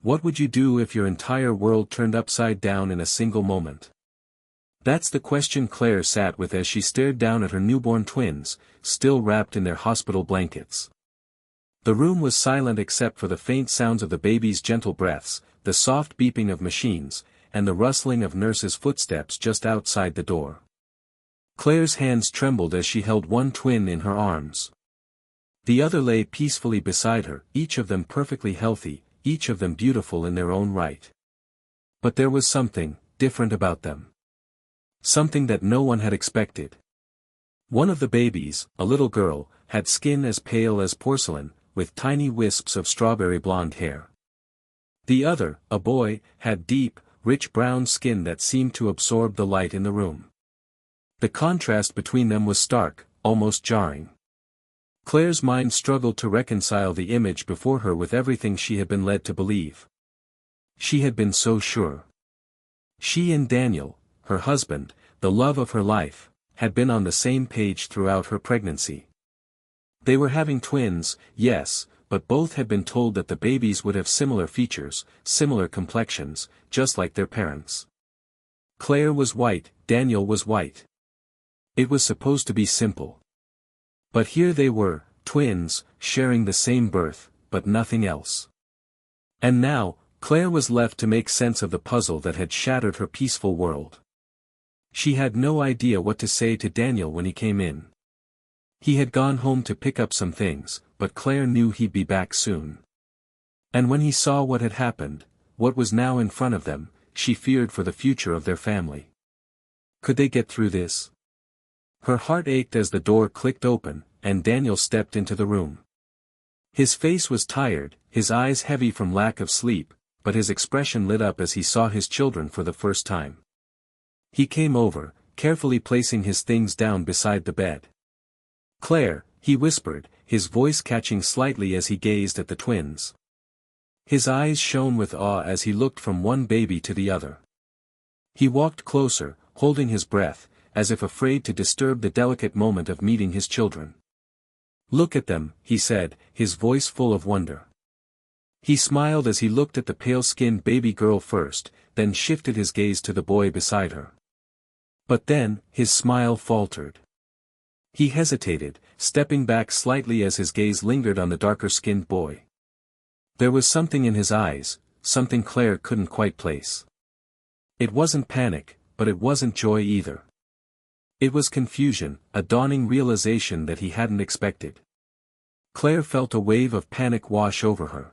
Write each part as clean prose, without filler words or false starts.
What would you do if your entire world turned upside down in a single moment? That's the question Claire sat with as she stared down at her newborn twins, still wrapped in their hospital blankets. The room was silent except for the faint sounds of the baby's gentle breaths, the soft beeping of machines, and the rustling of nurses' footsteps just outside the door. Claire's hands trembled as she held one twin in her arms. The other lay peacefully beside her, each of them perfectly healthy, each of them beautiful in their own right. But there was something different about them. Something that no one had expected. One of the babies, a little girl, had skin as pale as porcelain, with tiny wisps of strawberry blonde hair. The other, a boy, had deep, rich brown skin that seemed to absorb the light in the room. The contrast between them was stark, almost jarring. Claire's mind struggled to reconcile the image before her with everything she had been led to believe. She had been so sure. She and Daniel, her husband, the love of her life, had been on the same page throughout her pregnancy. They were having twins, yes, but both had been told that the babies would have similar features, similar complexions, just like their parents. Claire was white, Daniel was white. It was supposed to be simple. But here they were, twins, sharing the same birth, but nothing else. And now, Claire was left to make sense of the puzzle that had shattered her peaceful world. She had no idea what to say to Daniel when he came in. He had gone home to pick up some things, but Claire knew he'd be back soon. And when he saw what had happened, what was now in front of them, she feared for the future of their family. Could they get through this? Her heart ached as the door clicked open, and Daniel stepped into the room. His face was tired, his eyes heavy from lack of sleep, but his expression lit up as he saw his children for the first time. He came over, carefully placing his things down beside the bed. "Claire," he whispered, his voice catching slightly as he gazed at the twins. His eyes shone with awe as he looked from one baby to the other. He walked closer, holding his breath, as if afraid to disturb the delicate moment of meeting his children. "Look at them," he said, his voice full of wonder. He smiled as he looked at the pale-skinned baby girl first, then shifted his gaze to the boy beside her. But then, his smile faltered. He hesitated, stepping back slightly as his gaze lingered on the darker-skinned boy. There was something in his eyes, something Claire couldn't quite place. It wasn't panic, but it wasn't joy either. It was confusion, a dawning realization that he hadn't expected. Claire felt a wave of panic wash over her.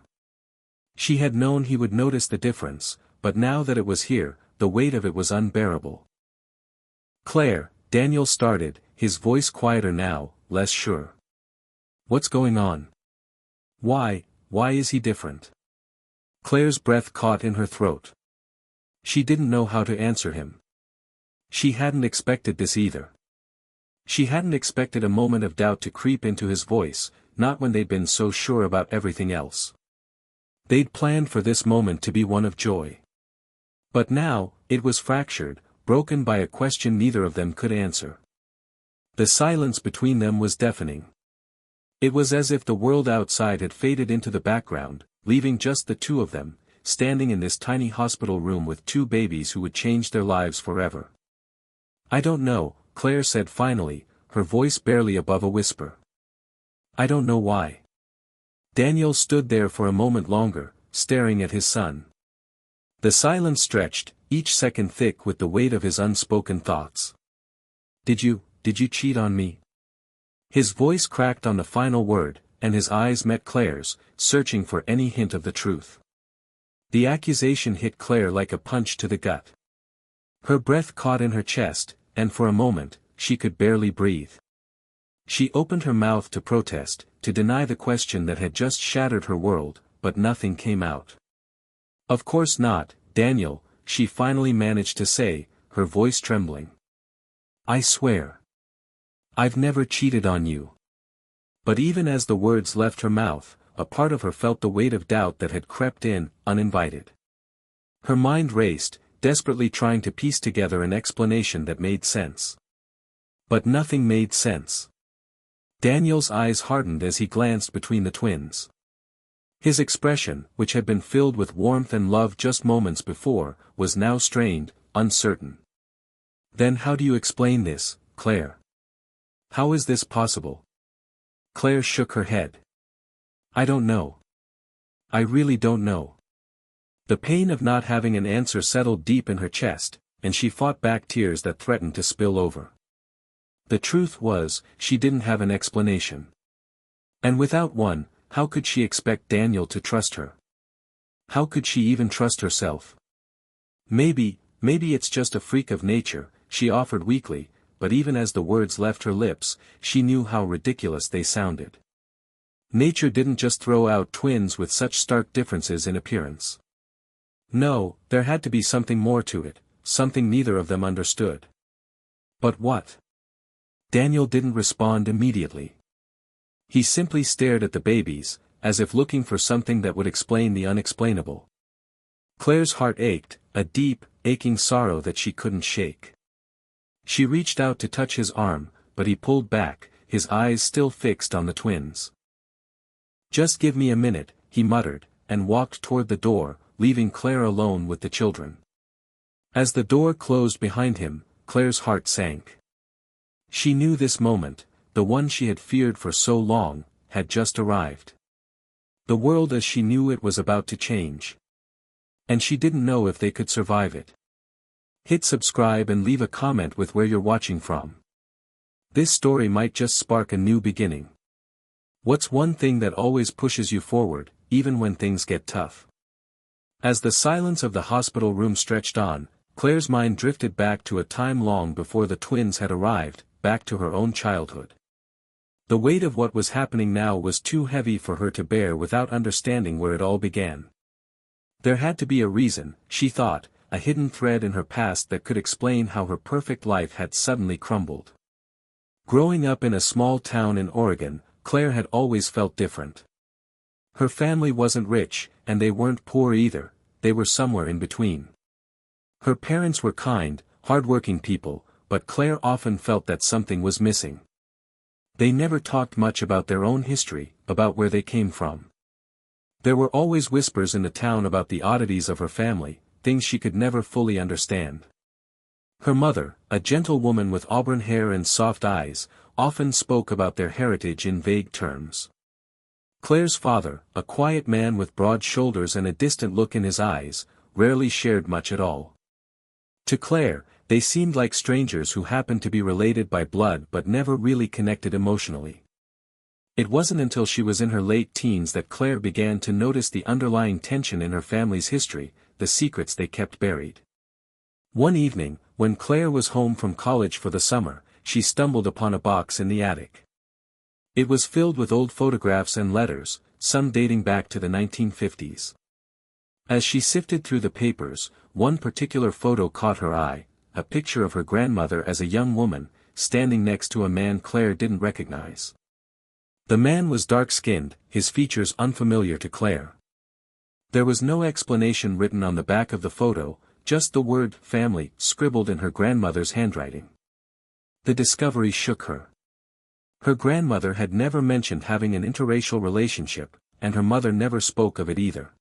She had known he would notice the difference, but now that it was here, the weight of it was unbearable. "Claire," Daniel started, his voice quieter now, less sure. "What's going on? Why is he different?" Claire's breath caught in her throat. She didn't know how to answer him. She hadn't expected this either. She hadn't expected a moment of doubt to creep into his voice, not when they'd been so sure about everything else. They'd planned for this moment to be one of joy. But now, it was fractured, broken by a question neither of them could answer. The silence between them was deafening. It was as if the world outside had faded into the background, leaving just the two of them, standing in this tiny hospital room with two babies who would change their lives forever. "I don't know," Claire said finally, her voice barely above a whisper. "I don't know why." Daniel stood there for a moment longer, staring at his son. The silence stretched, each second thick with the weight of his unspoken thoughts. Did you cheat on me?" His voice cracked on the final word, and his eyes met Claire's, searching for any hint of the truth. The accusation hit Claire like a punch to the gut. Her breath caught in her chest, and for a moment, she could barely breathe. She opened her mouth to protest, to deny the question that had just shattered her world, but nothing came out. "Of course not, Daniel," she finally managed to say, her voice trembling. "I swear. I've never cheated on you." But even as the words left her mouth, a part of her felt the weight of doubt that had crept in, uninvited. Her mind raced, desperately trying to piece together an explanation that made sense. But nothing made sense. Daniel's eyes hardened as he glanced between the twins. His expression, which had been filled with warmth and love just moments before, was now strained, uncertain. "Then how do you explain this, Claire? How is this possible?" Claire shook her head. "I don't know. I really don't know." The pain of not having an answer settled deep in her chest, and she fought back tears that threatened to spill over. The truth was, she didn't have an explanation. And without one, how could she expect Daniel to trust her? How could she even trust herself? Maybe it's just a freak of nature," she offered weakly, but even as the words left her lips, she knew how ridiculous they sounded. Nature didn't just throw out twins with such stark differences in appearance. No, there had to be something more to it, something neither of them understood. But what? Daniel didn't respond immediately. He simply stared at the babies, as if looking for something that would explain the unexplainable. Claire's heart ached, a deep, aching sorrow that she couldn't shake. She reached out to touch his arm, but he pulled back, his eyes still fixed on the twins. "Just give me a minute," he muttered, and walked toward the door, leaving Claire alone with the children. As the door closed behind him, Claire's heart sank. She knew this moment, the one she had feared for so long, had just arrived. The world as she knew it was about to change. And she didn't know if they could survive it. Hit subscribe and leave a comment with where you're watching from. This story might just spark a new beginning. What's one thing that always pushes you forward, even when things get tough? As the silence of the hospital room stretched on, Claire's mind drifted back to a time long before the twins had arrived, back to her own childhood. The weight of what was happening now was too heavy for her to bear without understanding where it all began. There had to be a reason, she thought, a hidden thread in her past that could explain how her perfect life had suddenly crumbled. Growing up in a small town in Oregon, Claire had always felt different. Her family wasn't rich, and they weren't poor either, they were somewhere in between. Her parents were kind, hard-working people, but Claire often felt that something was missing. They never talked much about their own history, about where they came from. There were always whispers in the town about the oddities of her family, things she could never fully understand. Her mother, a gentle woman with auburn hair and soft eyes, often spoke about their heritage in vague terms. Claire's father, a quiet man with broad shoulders and a distant look in his eyes, rarely shared much at all. To Claire, they seemed like strangers who happened to be related by blood but never really connected emotionally. It wasn't until she was in her late teens that Claire began to notice the underlying tension in her family's history, the secrets they kept buried. One evening, when Claire was home from college for the summer, she stumbled upon a box in the attic. It was filled with old photographs and letters, some dating back to the 1950s. As she sifted through the papers, one particular photo caught her eye, a picture of her grandmother as a young woman, standing next to a man Claire didn't recognize. The man was dark-skinned, his features unfamiliar to Claire. There was no explanation written on the back of the photo, just the word "family" scribbled in her grandmother's handwriting. The discovery shook her. Her grandmother had never mentioned having an interracial relationship, and her mother never spoke of it either.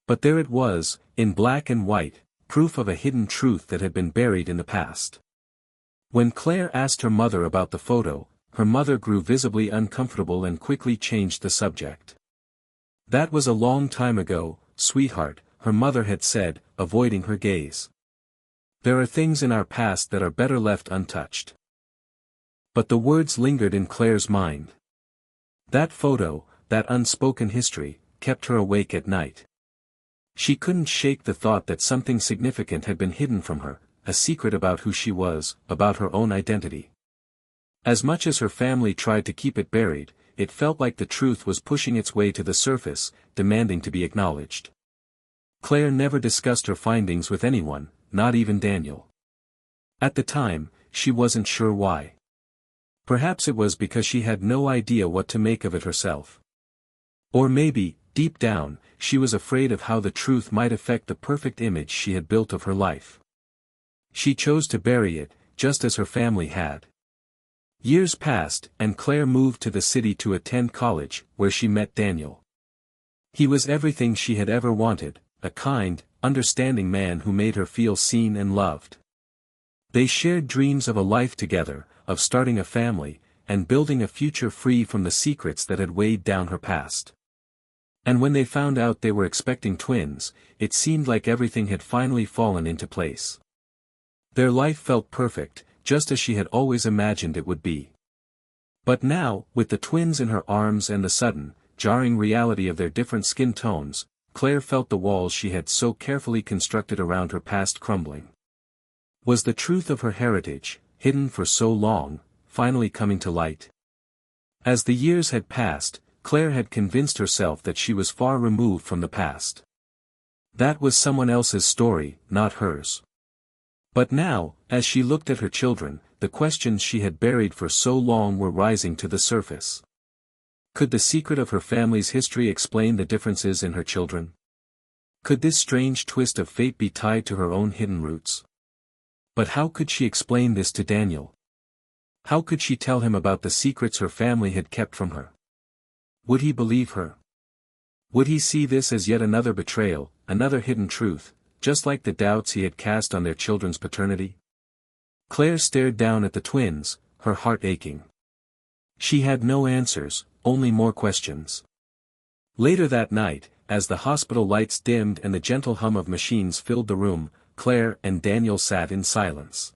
But there it was, in black and white, proof of a hidden truth that had been buried in the past. When Claire asked her mother about the photo, her mother grew visibly uncomfortable and quickly changed the subject. "That was a long time ago, sweetheart," her mother had said, avoiding her gaze. "There are things in our past that are better left untouched." But the words lingered in Claire's mind. That photo, that unspoken history, kept her awake at night. She couldn't shake the thought that something significant had been hidden from her, a secret about who she was, about her own identity. As much as her family tried to keep it buried, it felt like the truth was pushing its way to the surface, demanding to be acknowledged. Claire never discussed her findings with anyone, not even Daniel. At the time, she wasn't sure why. Perhaps it was because she had no idea what to make of it herself. Or maybe, deep down, she was afraid of how the truth might affect the perfect image she had built of her life. She chose to bury it, just as her family had. Years passed, and Claire moved to the city to attend college, where she met Daniel. He was everything she had ever wanted, a kind, understanding man who made her feel seen and loved. They shared dreams of a life together, of starting a family, and building a future free from the secrets that had weighed down her past. And when they found out they were expecting twins, it seemed like everything had finally fallen into place. Their life felt perfect, just as she had always imagined it would be. But now, with the twins in her arms and the sudden, jarring reality of their different skin tones, Claire felt the walls she had so carefully constructed around her past crumbling. Was the truth of her heritage, hidden for so long, finally coming to light? As the years had passed, Claire had convinced herself that she was far removed from the past. That was someone else's story, not hers. But now, as she looked at her children, the questions she had buried for so long were rising to the surface. Could the secret of her family's history explain the differences in her children? Could this strange twist of fate be tied to her own hidden roots? But how could she explain this to Daniel? How could she tell him about the secrets her family had kept from her? Would he believe her? Would he see this as yet another betrayal, another hidden truth, just like the doubts he had cast on their children's paternity? Claire stared down at the twins, her heart aching. She had no answers, only more questions. Later that night, as the hospital lights dimmed and the gentle hum of machines filled the room, Claire and Daniel sat in silence.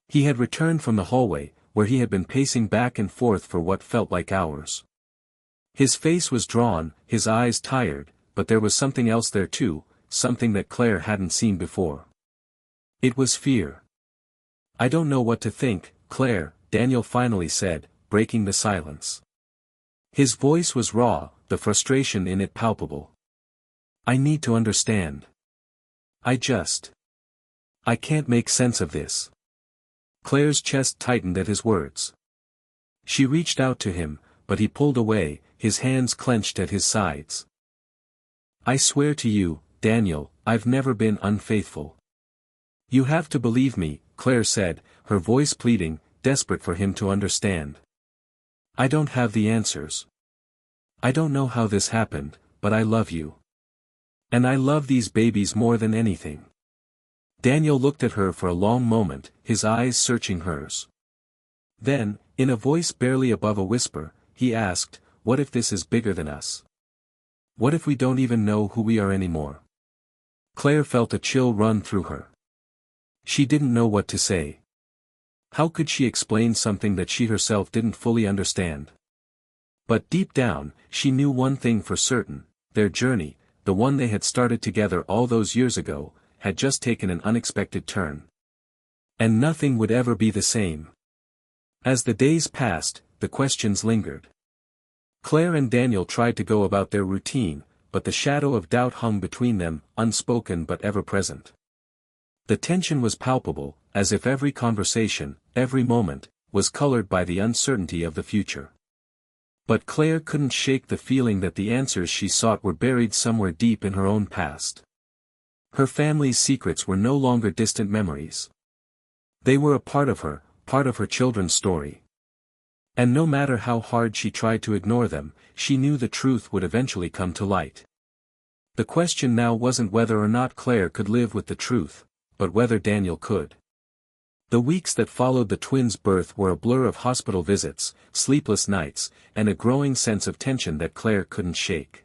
He had returned from the hallway, where he had been pacing back and forth for what felt like hours. His face was drawn, his eyes tired, but there was something else there too, something that Claire hadn't seen before. It was fear. "I don't know what to think, Claire," Daniel finally said, breaking the silence. His voice was raw, the frustration in it palpable. "I need to understand. I can't make sense of this." Claire's chest tightened at his words. She reached out to him, but he pulled away, his hands clenched at his sides. "I swear to you, Daniel, I've never been unfaithful. You have to believe me," Claire said, her voice pleading, desperate for him to understand. "I don't have the answers. I don't know how this happened, but I love you. And I love these babies more than anything." Daniel looked at her for a long moment, his eyes searching hers. Then, in a voice barely above a whisper, he asked, "What if this is bigger than us? What if we don't even know who we are anymore?" Claire felt a chill run through her. She didn't know what to say. How could she explain something that she herself didn't fully understand? But deep down, she knew one thing for certain: their journey, the one they had started together all those years ago, had just taken an unexpected turn. And nothing would ever be the same. As the days passed, the questions lingered. Claire and Daniel tried to go about their routine, but the shadow of doubt hung between them, unspoken but ever present. The tension was palpable, as if every conversation, every moment, was colored by the uncertainty of the future. But Claire couldn't shake the feeling that the answers she sought were buried somewhere deep in her own past. Her family's secrets were no longer distant memories. They were a part of her children's story. And no matter how hard she tried to ignore them, she knew the truth would eventually come to light. The question now wasn't whether or not Claire could live with the truth, but whether Daniel could. The weeks that followed the twins' birth were a blur of hospital visits, sleepless nights, and a growing sense of tension that Claire couldn't shake.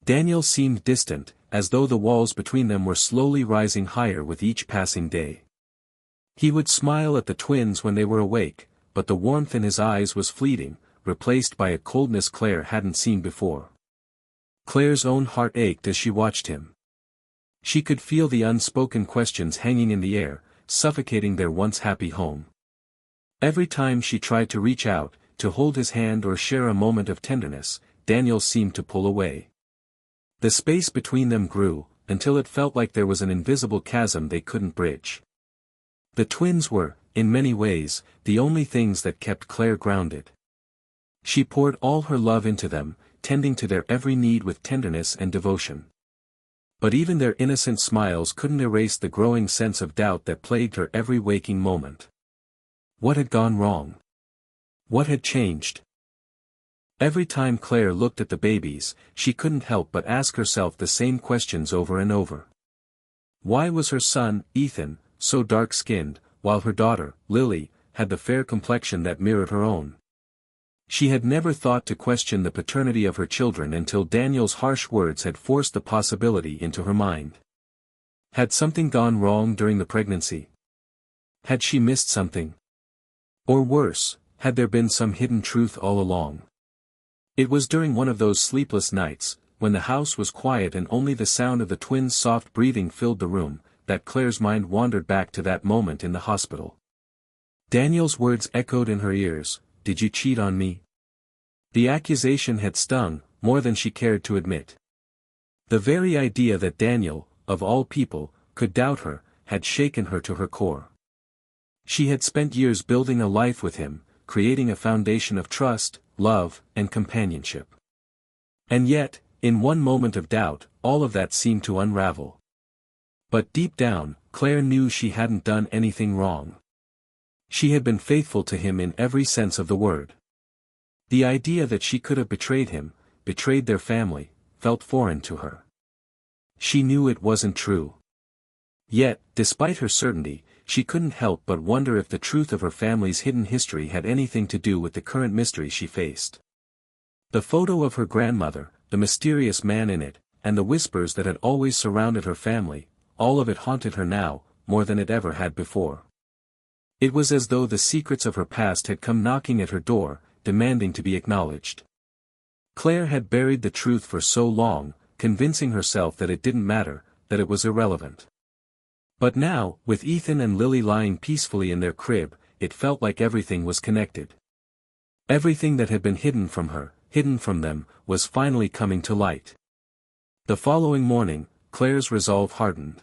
Daniel seemed distant, as though the walls between them were slowly rising higher with each passing day. He would smile at the twins when they were awake, but the warmth in his eyes was fleeting, replaced by a coldness Claire hadn't seen before. Claire's own heart ached as she watched him. She could feel the unspoken questions hanging in the air, suffocating their once happy home. Every time she tried to reach out, to hold his hand or share a moment of tenderness, Daniel seemed to pull away. The space between them grew, until it felt like there was an invisible chasm they couldn't bridge. The twins were, in many ways, the only things that kept Claire grounded. She poured all her love into them, tending to their every need with tenderness and devotion. But even their innocent smiles couldn't erase the growing sense of doubt that plagued her every waking moment. What had gone wrong? What had changed? Every time Claire looked at the babies, she couldn't help but ask herself the same questions over and over. Why was her son, Ethan, so dark-skinned, while her daughter, Lily, had the fair complexion that mirrored her own? She had never thought to question the paternity of her children until Daniel's harsh words had forced the possibility into her mind. Had something gone wrong during the pregnancy? Had she missed something? Or worse, had there been some hidden truth all along? It was during one of those sleepless nights, when the house was quiet and only the sound of the twins' soft breathing filled the room, that Claire's mind wandered back to that moment in the hospital. Daniel's words echoed in her ears, "Did you cheat on me?" The accusation had stung, more than she cared to admit. The very idea that Daniel, of all people, could doubt her, had shaken her to her core. She had spent years building a life with him, creating a foundation of trust, love, and companionship. And yet, in one moment of doubt, all of that seemed to unravel. But deep down, Claire knew she hadn't done anything wrong. She had been faithful to him in every sense of the word. The idea that she could have betrayed him, betrayed their family, felt foreign to her. She knew it wasn't true. Yet, despite her certainty, she couldn't help but wonder if the truth of her family's hidden history had anything to do with the current mystery she faced. The photo of her grandmother, the mysterious man in it, and the whispers that had always surrounded her family, all of it haunted her now, more than it ever had before. It was as though the secrets of her past had come knocking at her door, demanding to be acknowledged. Claire had buried the truth for so long, convincing herself that it didn't matter, that it was irrelevant. But now, with Ethan and Lily lying peacefully in their crib, it felt like everything was connected. Everything that had been hidden from her, hidden from them, was finally coming to light. The following morning, Claire's resolve hardened.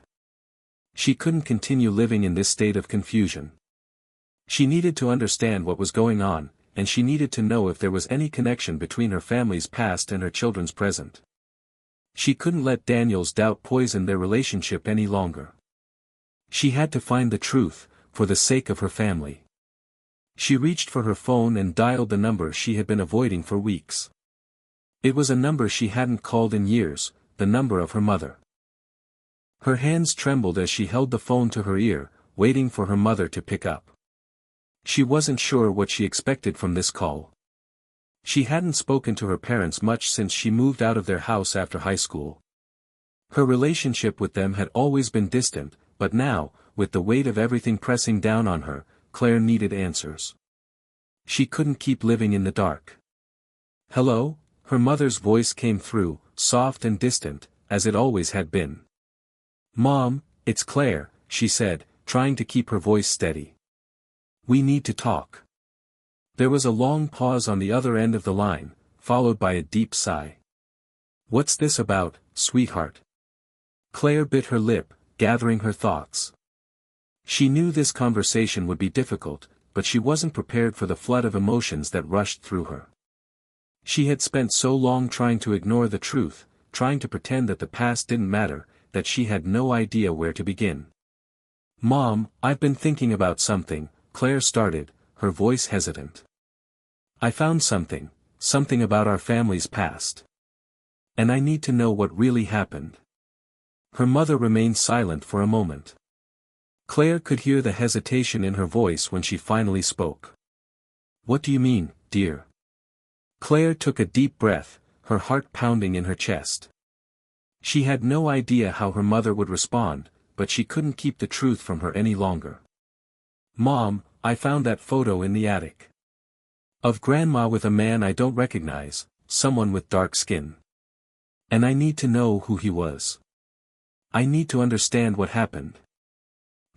She couldn't continue living in this state of confusion. She needed to understand what was going on, and she needed to know if there was any connection between her family's past and her children's present. She couldn't let Daniel's doubt poison their relationship any longer. She had to find the truth, for the sake of her family. She reached for her phone and dialed the number she had been avoiding for weeks. It was a number she hadn't called in years, the number of her mother. Her hands trembled as she held the phone to her ear, waiting for her mother to pick up. She wasn't sure what she expected from this call. She hadn't spoken to her parents much since she moved out of their house after high school. Her relationship with them had always been distant, but now, with the weight of everything pressing down on her, Claire needed answers. She couldn't keep living in the dark. "Hello?" Her mother's voice came through, soft and distant, as it always had been. "Mom, it's Claire," she said, trying to keep her voice steady. "We need to talk." There was a long pause on the other end of the line, followed by a deep sigh. "What's this about, sweetheart?" Claire bit her lip, gathering her thoughts. She knew this conversation would be difficult, but she wasn't prepared for the flood of emotions that rushed through her. She had spent so long trying to ignore the truth, trying to pretend that the past didn't matter, that she had no idea where to begin. "Mom, I've been thinking about something," Claire started, her voice hesitant. "I found something about our family's past. And I need to know what really happened." Her mother remained silent for a moment. Claire could hear the hesitation in her voice when she finally spoke. "What do you mean, dear?" Claire took a deep breath, her heart pounding in her chest. She had no idea how her mother would respond, but she couldn't keep the truth from her any longer. "Mom, I found that photo in the attic. Of Grandma with a man I don't recognize, someone with dark skin. And I need to know who he was. I need to understand what happened."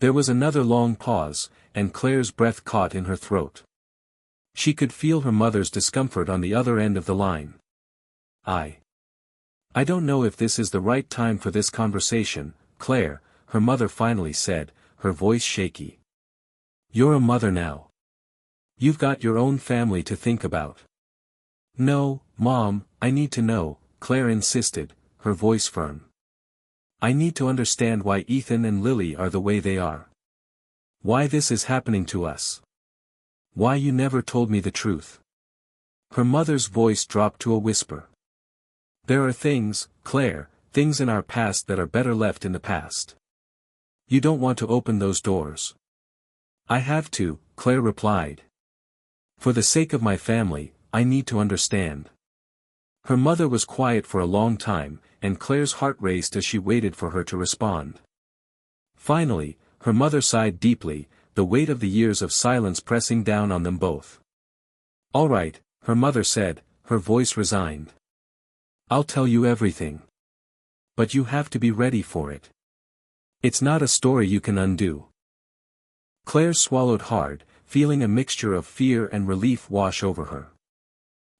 There was another long pause, and Claire's breath caught in her throat. She could feel her mother's discomfort on the other end of the line. I don't know if this is the right time for this conversation, Claire," her mother finally said, her voice shaky. "You're a mother now. You've got your own family to think about." "No, Mom, I need to know," Claire insisted, her voice firm. "I need to understand why Ethan and Lily are the way they are. Why this is happening to us. Why you never told me the truth." Her mother's voice dropped to a whisper. There are things, Claire, things in our past that are better left in the past. You don't want to open those doors. I have to, Claire replied. For the sake of my family, I need to understand. Her mother was quiet for a long time, and Claire's heart raced as she waited for her to respond. Finally, her mother sighed deeply, the weight of the years of silence pressing down on them both. All right, her mother said, her voice resigned. I'll tell you everything. But you have to be ready for it. It's not a story you can undo. Claire swallowed hard, feeling a mixture of fear and relief wash over her.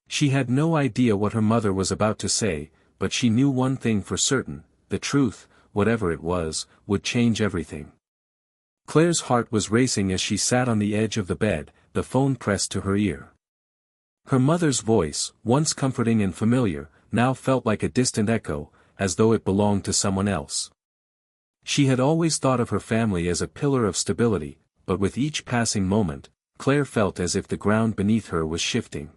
She had no idea what her mother was about to say, but she knew one thing for certain: the truth, whatever it was, would change everything. Claire's heart was racing as she sat on the edge of the bed, the phone pressed to her ear. Her mother's voice, once comforting and familiar, now felt like a distant echo, as though it belonged to someone else. She had always thought of her family as a pillar of stability, but with each passing moment, Claire felt as if the ground beneath her was shifting.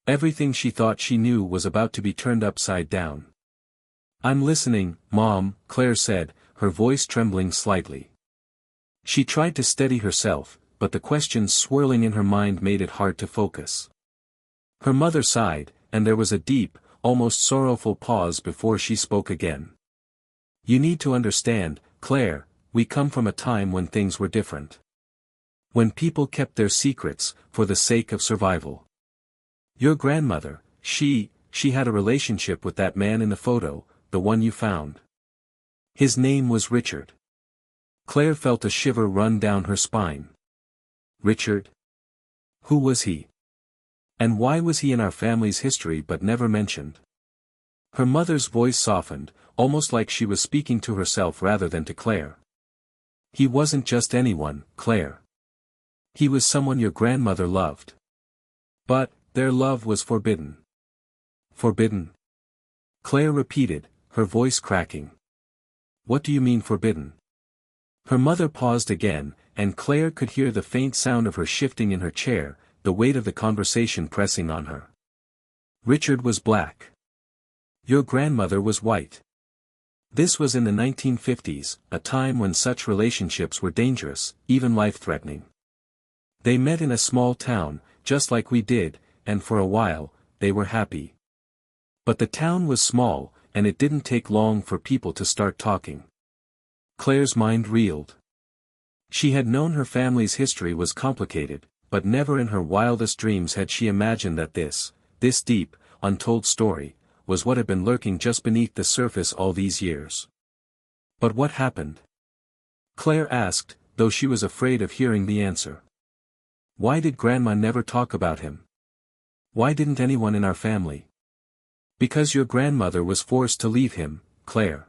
Everything she thought she knew was about to be turned upside down. I'm listening, Mom, Claire said, her voice trembling slightly. She tried to steady herself, but the questions swirling in her mind made it hard to focus. Her mother sighed, and there was a deep, almost sorrowful pause before she spoke again. You need to understand, Claire, we come from a time when things were different. When people kept their secrets, for the sake of survival. Your grandmother, she had a relationship with that man in the photo, the one you found. His name was Richard. Claire felt a shiver run down her spine. Richard? Who was he? And why was he in our family's history but never mentioned? Her mother's voice softened, almost like she was speaking to herself rather than to Claire. He wasn't just anyone, Claire. He was someone your grandmother loved. But, their love was forbidden. Forbidden? Claire repeated, her voice cracking. What do you mean forbidden? Her mother paused again, and Claire could hear the faint sound of her shifting in her chair, the weight of the conversation pressing on her. Richard was black. Your grandmother was white. This was in the 1950s, a time when such relationships were dangerous, even life-threatening. They met in a small town, just like we did, and for a while, they were happy. But the town was small, and it didn't take long for people to start talking. Claire's mind reeled. She had known her family's history was complicated, but never in her wildest dreams had she imagined that this deep, untold story, was what had been lurking just beneath the surface all these years. But what happened? Claire asked, though she was afraid of hearing the answer. Why did Grandma never talk about him? Why didn't anyone in our family? Because your grandmother was forced to leave him, Claire.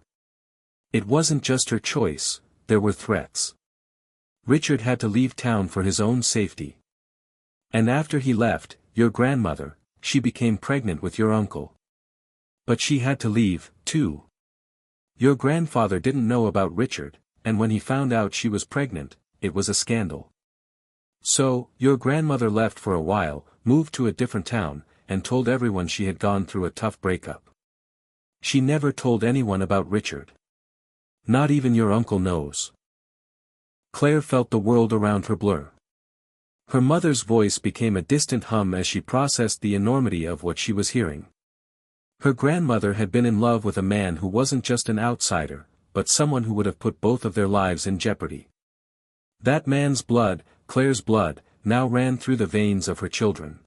It wasn't just her choice, there were threats. Richard had to leave town for his own safety. And after he left, your grandmother, she became pregnant with your uncle. But she had to leave, too. Your grandfather didn't know about Richard, and when he found out she was pregnant, it was a scandal. So, your grandmother left for a while, moved to a different town, and told everyone she had gone through a tough breakup. She never told anyone about Richard. Not even your uncle knows. Claire felt the world around her blur. Her mother's voice became a distant hum as she processed the enormity of what she was hearing. Her grandmother had been in love with a man who wasn't just an outsider, but someone who would have put both of their lives in jeopardy. That man's blood, Claire's blood, now ran through the veins of her children.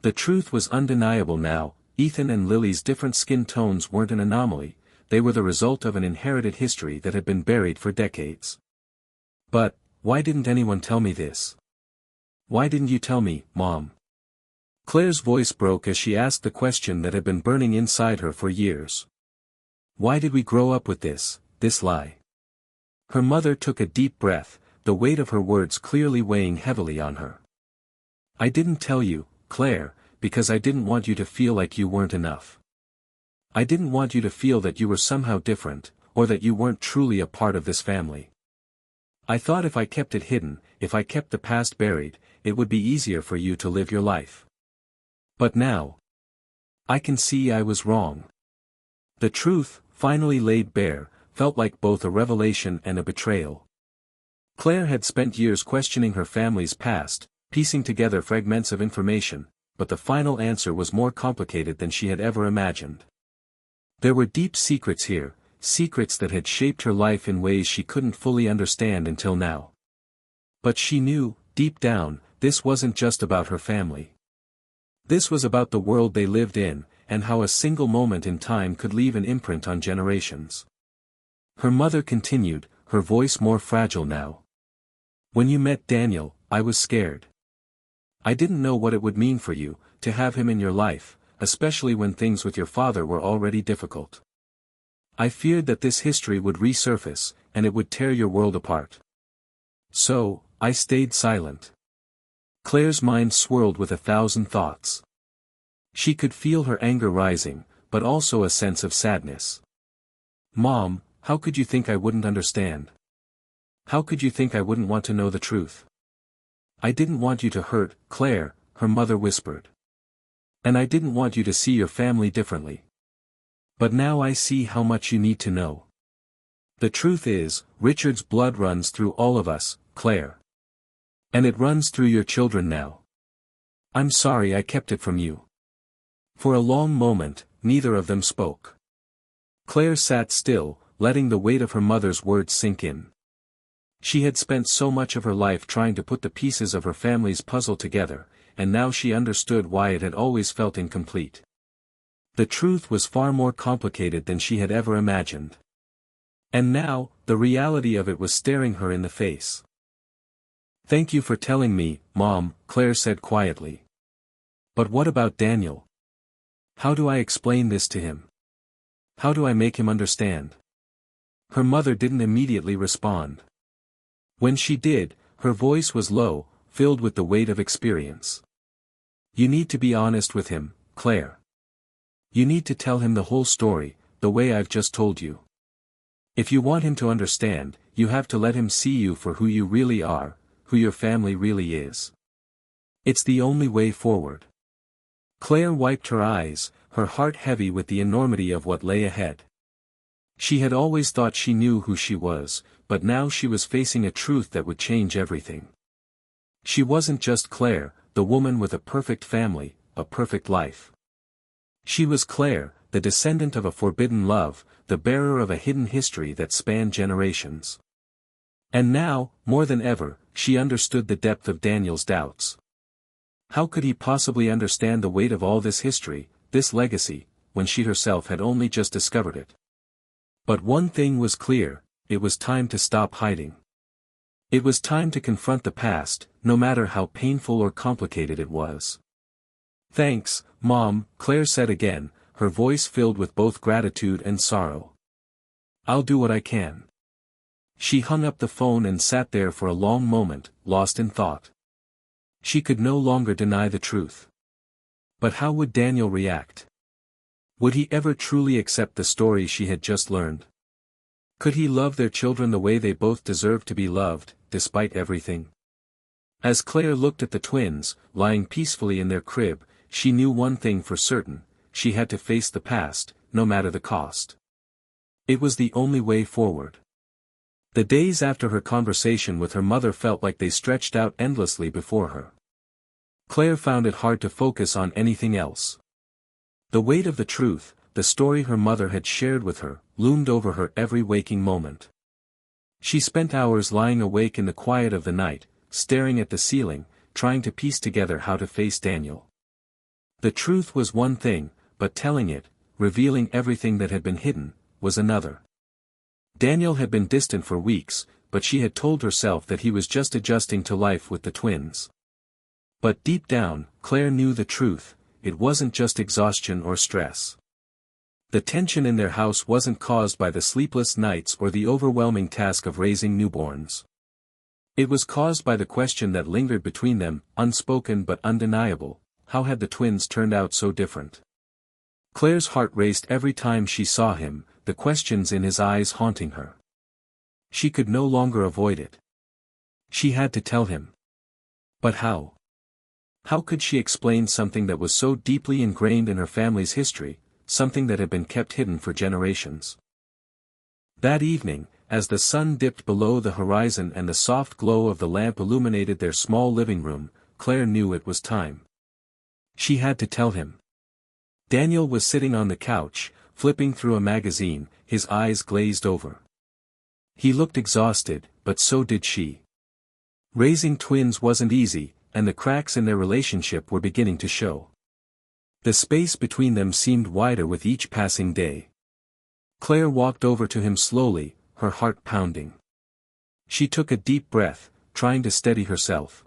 The truth was undeniable now: Ethan and Lily's different skin tones weren't an anomaly, they were the result of an inherited history that had been buried for decades. But, why didn't anyone tell me this? Why didn't you tell me, Mom? Claire's voice broke as she asked the question that had been burning inside her for years. Why did we grow up with this lie? Her mother took a deep breath, the weight of her words clearly weighing heavily on her. I didn't tell you, Claire, because I didn't want you to feel like you weren't enough. I didn't want you to feel that you were somehow different, or that you weren't truly a part of this family. I thought if I kept it hidden, if I kept the past buried, it would be easier for you to live your life. But now, I can see I was wrong. The truth, finally laid bare, felt like both a revelation and a betrayal. Claire had spent years questioning her family's past, piecing together fragments of information, but the final answer was more complicated than she had ever imagined. There were deep secrets here, secrets that had shaped her life in ways she couldn't fully understand until now. But she knew, deep down, this wasn't just about her family. This was about the world they lived in, and how a single moment in time could leave an imprint on generations. Her mother continued, her voice more fragile now. When you met Daniel, I was scared. I didn't know what it would mean for you, to have him in your life, especially when things with your father were already difficult. I feared that this history would resurface, and it would tear your world apart. So, I stayed silent. Claire's mind swirled with 1,000 thoughts. She could feel her anger rising, but also a sense of sadness. Mom, how could you think I wouldn't understand? How could you think I wouldn't want to know the truth? I didn't want you to hurt, Claire, her mother whispered. And I didn't want you to see your family differently. But now I see how much you need to know. The truth is, Richard's blood runs through all of us, Claire. And it runs through your children now. I'm sorry I kept it from you. For a long moment, neither of them spoke. Claire sat still, letting the weight of her mother's words sink in. She had spent so much of her life trying to put the pieces of her family's puzzle together, and now she understood why it had always felt incomplete. The truth was far more complicated than she had ever imagined. And now, the reality of it was staring her in the face. Thank you for telling me, Mom, Claire said quietly. But what about Daniel? How do I explain this to him? How do I make him understand? Her mother didn't immediately respond. When she did, her voice was low, filled with the weight of experience. You need to be honest with him, Claire. You need to tell him the whole story, the way I've just told you. If you want him to understand, you have to let him see you for who you really are, who your family really is. It's the only way forward. Claire wiped her eyes, her heart heavy with the enormity of what lay ahead. She had always thought she knew who she was, but now she was facing a truth that would change everything. She wasn't just Claire, the woman with a perfect family, a perfect life. She was Claire, the descendant of a forbidden love, the bearer of a hidden history that spanned generations. And now, more than ever, she understood the depth of Daniel's doubts. How could he possibly understand the weight of all this history, this legacy, when she herself had only just discovered it? But one thing was clear, it was time to stop hiding. It was time to confront the past, no matter how painful or complicated it was. Thanks, Mom, Claire said again, her voice filled with both gratitude and sorrow. I'll do what I can. She hung up the phone and sat there for a long moment, lost in thought. She could no longer deny the truth. But how would Daniel react? Would he ever truly accept the story she had just learned? Could he love their children the way they both deserved to be loved, despite everything? As Claire looked at the twins, lying peacefully in their crib, she knew one thing for certain, she had to face the past, no matter the cost. It was the only way forward. The days after her conversation with her mother felt like they stretched out endlessly before her. Claire found it hard to focus on anything else. The weight of the truth, the story her mother had shared with her, loomed over her every waking moment. She spent hours lying awake in the quiet of the night, staring at the ceiling, trying to piece together how to face Daniel. The truth was one thing, but telling it, revealing everything that had been hidden, was another. Daniel had been distant for weeks, but she had told herself that he was just adjusting to life with the twins. But deep down, Claire knew the truth, it wasn't just exhaustion or stress. The tension in their house wasn't caused by the sleepless nights or the overwhelming task of raising newborns. It was caused by the question that lingered between them, unspoken but undeniable: how had the twins turned out so different? Claire's heart raced every time she saw him, the questions in his eyes haunting her. She could no longer avoid it. She had to tell him. But how? How could she explain something that was so deeply ingrained in her family's history, something that had been kept hidden for generations? That evening, as the sun dipped below the horizon and the soft glow of the lamp illuminated their small living room, Claire knew it was time. She had to tell him. Daniel was sitting on the couch, flipping through a magazine, his eyes glazed over. He looked exhausted, but so did she. Raising twins wasn't easy, and the cracks in their relationship were beginning to show. The space between them seemed wider with each passing day. Claire walked over to him slowly, her heart pounding. She took a deep breath, trying to steady herself.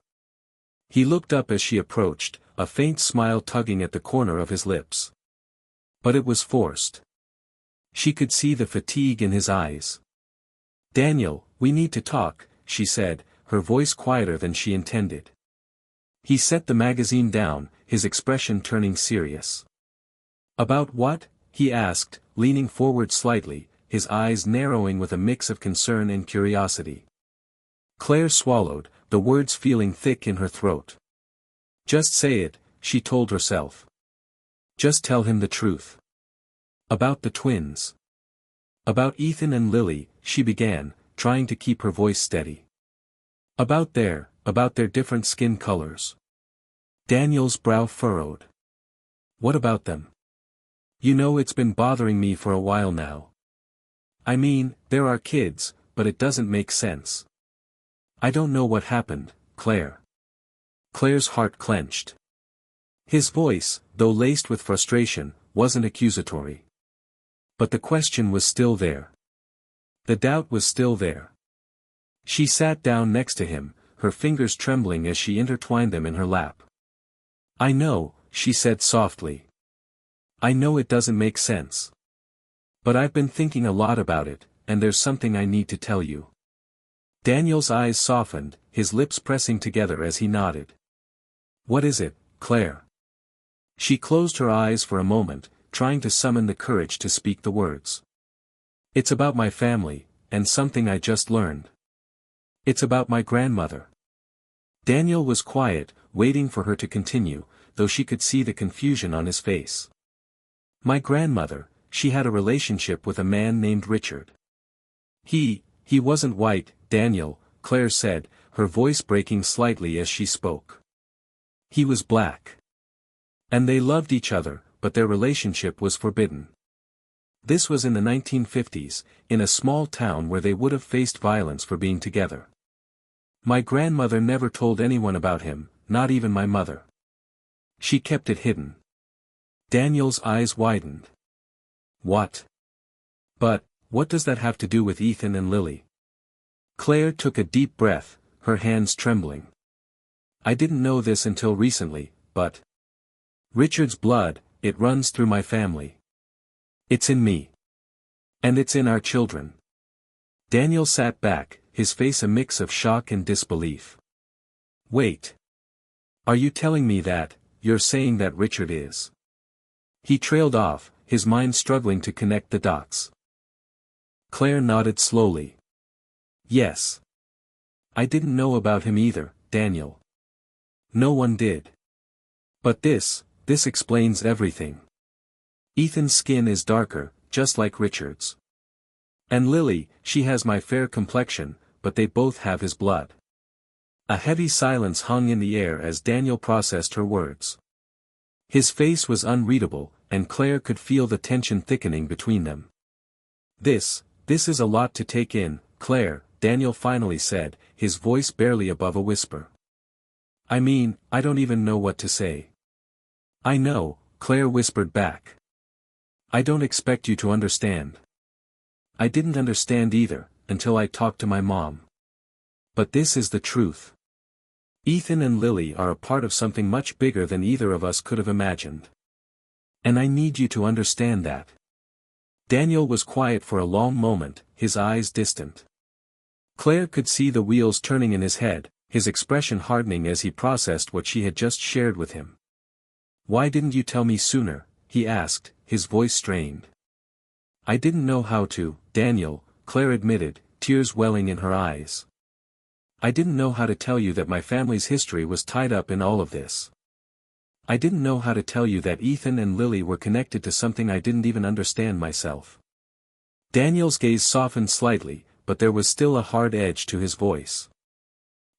He looked up as she approached, a faint smile tugging at the corner of his lips. But it was forced. She could see the fatigue in his eyes. "Daniel, we need to talk," she said, her voice quieter than she intended. He set the magazine down, his expression turning serious. "About what?" he asked, leaning forward slightly, his eyes narrowing with a mix of concern and curiosity. Claire swallowed, the words feeling thick in her throat. "Just say it," she told herself. "Just tell him the truth. About the twins. About Ethan and Lily," she began, trying to keep her voice steady. About their different skin colors." Daniel's brow furrowed. "What about them? You know, it's been bothering me for a while now. I mean, there are kids, but it doesn't make sense. I don't know what happened, Claire." Claire's heart clenched. His voice, though laced with frustration, wasn't accusatory. But the question was still there. The doubt was still there. She sat down next to him, her fingers trembling as she intertwined them in her lap. "I know," she said softly. "I know it doesn't make sense. But I've been thinking a lot about it, and there's something I need to tell you." Daniel's eyes softened, his lips pressing together as he nodded. "What is it, Claire?" She closed her eyes for a moment, trying to summon the courage to speak the words. "It's about my family, and something I just learned. It's about my grandmother." Daniel was quiet, waiting for her to continue, though she could see the confusion on his face. "My grandmother, she had a relationship with a man named Richard. He wasn't white, Daniel," Claire said, her voice breaking slightly as she spoke. "He was black. And they loved each other, but their relationship was forbidden. This was in the 1950s, in a small town where they would have faced violence for being together. My grandmother never told anyone about him, not even my mother. She kept it hidden." Daniel's eyes widened. "What? But, what does that have to do with Ethan and Lily?" Claire took a deep breath, her hands trembling. "I didn't know this until recently, but Richard's blood, it runs through my family. It's in me. And it's in our children." Daniel sat back, his face a mix of shock and disbelief. "Wait. Are you telling me that, you're saying that Richard is?" He trailed off, his mind struggling to connect the dots. Claire nodded slowly. "Yes. I didn't know about him either, Daniel. No one did. But this explains everything. Ethan's skin is darker, just like Richard's. And Lily, she has my fair complexion, but they both have his blood." A heavy silence hung in the air as Daniel processed her words. His face was unreadable, and Claire could feel the tension thickening between them. This is a lot to take in, Claire," Daniel finally said, his voice barely above a whisper. "I mean, I don't even know what to say." "I know," Claire whispered back. "I don't expect you to understand. I didn't understand either, until I talked to my mom. But this is the truth. Ethan and Lily are a part of something much bigger than either of us could have imagined. And I need you to understand that." Daniel was quiet for a long moment, his eyes distant. Claire could see the wheels turning in his head, his expression hardening as he processed what she had just shared with him. "Why didn't you tell me sooner?" he asked, his voice strained. "I didn't know how to, Daniel," Claire admitted, tears welling in her eyes. "I didn't know how to tell you that my family's history was tied up in all of this. I didn't know how to tell you that Ethan and Lily were connected to something I didn't even understand myself. Daniel's gaze softened slightly, but there was still a hard edge to his voice.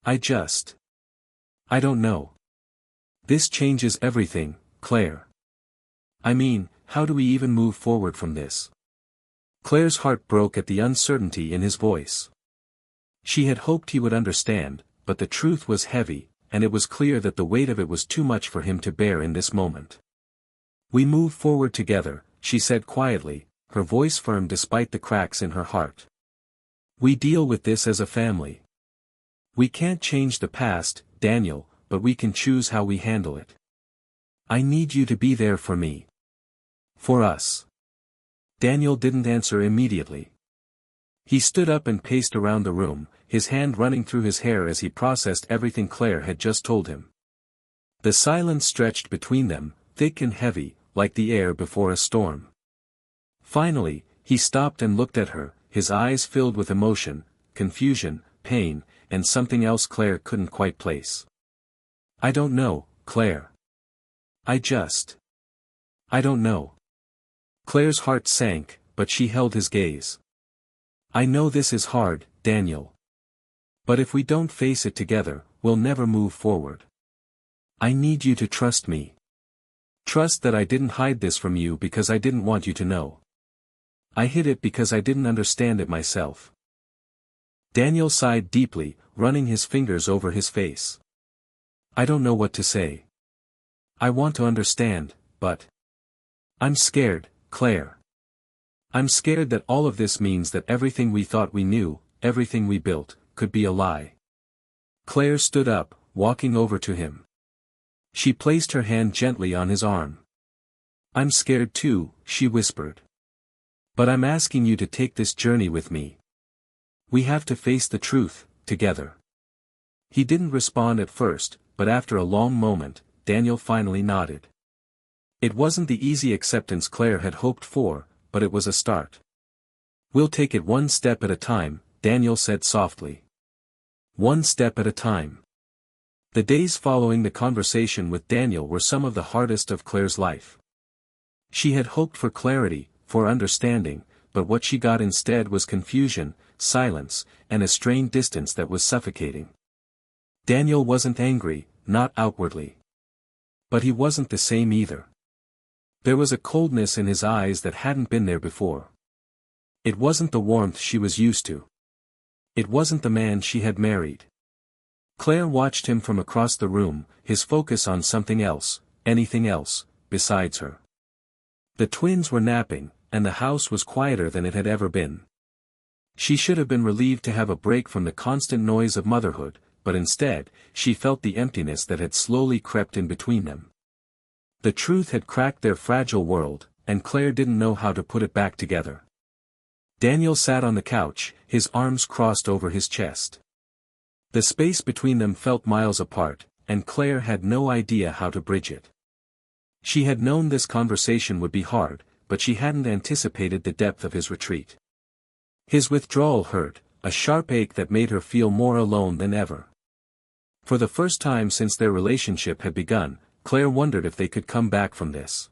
I don't know. This changes everything, Claire. I mean, how do we even move forward from this? Claire's heart broke at the uncertainty in his voice. She had hoped he would understand, but the truth was heavy, and it was clear that the weight of it was too much for him to bear in this moment. We move forward together, she said quietly, her voice firm despite the cracks in her heart. We deal with this as a family. We can't change the past, Daniel, but we can choose how we handle it. I need you to be there for me. For us. Daniel didn't answer immediately. He stood up and paced around the room, his hand running through his hair as he processed everything Claire had just told him. The silence stretched between them, thick and heavy, like the air before a storm. Finally, he stopped and looked at her, his eyes filled with emotion, confusion, pain, and something else Claire couldn't quite place. I don't know, Claire. I don't know. Claire's heart sank, but she held his gaze. I know this is hard, Daniel. But if we don't face it together, we'll never move forward. I need you to trust me. Trust that I didn't hide this from you because I didn't want you to know. I hid it because I didn't understand it myself. Daniel sighed deeply, running his fingers over his face. I don't know what to say. I want to understand, but I'm scared, Claire. I'm scared that all of this means that everything we thought we knew, everything we built, could be a lie. Claire stood up, walking over to him. She placed her hand gently on his arm. I'm scared too, she whispered. But I'm asking you to take this journey with me. We have to face the truth, together. He didn't respond at first, but after a long moment, Daniel finally nodded. It wasn't the easy acceptance Claire had hoped for, but it was a start. We'll take it one step at a time, Daniel said softly. One step at a time. The days following the conversation with Daniel were some of the hardest of Claire's life. She had hoped for clarity, for understanding, but what she got instead was confusion, silence, and a strained distance that was suffocating. Daniel wasn't angry, not outwardly. But he wasn't the same either. There was a coldness in his eyes that hadn't been there before. It wasn't the warmth she was used to. It wasn't the man she had married. Claire watched him from across the room, his focus on something else, anything else, besides her. The twins were napping, and the house was quieter than it had ever been. She should have been relieved to have a break from the constant noise of motherhood, but instead, she felt the emptiness that had slowly crept in between them. The truth had cracked their fragile world, and Claire didn't know how to put it back together. Daniel sat on the couch, his arms crossed over his chest. The space between them felt miles apart, and Claire had no idea how to bridge it. She had known this conversation would be hard, but she hadn't anticipated the depth of his retreat. His withdrawal hurt, a sharp ache that made her feel more alone than ever. For the first time since their relationship had begun, Claire wondered if they could come back from this.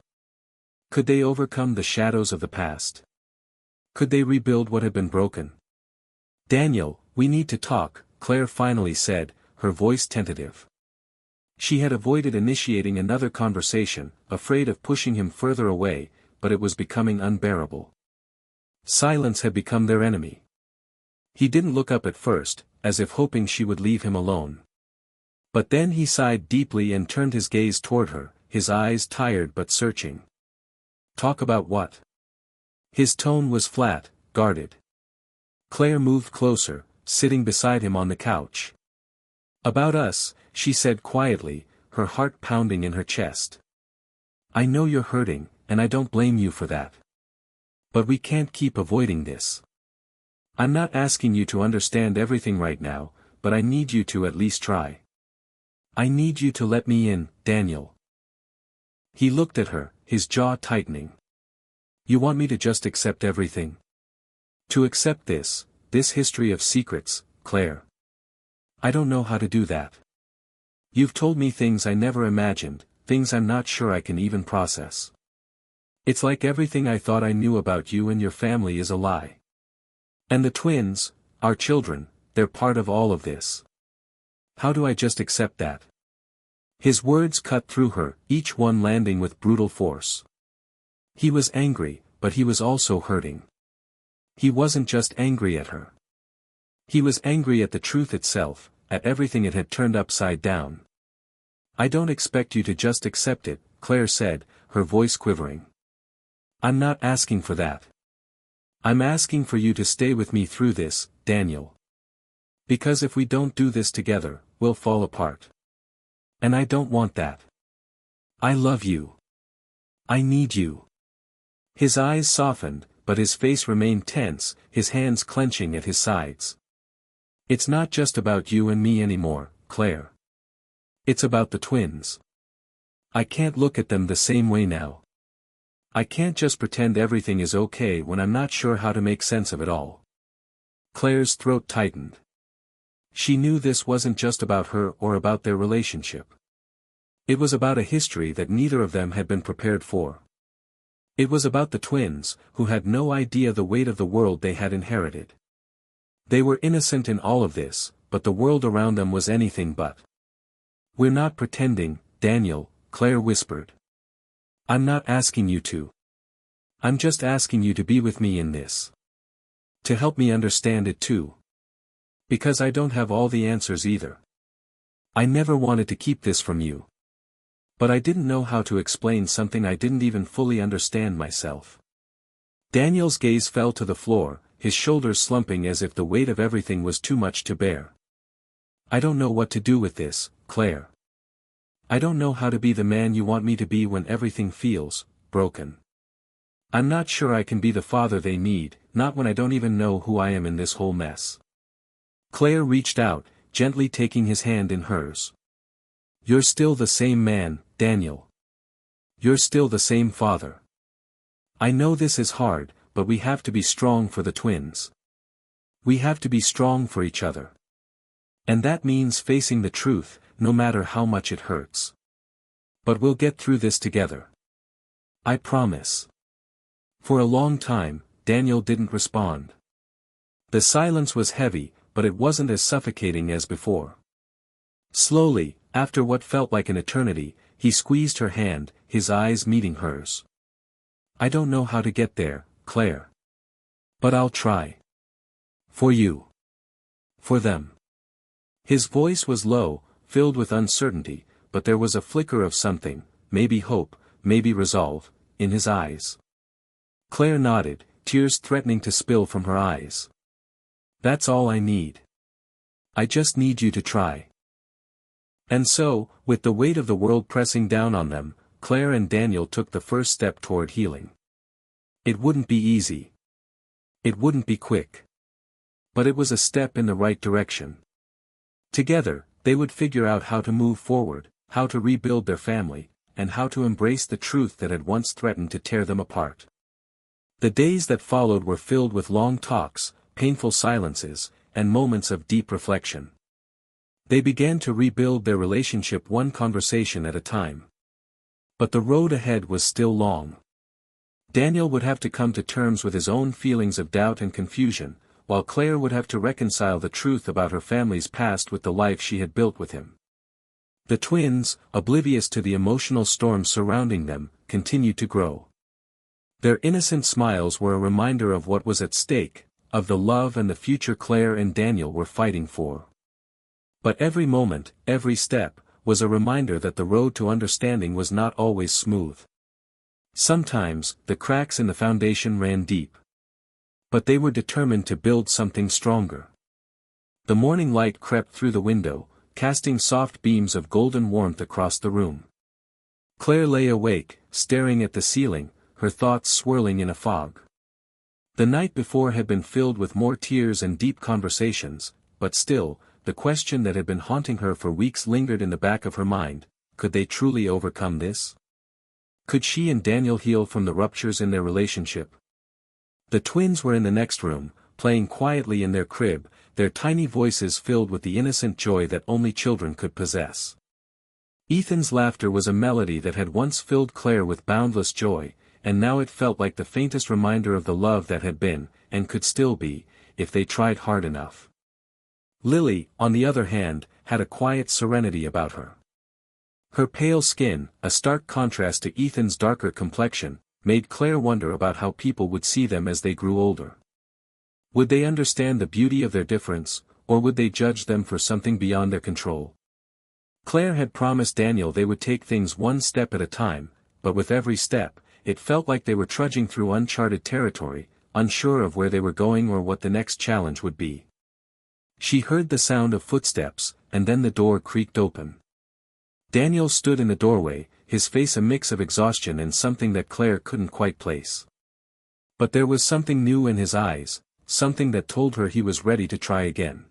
Could they overcome the shadows of the past? Could they rebuild what had been broken? Daniel, we need to talk, Claire finally said, her voice tentative. She had avoided initiating another conversation, afraid of pushing him further away, but it was becoming unbearable. Silence had become their enemy. He didn't look up at first, as if hoping she would leave him alone. But then he sighed deeply and turned his gaze toward her, his eyes tired but searching. Talk about what? His tone was flat, guarded. Claire moved closer, sitting beside him on the couch. About us, she said quietly, her heart pounding in her chest. I know you're hurting, and I don't blame you for that. But we can't keep avoiding this. I'm not asking you to understand everything right now, but I need you to at least try. I need you to let me in, Daniel. He looked at her, his jaw tightening. You want me to just accept everything? To accept this history of secrets, Claire. I don't know how to do that. You've told me things I never imagined, things I'm not sure I can even process. It's like everything I thought I knew about you and your family is a lie. And the twins, our children, they're part of all of this. How do I just accept that? His words cut through her, each one landing with brutal force. He was angry, but he was also hurting. He wasn't just angry at her. He was angry at the truth itself, at everything it had turned upside down. I don't expect you to just accept it, Claire said, her voice quivering. I'm not asking for that. I'm asking for you to stay with me through this, Daniel. Because if we don't do this together, we'll fall apart. And I don't want that. I love you. I need you. His eyes softened, but his face remained tense, his hands clenching at his sides. It's not just about you and me anymore, Claire. It's about the twins. I can't look at them the same way now. I can't just pretend everything is okay when I'm not sure how to make sense of it all. Claire's throat tightened. She knew this wasn't just about her or about their relationship. It was about a history that neither of them had been prepared for. It was about the twins, who had no idea the weight of the world they had inherited. They were innocent in all of this, but the world around them was anything but. We're not pretending, Daniel, Claire whispered. I'm not asking you to. I'm just asking you to be with me in this. To help me understand it too. Because I don't have all the answers either. I never wanted to keep this from you. But I didn't know how to explain something I didn't even fully understand myself. Daniel's gaze fell to the floor, his shoulders slumping as if the weight of everything was too much to bear. I don't know what to do with this, Claire. I don't know how to be the man you want me to be when everything feels broken. I'm not sure I can be the father they need, not when I don't even know who I am in this whole mess. Claire reached out, gently taking his hand in hers. You're still the same man, Daniel. You're still the same father. I know this is hard, but we have to be strong for the twins. We have to be strong for each other. And that means facing the truth, no matter how much it hurts. But we'll get through this together. I promise. For a long time, Daniel didn't respond. The silence was heavy, but it wasn't as suffocating as before. Slowly, after what felt like an eternity, he squeezed her hand, his eyes meeting hers. I don't know how to get there, Claire. But I'll try. For you. For them. His voice was low, filled with uncertainty, but there was a flicker of something, maybe hope, maybe resolve, in his eyes. Claire nodded, tears threatening to spill from her eyes. That's all I need. I just need you to try. And so, with the weight of the world pressing down on them, Claire and Daniel took the first step toward healing. It wouldn't be easy. It wouldn't be quick. But it was a step in the right direction. Together, they would figure out how to move forward, how to rebuild their family, and how to embrace the truth that had once threatened to tear them apart. The days that followed were filled with long talks, painful silences, and moments of deep reflection. They began to rebuild their relationship one conversation at a time. But the road ahead was still long. Daniel would have to come to terms with his own feelings of doubt and confusion, while Claire would have to reconcile the truth about her family's past with the life she had built with him. The twins, oblivious to the emotional storm surrounding them, continued to grow. Their innocent smiles were a reminder of what was at stake, of the love and the future Claire and Daniel were fighting for. But every moment, every step, was a reminder that the road to understanding was not always smooth. Sometimes, the cracks in the foundation ran deep. But they were determined to build something stronger. The morning light crept through the window, casting soft beams of golden warmth across the room. Claire lay awake, staring at the ceiling, her thoughts swirling in a fog. The night before had been filled with more tears and deep conversations, but still, the question that had been haunting her for weeks lingered in the back of her mind: could they truly overcome this? Could she and Daniel heal from the ruptures in their relationship? The twins were in the next room, playing quietly in their crib, their tiny voices filled with the innocent joy that only children could possess. Ethan's laughter was a melody that had once filled Claire with boundless joy, and now it felt like the faintest reminder of the love that had been, and could still be, if they tried hard enough. Lily, on the other hand, had a quiet serenity about her. Her pale skin, a stark contrast to Ethan's darker complexion, made Claire wonder about how people would see them as they grew older. Would they understand the beauty of their difference, or would they judge them for something beyond their control? Claire had promised Daniel they would take things one step at a time, but with every step, it felt like they were trudging through uncharted territory, unsure of where they were going or what the next challenge would be. She heard the sound of footsteps, and then the door creaked open. Daniel stood in the doorway, his face a mix of exhaustion and something that Claire couldn't quite place. But there was something new in his eyes, something that told her he was ready to try again.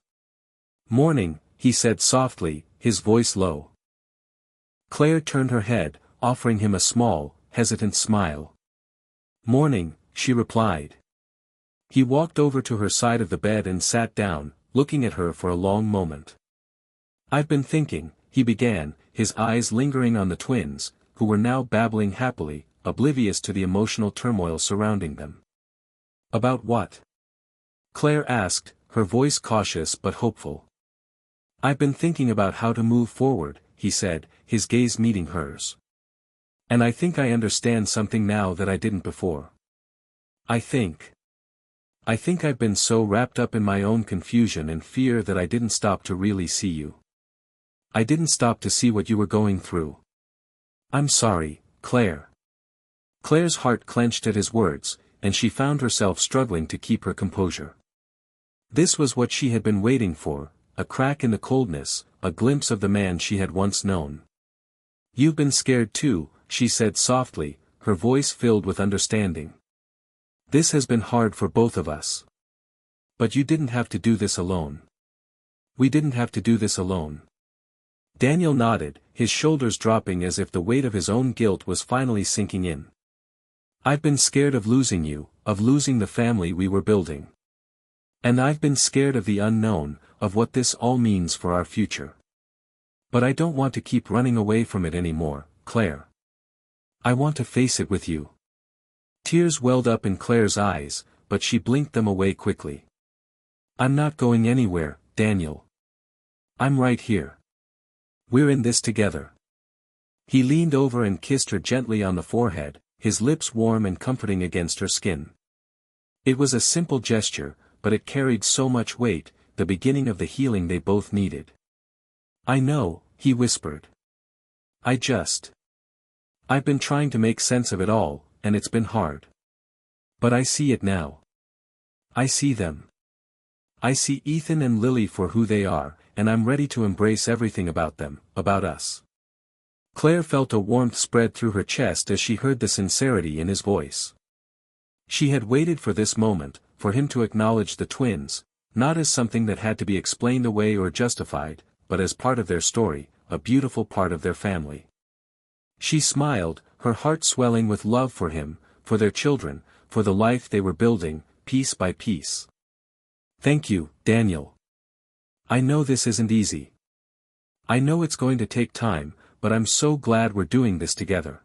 "Morning," he said softly, his voice low. Claire turned her head, offering him a small, hesitant smile. "Morning," she replied. He walked over to her side of the bed and sat down, looking at her for a long moment. "I've been thinking," he began, his eyes lingering on the twins, who were now babbling happily, oblivious to the emotional turmoil surrounding them. "About what?" Claire asked, her voice cautious but hopeful. "I've been thinking about how to move forward," he said, his gaze meeting hers. "And I think I understand something now that I didn't before. I think I've been so wrapped up in my own confusion and fear that I didn't stop to really see you. I didn't stop to see what you were going through. I'm sorry, Claire." Claire's heart clenched at his words, and she found herself struggling to keep her composure. This was what she had been waiting for, a crack in the coldness, a glimpse of the man she had once known. "You've been scared too," she said softly, her voice filled with understanding. "This has been hard for both of us. But you didn't have to do this alone. We didn't have to do this alone." Daniel nodded, his shoulders dropping as if the weight of his own guilt was finally sinking in. "I've been scared of losing you, of losing the family we were building. And I've been scared of the unknown, of what this all means for our future. But I don't want to keep running away from it anymore, Claire. I want to face it with you." Tears welled up in Claire's eyes, but she blinked them away quickly. "I'm not going anywhere, Daniel. I'm right here. We're in this together." He leaned over and kissed her gently on the forehead, his lips warm and comforting against her skin. It was a simple gesture, but it carried so much weight, the beginning of the healing they both needed. "I know," he whispered. I've been trying to make sense of it all, and it's been hard. But I see it now. I see them. I see Ethan and Lily for who they are, and I'm ready to embrace everything about them, about us." Claire felt a warmth spread through her chest as she heard the sincerity in his voice. She had waited for this moment, for him to acknowledge the twins, not as something that had to be explained away or justified, but as part of their story, a beautiful part of their family. She smiled, her heart swelling with love for him, for their children, for the life they were building, piece by piece. "Thank you, Daniel. I know this isn't easy. I know it's going to take time, but I'm so glad we're doing this together."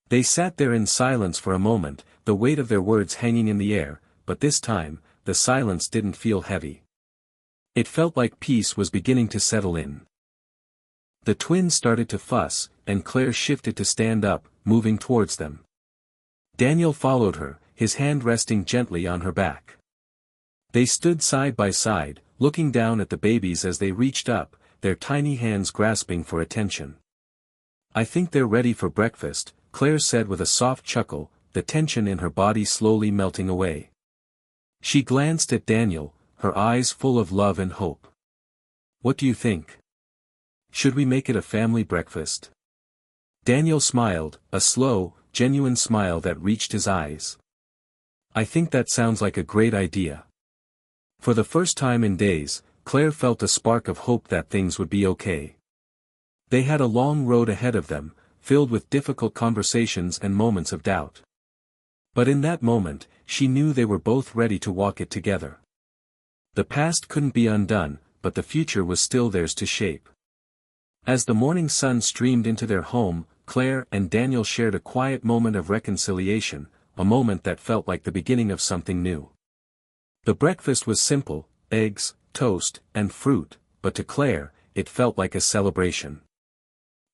They sat there in silence for a moment, the weight of their words hanging in the air, but this time, the silence didn't feel heavy. It felt like peace was beginning to settle in. The twins started to fuss, and Claire shifted to stand up, moving towards them. Daniel followed her, his hand resting gently on her back. They stood side by side, looking down at the babies as they reached up, their tiny hands grasping for attention. "I think they're ready for breakfast," Claire said with a soft chuckle, the tension in her body slowly melting away. She glanced at Daniel, her eyes full of love and hope. "What do you think? Should we make it a family breakfast?" Daniel smiled, a slow, genuine smile that reached his eyes. "I think that sounds like a great idea." For the first time in days, Claire felt a spark of hope that things would be okay. They had a long road ahead of them, filled with difficult conversations and moments of doubt. But in that moment, she knew they were both ready to walk it together. The past couldn't be undone, but the future was still theirs to shape. As the morning sun streamed into their home, Claire and Daniel shared a quiet moment of reconciliation, a moment that felt like the beginning of something new. The breakfast was simple: eggs, toast, and fruit, but to Claire, it felt like a celebration.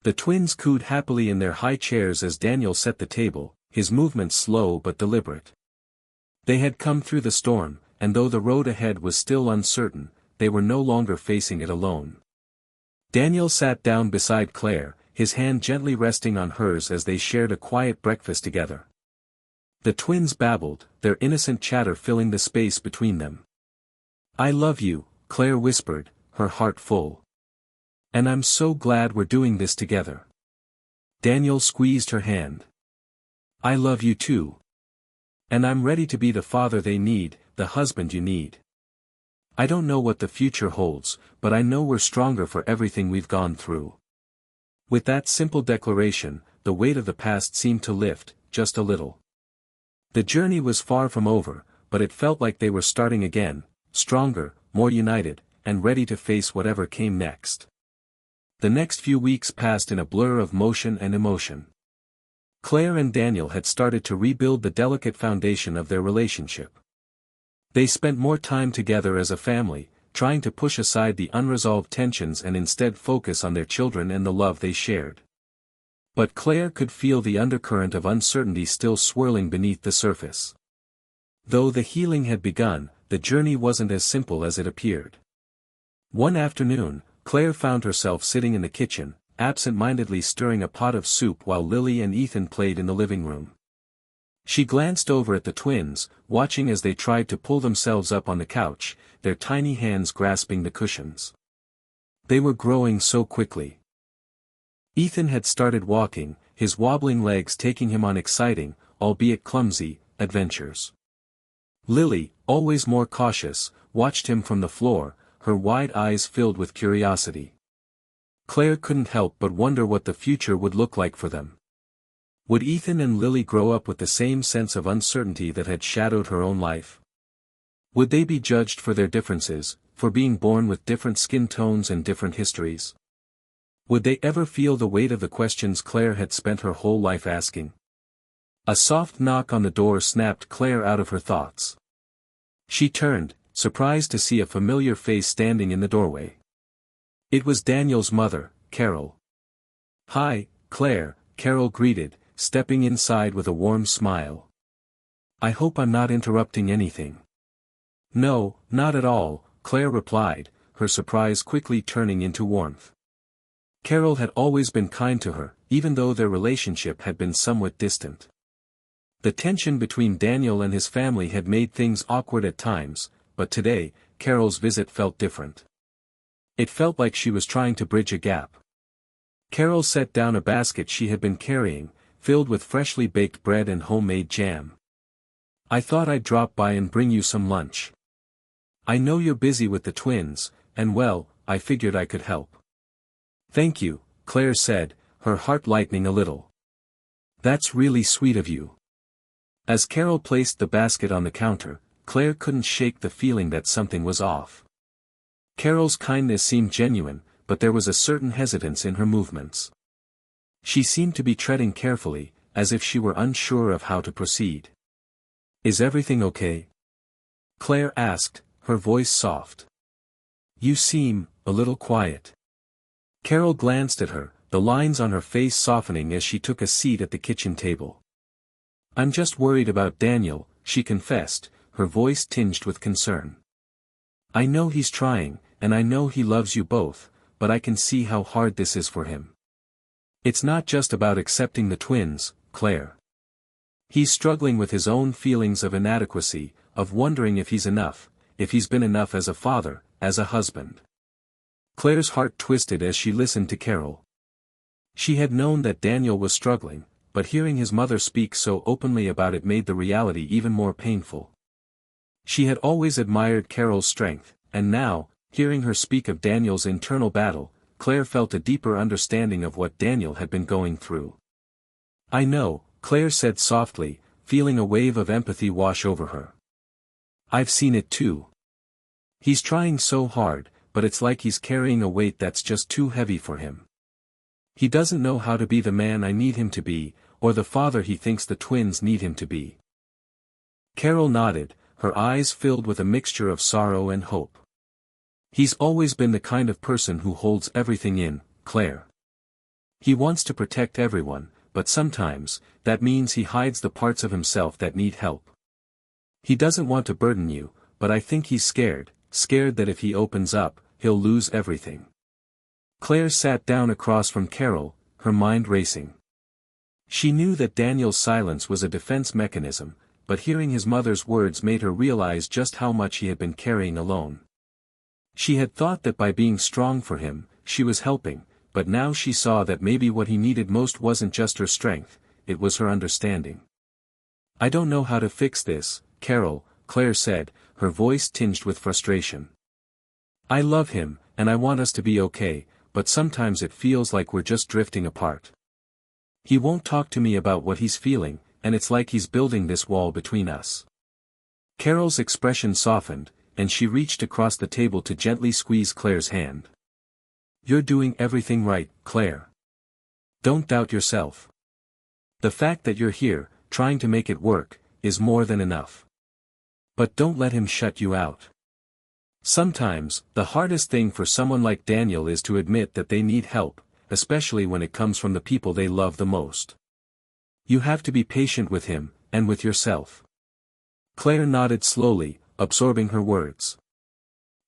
The twins cooed happily in their high chairs as Daniel set the table, his movements slow but deliberate. They had come through the storm, and though the road ahead was still uncertain, they were no longer facing it alone. Daniel sat down beside Claire, his hand gently resting on hers as they shared a quiet breakfast together. The twins babbled, their innocent chatter filling the space between them. "I love you," Claire whispered, her heart full. "And I'm so glad we're doing this together." Daniel squeezed her hand. "I love you too. And I'm ready to be the father they need, the husband you need. I don't know what the future holds, but I know we're stronger for everything we've gone through." With that simple declaration, the weight of the past seemed to lift, just a little. The journey was far from over, but it felt like they were starting again, stronger, more united, and ready to face whatever came next. The next few weeks passed in a blur of motion and emotion. Claire and Daniel had started to rebuild the delicate foundation of their relationship. They spent more time together as a family, trying to push aside the unresolved tensions and instead focus on their children and the love they shared. But Claire could feel the undercurrent of uncertainty still swirling beneath the surface. Though the healing had begun, the journey wasn't as simple as it appeared. One afternoon, Claire found herself sitting in the kitchen, absent-mindedly stirring a pot of soup while Lily and Ethan played in the living room. She glanced over at the twins, watching as they tried to pull themselves up on the couch, their tiny hands grasping the cushions. They were growing so quickly. Ethan had started walking, his wobbling legs taking him on exciting, albeit clumsy, adventures. Lily, always more cautious, watched him from the floor, her wide eyes filled with curiosity. Claire couldn't help but wonder what the future would look like for them. Would Ethan and Lily grow up with the same sense of uncertainty that had shadowed her own life? Would they be judged for their differences, for being born with different skin tones and different histories? Would they ever feel the weight of the questions Claire had spent her whole life asking? A soft knock on the door snapped Claire out of her thoughts. She turned, surprised to see a familiar face standing in the doorway. It was Daniel's mother, Carol. "Hi, Claire," Carol greeted, stepping inside with a warm smile. "I hope I'm not interrupting anything." "No, not at all," Claire replied, her surprise quickly turning into warmth. Carol had always been kind to her, even though their relationship had been somewhat distant. The tension between Daniel and his family had made things awkward at times, but today, Carol's visit felt different. It felt like she was trying to bridge a gap. Carol set down a basket she had been carrying, filled with freshly baked bread and homemade jam. "I thought I'd drop by and bring you some lunch. I know you're busy with the twins, and well, I figured I could help." "Thank you," Claire said, her heart lightening a little. "That's really sweet of you." As Carol placed the basket on the counter, Claire couldn't shake the feeling that something was off. Carol's kindness seemed genuine, but there was a certain hesitance in her movements. She seemed to be treading carefully, as if she were unsure of how to proceed. "Is everything okay?" Claire asked, her voice soft. "You seem a little quiet." Carol glanced at her, the lines on her face softening as she took a seat at the kitchen table. "I'm just worried about Daniel," she confessed, her voice tinged with concern. "I know he's trying, and I know he loves you both, but I can see how hard this is for him. It's not just about accepting the twins, Claire. He's struggling with his own feelings of inadequacy, of wondering if he's enough, if he's been enough as a father, as a husband." Claire's heart twisted as she listened to Carol. She had known that Daniel was struggling, but hearing his mother speak so openly about it made the reality even more painful. She had always admired Carol's strength, and now, hearing her speak of Daniel's internal battle, Claire felt a deeper understanding of what Daniel had been going through. "I know," Claire said softly, feeling a wave of empathy wash over her. "I've seen it too. He's trying so hard, but it's like he's carrying a weight that's just too heavy for him." He doesn't know how to be the man I need him to be, or the father he thinks the twins need him to be. Carol nodded, her eyes filled with a mixture of sorrow and hope. He's always been the kind of person who holds everything in, Claire. He wants to protect everyone, but sometimes, that means he hides the parts of himself that need help. He doesn't want to burden you, but I think he's scared that if he opens up, he'll lose everything. Claire sat down across from Carol, her mind racing. She knew that Daniel's silence was a defense mechanism, but hearing his mother's words made her realize just how much he had been carrying alone. She had thought that by being strong for him, she was helping, but now she saw that maybe what he needed most wasn't just her strength, it was her understanding. I don't know how to fix this, Carol, Claire said, her voice tinged with frustration. I love him, and I want us to be okay, but sometimes it feels like we're just drifting apart. He won't talk to me about what he's feeling, and it's like he's building this wall between us. Carol's expression softened, and she reached across the table to gently squeeze Claire's hand. You're doing everything right, Claire. Don't doubt yourself. The fact that you're here, trying to make it work, is more than enough. But don't let him shut you out. Sometimes, the hardest thing for someone like Daniel is to admit that they need help, especially when it comes from the people they love the most. You have to be patient with him, and with yourself. Claire nodded slowly, absorbing her words.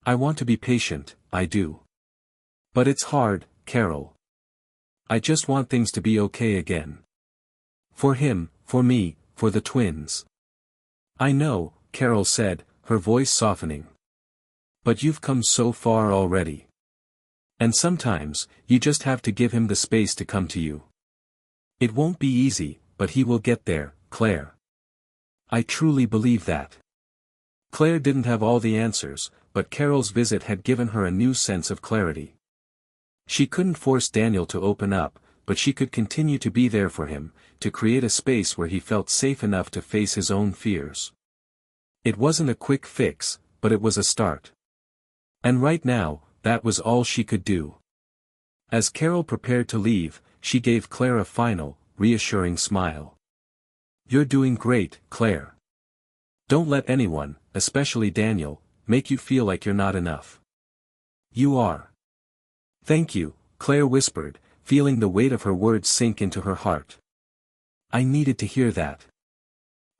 I want to be patient, I do. But it's hard, Carol. I just want things to be okay again. For him, for me, for the twins. I know, Carol said, her voice softening. But you've come so far already. And sometimes, you just have to give him the space to come to you. It won't be easy, but he will get there, Claire. I truly believe that. Claire didn't have all the answers, but Carol's visit had given her a new sense of clarity. She couldn't force Daniel to open up, but she could continue to be there for him, to create a space where he felt safe enough to face his own fears. It wasn't a quick fix, but it was a start. And right now, that was all she could do. As Carol prepared to leave, she gave Claire a final, reassuring smile. You're doing great, Claire. Don't let anyone, especially Daniel, make you feel like you're not enough. You are. Thank you, Claire whispered, feeling the weight of her words sink into her heart. I needed to hear that.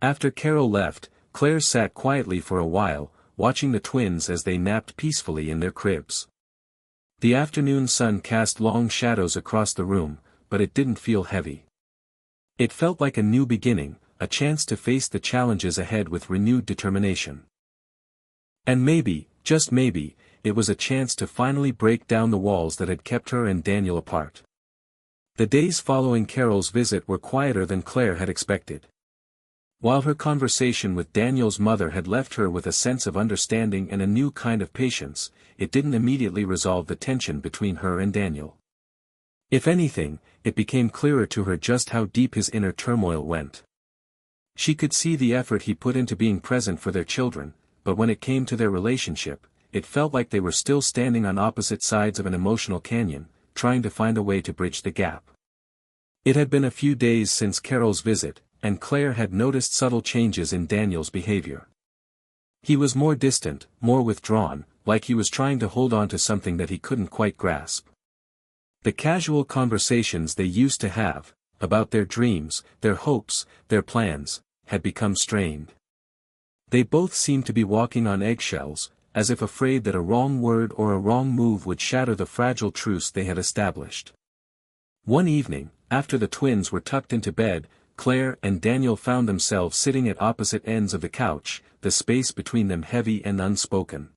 After Carol left, Claire sat quietly for a while, watching the twins as they napped peacefully in their cribs. The afternoon sun cast long shadows across the room, but it didn't feel heavy. It felt like a new beginning, a chance to face the challenges ahead with renewed determination. And maybe, just maybe, it was a chance to finally break down the walls that had kept her and Daniel apart. The days following Carol's visit were quieter than Claire had expected. While her conversation with Daniel's mother had left her with a sense of understanding and a new kind of patience, it didn't immediately resolve the tension between her and Daniel. If anything, it became clearer to her just how deep his inner turmoil went. She could see the effort he put into being present for their children, but when it came to their relationship, it felt like they were still standing on opposite sides of an emotional canyon, trying to find a way to bridge the gap. It had been a few days since Carol's visit, and Claire had noticed subtle changes in Daniel's behavior. He was more distant, more withdrawn, like he was trying to hold on to something that he couldn't quite grasp. The casual conversations they used to have, about their dreams, their hopes, their plans, had become strained. They both seemed to be walking on eggshells, as if afraid that a wrong word or a wrong move would shatter the fragile truce they had established. One evening, after the twins were tucked into bed, Claire and Daniel found themselves sitting at opposite ends of the couch, the space between them heavy and unspoken.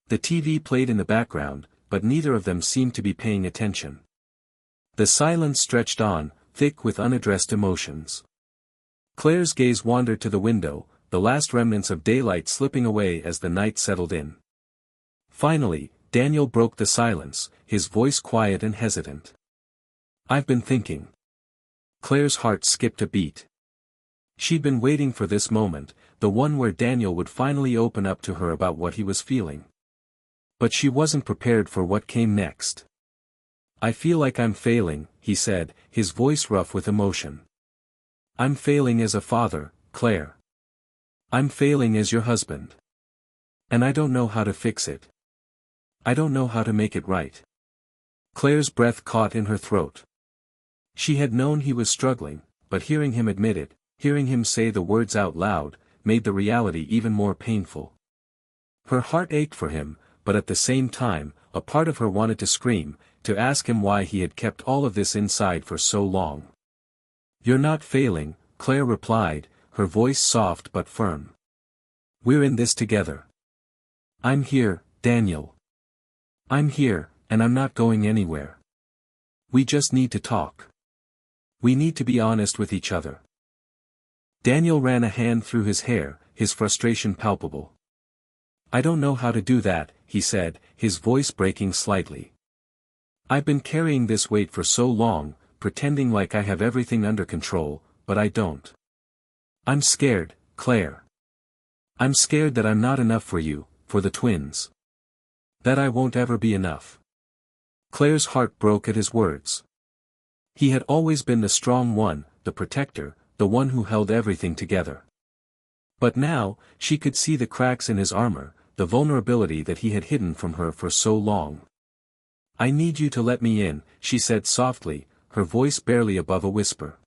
The TV played in the background, but neither of them seemed to be paying attention. The silence stretched on, thick with unaddressed emotions. Claire's gaze wandered to the window, the last remnants of daylight slipping away as the night settled in. Finally, Daniel broke the silence, his voice quiet and hesitant. I've been thinking. Claire's heart skipped a beat. She'd been waiting for this moment, the one where Daniel would finally open up to her about what he was feeling. But she wasn't prepared for what came next. I feel like I'm failing, he said, his voice rough with emotion. I'm failing as a father, Claire. I'm failing as your husband. And I don't know how to fix it. I don't know how to make it right. Claire's breath caught in her throat. She had known he was struggling, but hearing him admit it, hearing him say the words out loud, made the reality even more painful. Her heart ached for him, but at the same time, a part of her wanted to scream, to ask him why he had kept all of this inside for so long. You're not failing, Claire replied, her voice soft but firm. We're in this together. I'm here, Daniel. I'm here, and I'm not going anywhere. We just need to talk. We need to be honest with each other. Daniel ran a hand through his hair, his frustration palpable. I don't know how to do that, he said, his voice breaking slightly. I've been carrying this weight for so long, pretending like I have everything under control, but I don't. I'm scared, Claire. I'm scared that I'm not enough for you, for the twins. That I won't ever be enough. Claire's heart broke at his words. He had always been the strong one, the protector, the one who held everything together. But now, she could see the cracks in his armor, the vulnerability that he had hidden from her for so long. I need you to let me in, she said softly, her voice barely above a whisper.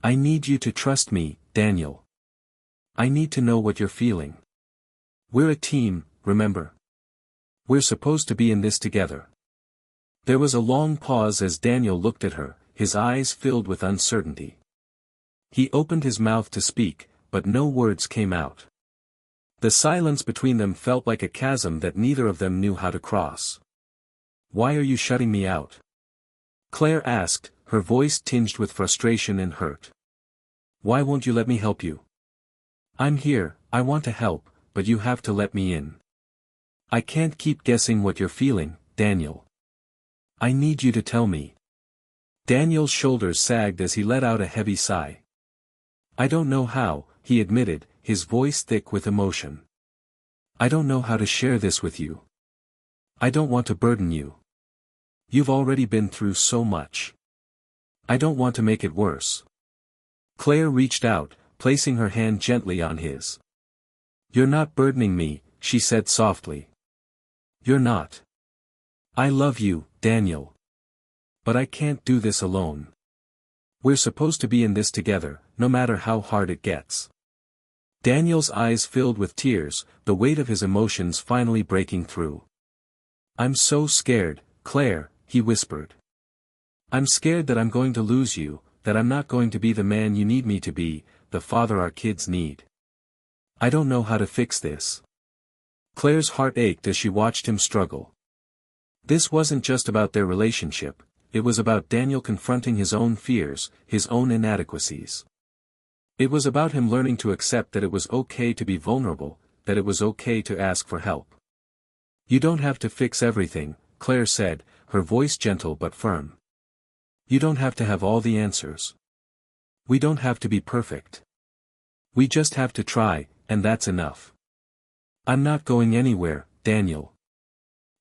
I need you to trust me, Daniel. I need to know what you're feeling. We're a team, remember? We're supposed to be in this together. There was a long pause as Daniel looked at her, his eyes filled with uncertainty. He opened his mouth to speak, but no words came out. The silence between them felt like a chasm that neither of them knew how to cross. Why are you shutting me out? Claire asked, her voice tinged with frustration and hurt. Why won't you let me help you? I'm here, I want to help, but you have to let me in. I can't keep guessing what you're feeling, Daniel. I need you to tell me. Daniel's shoulders sagged as he let out a heavy sigh. I don't know how, he admitted, his voice thick with emotion. I don't know how to share this with you. I don't want to burden you. You've already been through so much. I don't want to make it worse. Claire reached out, placing her hand gently on his. You're not burdening me, she said softly. You're not. I love you, Daniel. But I can't do this alone. We're supposed to be in this together, no matter how hard it gets. Daniel's eyes filled with tears, the weight of his emotions finally breaking through. I'm so scared, Claire, he whispered. I'm scared that I'm going to lose you, that I'm not going to be the man you need me to be, the father our kids need. I don't know how to fix this. Claire's heart ached as she watched him struggle. This wasn't just about their relationship, it was about Daniel confronting his own fears, his own inadequacies. It was about him learning to accept that it was okay to be vulnerable, that it was okay to ask for help. You don't have to fix everything, Claire said, her voice gentle but firm. You don't have to have all the answers. We don't have to be perfect. We just have to try, and that's enough. I'm not going anywhere, Daniel.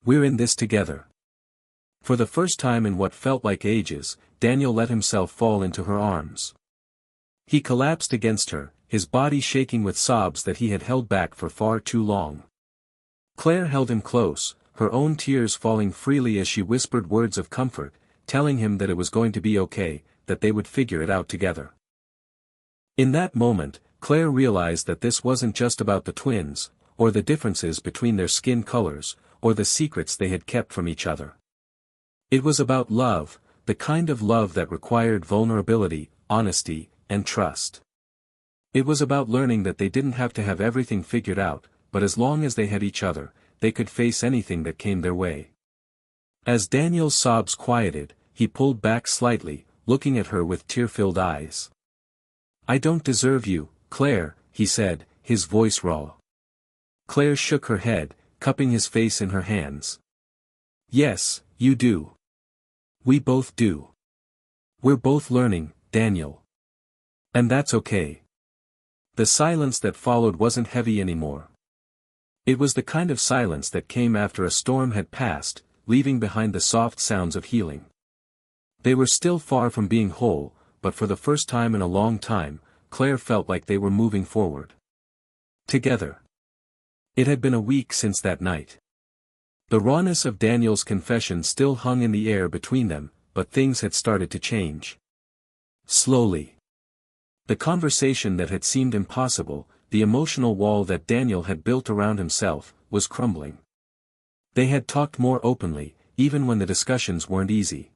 We're in this together. For the first time in what felt like ages, Daniel let himself fall into her arms. He collapsed against her, his body shaking with sobs that he had held back for far too long. Claire held him close, her own tears falling freely as she whispered words of comfort, telling him that it was going to be okay, that they would figure it out together. In that moment, Claire realized that this wasn't just about the twins, or the differences between their skin colors, or the secrets they had kept from each other. It was about love, the kind of love that required vulnerability, honesty, and trust. It was about learning that they didn't have to have everything figured out, but as long as they had each other, they could face anything that came their way. As Daniel's sobs quieted, he pulled back slightly, looking at her with tear-filled eyes. I don't deserve you, Claire, he said, his voice raw. Claire shook her head, cupping his face in her hands. Yes, you do. We both do. We're both learning, Daniel. And that's okay. The silence that followed wasn't heavy anymore. It was the kind of silence that came after a storm had passed, leaving behind the soft sounds of healing. They were still far from being whole, but for the first time in a long time, Claire felt like they were moving forward. Together. It had been a week since that night. The rawness of Daniel's confession still hung in the air between them, but things had started to change. Slowly. The conversation that had seemed impossible, the emotional wall that Daniel had built around himself, was crumbling. They had talked more openly, even when the discussions weren't easy.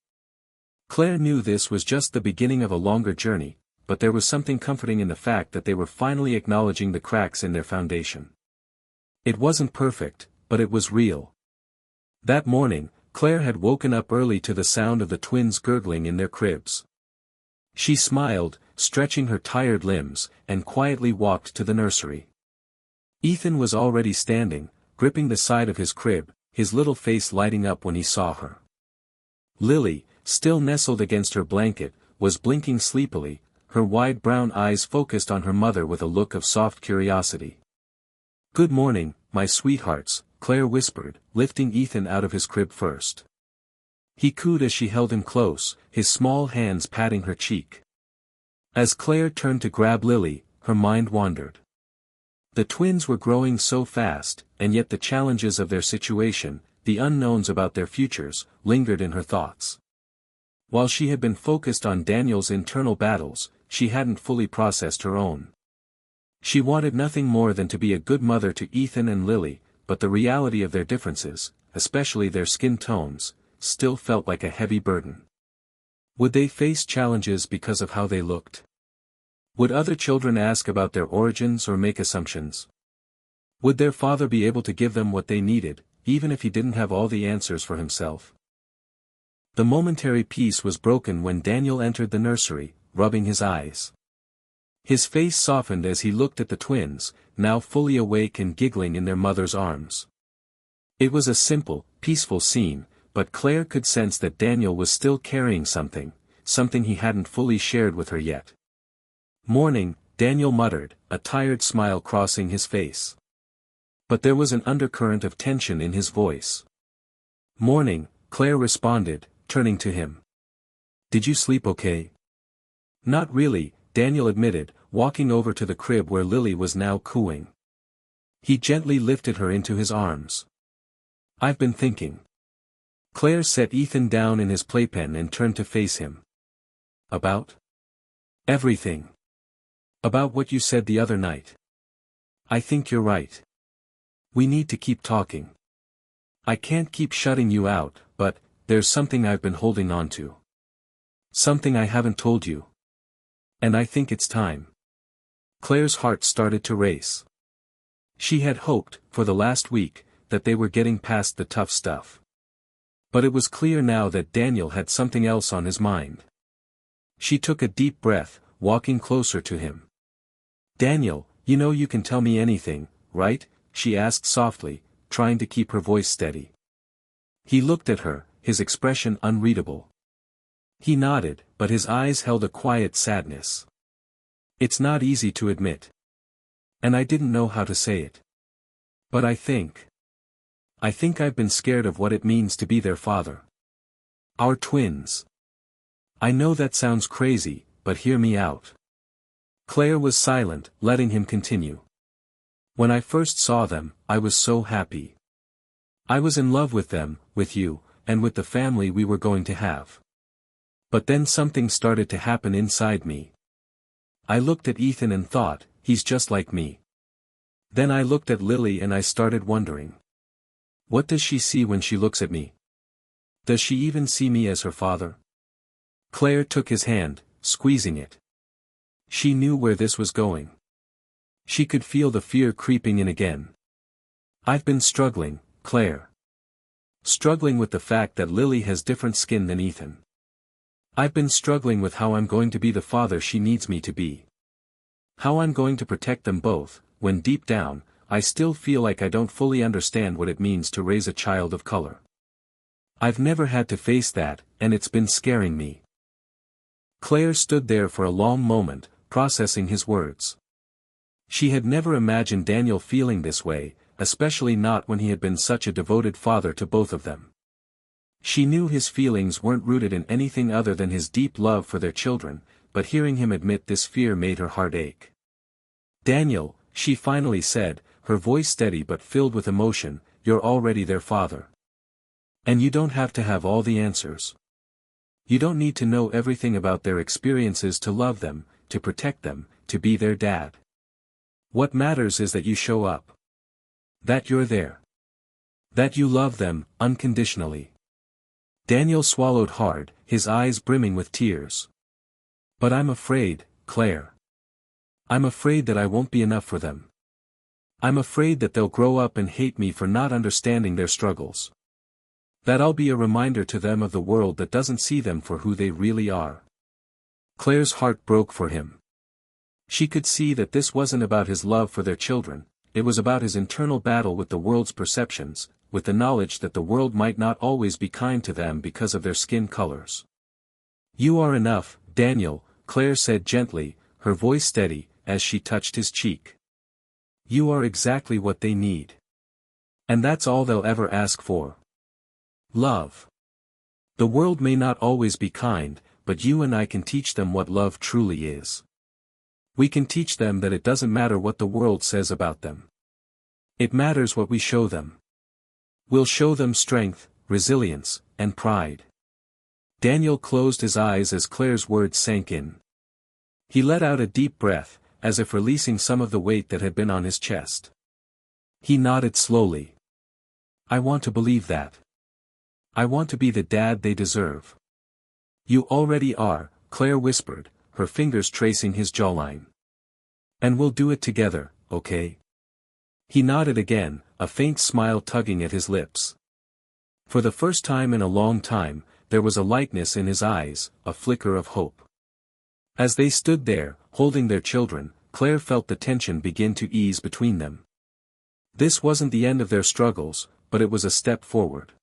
Claire knew this was just the beginning of a longer journey, but there was something comforting in the fact that they were finally acknowledging the cracks in their foundation. It wasn't perfect, but it was real. That morning, Claire had woken up early to the sound of the twins gurgling in their cribs. She smiled, stretching her tired limbs, and quietly walked to the nursery. Ethan was already standing, gripping the side of his crib, his little face lighting up when he saw her. Lily, still nestled against her blanket, was blinking sleepily, her wide brown eyes focused on her mother with a look of soft curiosity. "Good morning, my sweethearts," Claire whispered, lifting Ethan out of his crib first. He cooed as she held him close, his small hands patting her cheek. As Claire turned to grab Lily, her mind wandered. The twins were growing so fast, and yet the challenges of their situation, the unknowns about their futures, lingered in her thoughts. While she had been focused on Daniel's internal battles, she hadn't fully processed her own. She wanted nothing more than to be a good mother to Ethan and Lily, but the reality of their differences, especially their skin tones, still felt like a heavy burden. Would they face challenges because of how they looked? Would other children ask about their origins or make assumptions? Would their father be able to give them what they needed, even if he didn't have all the answers for himself? The momentary peace was broken when Daniel entered the nursery, rubbing his eyes. His face softened as he looked at the twins, now fully awake and giggling in their mother's arms. It was a simple, peaceful scene, but Claire could sense that Daniel was still carrying something he hadn't fully shared with her yet. "Morning," Daniel muttered, a tired smile crossing his face. But there was an undercurrent of tension in his voice. "Morning," Claire responded, turning to him. "Did you sleep okay?" "Not really," Daniel admitted, walking over to the crib where Lily was now cooing. He gently lifted her into his arms. "I've been thinking." Claire set Ethan down in his playpen and turned to face him. "About?" "Everything. About what you said the other night. I think you're right. We need to keep talking. I can't keep shutting you out, but there's something I've been holding on to. Something I haven't told you. And I think it's time." Claire's heart started to race. She had hoped, for the last week, that they were getting past the tough stuff. But it was clear now that Daniel had something else on his mind. She took a deep breath, walking closer to him. "Daniel, you know you can tell me anything, right?" she asked softly, trying to keep her voice steady. He looked at her, his expression unreadable. He nodded, but his eyes held a quiet sadness. "It's not easy to admit. And I didn't know how to say it. But I think I've been scared of what it means to be their father. Our twins. I know that sounds crazy, but hear me out." Claire was silent, letting him continue. "When I first saw them, I was so happy. I was in love with them, with you, and with the family we were going to have. But then something started to happen inside me. I looked at Ethan and thought, he's just like me. Then I looked at Lily and I started wondering. What does she see when she looks at me? Does she even see me as her father?" Claire took his hand, squeezing it. She knew where this was going. She could feel the fear creeping in again. "I've been struggling, Claire. Struggling with the fact that Lily has different skin than Ethan. I've been struggling with how I'm going to be the father she needs me to be. How I'm going to protect them both, when deep down, I still feel like I don't fully understand what it means to raise a child of color. I've never had to face that, and it's been scaring me." Claire stood there for a long moment, processing his words. She had never imagined Daniel feeling this way, especially not when he had been such a devoted father to both of them. She knew his feelings weren't rooted in anything other than his deep love for their children, but hearing him admit this fear made her heart ache. "Daniel," she finally said, her voice steady but filled with emotion, "you're already their father. And you don't have to have all the answers. You don't need to know everything about their experiences to love them, to protect them, to be their dad. What matters is that you show up. That you're there. That you love them, unconditionally." Daniel swallowed hard, his eyes brimming with tears. "But I'm afraid, Claire. I'm afraid that I won't be enough for them. I'm afraid that they'll grow up and hate me for not understanding their struggles. That I'll be a reminder to them of the world that doesn't see them for who they really are." Claire's heart broke for him. She could see that this wasn't about his love for their children, it was about his internal battle with the world's perceptions, with the knowledge that the world might not always be kind to them because of their skin colors. "You are enough, Daniel," Claire said gently, her voice steady, as she touched his cheek. "You are exactly what they need. And that's all they'll ever ask for. Love. The world may not always be kind, but you and I can teach them what love truly is. We can teach them that it doesn't matter what the world says about them. It matters what we show them. We'll show them strength, resilience, and pride." Daniel closed his eyes as Claire's words sank in. He let out a deep breath, as if releasing some of the weight that had been on his chest. He nodded slowly. "I want to believe that. I want to be the dad they deserve." "You already are," Claire whispered, her fingers tracing his jawline. "And we'll do it together, okay?" He nodded again, a faint smile tugging at his lips. For the first time in a long time, there was a lightness in his eyes, a flicker of hope. As they stood there, holding their children, Claire felt the tension begin to ease between them. This wasn't the end of their struggles, but it was a step forward.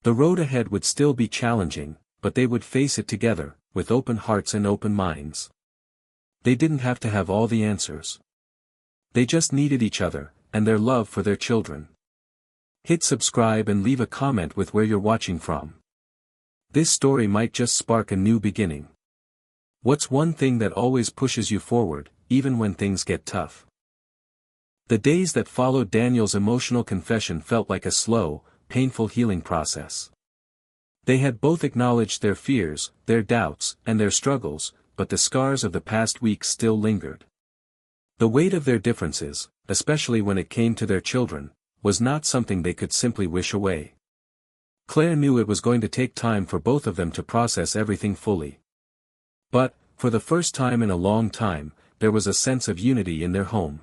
The road ahead would still be challenging, but they would face it together, with open hearts and open minds. They didn't have to have all the answers. They just needed each other, and their love for their children. Hit subscribe and leave a comment with where you're watching from. This story might just spark a new beginning. What's one thing that always pushes you forward, even when things get tough? The days that followed Daniel's emotional confession felt like a slow, painful healing process. They had both acknowledged their fears, their doubts, and their struggles, but the scars of the past weeks still lingered. The weight of their differences, especially when it came to their children, was not something they could simply wish away. Claire knew it was going to take time for both of them to process everything fully. But, for the first time in a long time, there was a sense of unity in their home.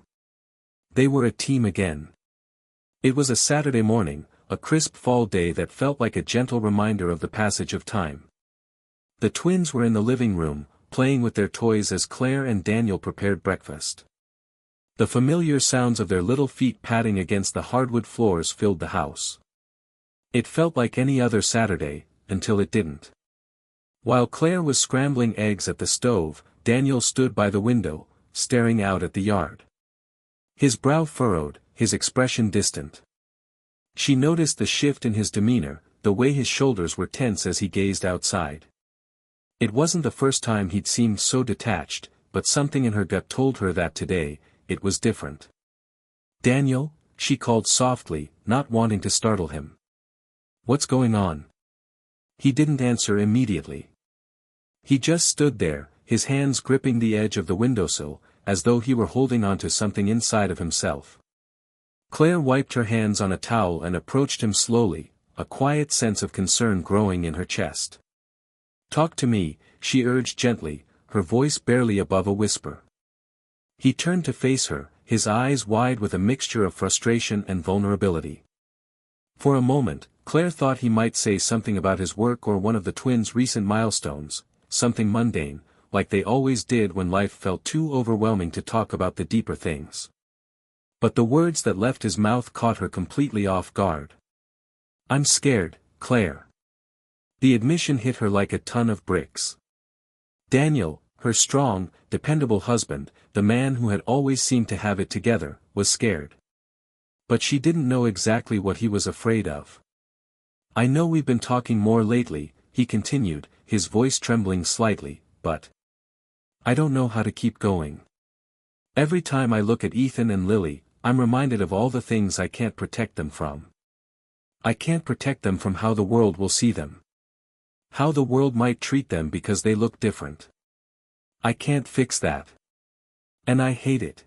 They were a team again. It was a Saturday morning, a crisp fall day that felt like a gentle reminder of the passage of time. The twins were in the living room, playing with their toys as Claire and Daniel prepared breakfast. The familiar sounds of their little feet padding against the hardwood floors filled the house. It felt like any other Saturday, until it didn't. While Claire was scrambling eggs at the stove, Daniel stood by the window, staring out at the yard. His brow furrowed, his expression distant. She noticed the shift in his demeanor, the way his shoulders were tense as he gazed outside. It wasn't the first time he'd seemed so detached, but something in her gut told her that today, it was different. "Daniel," she called softly, not wanting to startle him. "What's going on?" He didn't answer immediately. He just stood there, his hands gripping the edge of the windowsill, as though he were holding onto something inside of himself. Claire wiped her hands on a towel and approached him slowly, a quiet sense of concern growing in her chest. "Talk to me," she urged gently, her voice barely above a whisper. He turned to face her, his eyes wide with a mixture of frustration and vulnerability. For a moment, Claire thought he might say something about his work or one of the twins' recent milestones, something mundane, like they always did when life felt too overwhelming to talk about the deeper things. But the words that left his mouth caught her completely off guard. "I'm scared, Claire." The admission hit her like a ton of bricks. Daniel, her strong, dependable husband, the man who had always seemed to have it together, was scared. But she didn't know exactly what he was afraid of. I know we've been talking more lately, he continued, his voice trembling slightly, but I don't know how to keep going. Every time I look at Ethan and Lily, I'm reminded of all the things I can't protect them from. I can't protect them from how the world will see them. How the world might treat them because they look different. I can't fix that. And I hate it.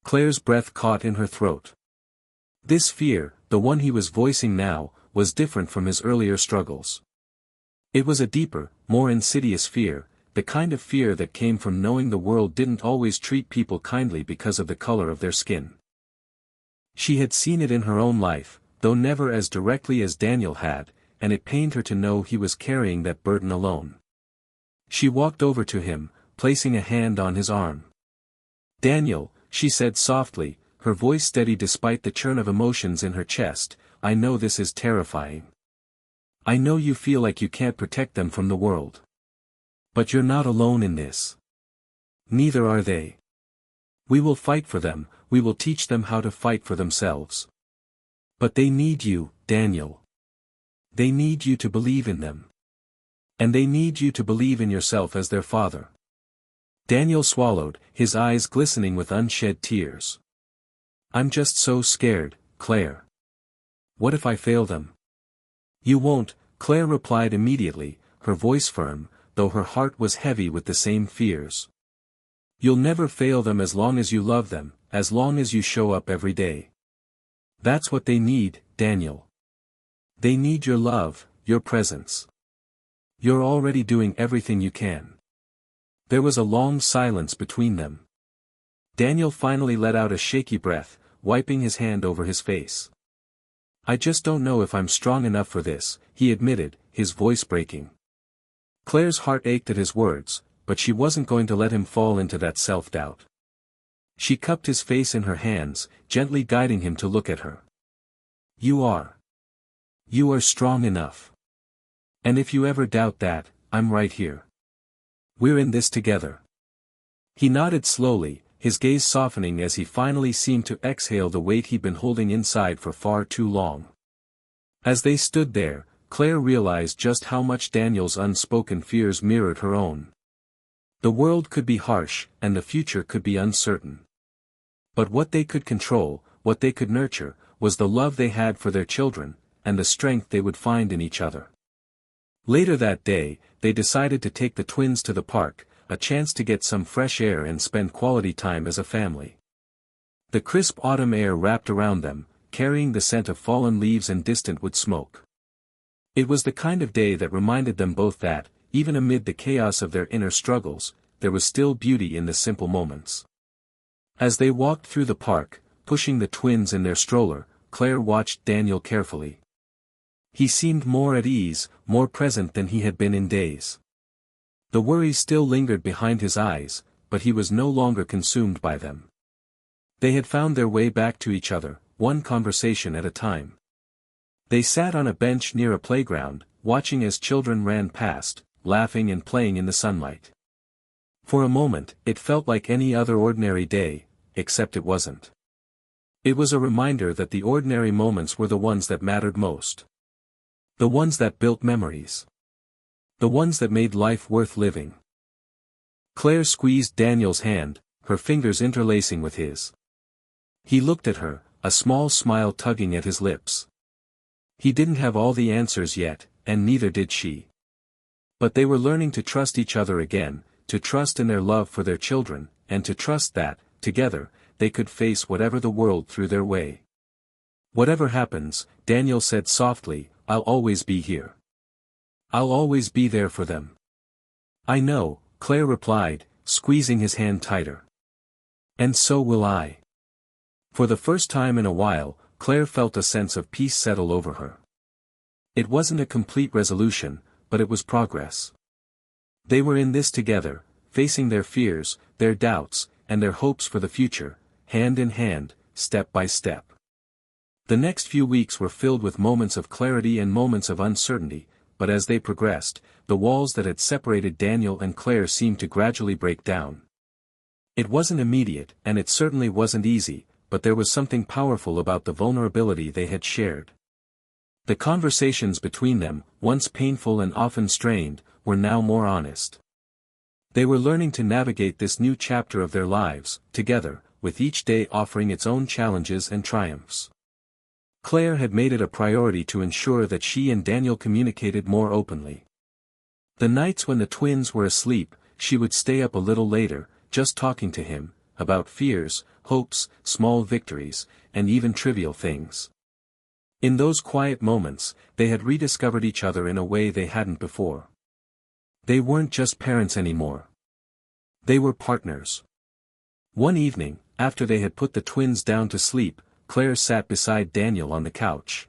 Claire's breath caught in her throat. This fear, the one he was voicing now, was different from his earlier struggles. It was a deeper, more insidious fear, the kind of fear that came from knowing the world didn't always treat people kindly because of the color of their skin. She had seen it in her own life, though never as directly as Daniel had, and it pained her to know he was carrying that burden alone. She walked over to him, placing a hand on his arm. "Daniel," she said softly, her voice steady despite the churn of emotions in her chest, "I know this is terrifying. I know you feel like you can't protect them from the world. But you're not alone in this. Neither are they. We will fight for them, we will teach them how to fight for themselves. But they need you, Daniel. They need you to believe in them. And they need you to believe in yourself as their father." Daniel swallowed, his eyes glistening with unshed tears. "I'm just so scared, Claire. What if I fail them?" "You won't," Claire replied immediately, her voice firm, though her heart was heavy with the same fears. "You'll never fail them as long as you love them, as long as you show up every day. That's what they need, Daniel. They need your love, your presence. You're already doing everything you can." There was a long silence between them. Daniel finally let out a shaky breath, wiping his hand over his face. "I just don't know if I'm strong enough for this," he admitted, his voice breaking. Claire's heart ached at his words, but she wasn't going to let him fall into that self-doubt. She cupped his face in her hands, gently guiding him to look at her. "You are. You are strong enough. And if you ever doubt that, I'm right here. We're in this together." He nodded slowly, his gaze softening as he finally seemed to exhale the weight he'd been holding inside for far too long. As they stood there, Claire realized just how much Daniel's unspoken fears mirrored her own. The world could be harsh, and the future could be uncertain. But what they could control, what they could nurture, was the love they had for their children, and the strength they would find in each other. Later that day, they decided to take the twins to the park, a chance to get some fresh air and spend quality time as a family. The crisp autumn air wrapped around them, carrying the scent of fallen leaves and distant wood smoke. It was the kind of day that reminded them both that, even amid the chaos of their inner struggles, there was still beauty in the simple moments. As they walked through the park, pushing the twins in their stroller, Claire watched Daniel carefully. He seemed more at ease, more present than he had been in days. The worries still lingered behind his eyes, but he was no longer consumed by them. They had found their way back to each other, one conversation at a time. They sat on a bench near a playground, watching as children ran past, laughing and playing in the sunlight. For a moment, it felt like any other ordinary day, except it wasn't. It was a reminder that the ordinary moments were the ones that mattered most. The ones that built memories. The ones that made life worth living. Claire squeezed Daniel's hand, her fingers interlacing with his. He looked at her, a small smile tugging at his lips. He didn't have all the answers yet, and neither did she. But they were learning to trust each other again, to trust in their love for their children, and to trust that, together, they could face whatever the world threw their way. "Whatever happens," Daniel said softly, "I'll always be here. I'll always be there for them." "I know," Claire replied, squeezing his hand tighter. "And so will I." For the first time in a while, Claire felt a sense of peace settle over her. It wasn't a complete resolution, but it was progress. They were in this together, facing their fears, their doubts, and their hopes for the future, hand in hand, step by step. The next few weeks were filled with moments of clarity and moments of uncertainty, but as they progressed, the walls that had separated Daniel and Claire seemed to gradually break down. It wasn't immediate, and it certainly wasn't easy, but there was something powerful about the vulnerability they had shared. The conversations between them, once painful and often strained, were now more honest. They were learning to navigate this new chapter of their lives, together, with each day offering its own challenges and triumphs. Claire had made it a priority to ensure that she and Daniel communicated more openly. The nights when the twins were asleep, she would stay up a little later, just talking to him, about fears, hopes, small victories, and even trivial things. In those quiet moments, they had rediscovered each other in a way they hadn't before. They weren't just parents anymore. They were partners. One evening, after they had put the twins down to sleep, Claire sat beside Daniel on the couch.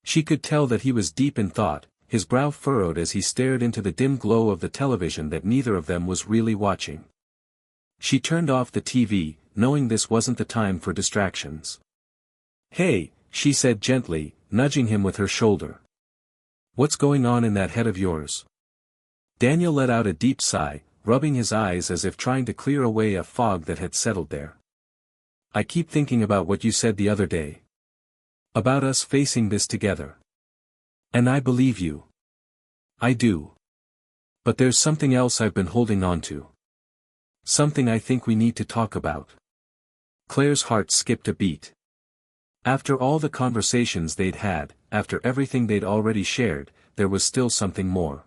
She could tell that he was deep in thought, his brow furrowed as he stared into the dim glow of the television that neither of them was really watching. She turned off the TV, knowing this wasn't the time for distractions. "Hey," she said gently, nudging him with her shoulder. "What's going on in that head of yours?" Daniel let out a deep sigh, rubbing his eyes as if trying to clear away a fog that had settled there. "I keep thinking about what you said the other day. About us facing this together. And I believe you. I do. But there's something else I've been holding on to. Something I think we need to talk about." Claire's heart skipped a beat. After all the conversations they'd had, after everything they'd already shared, there was still something more.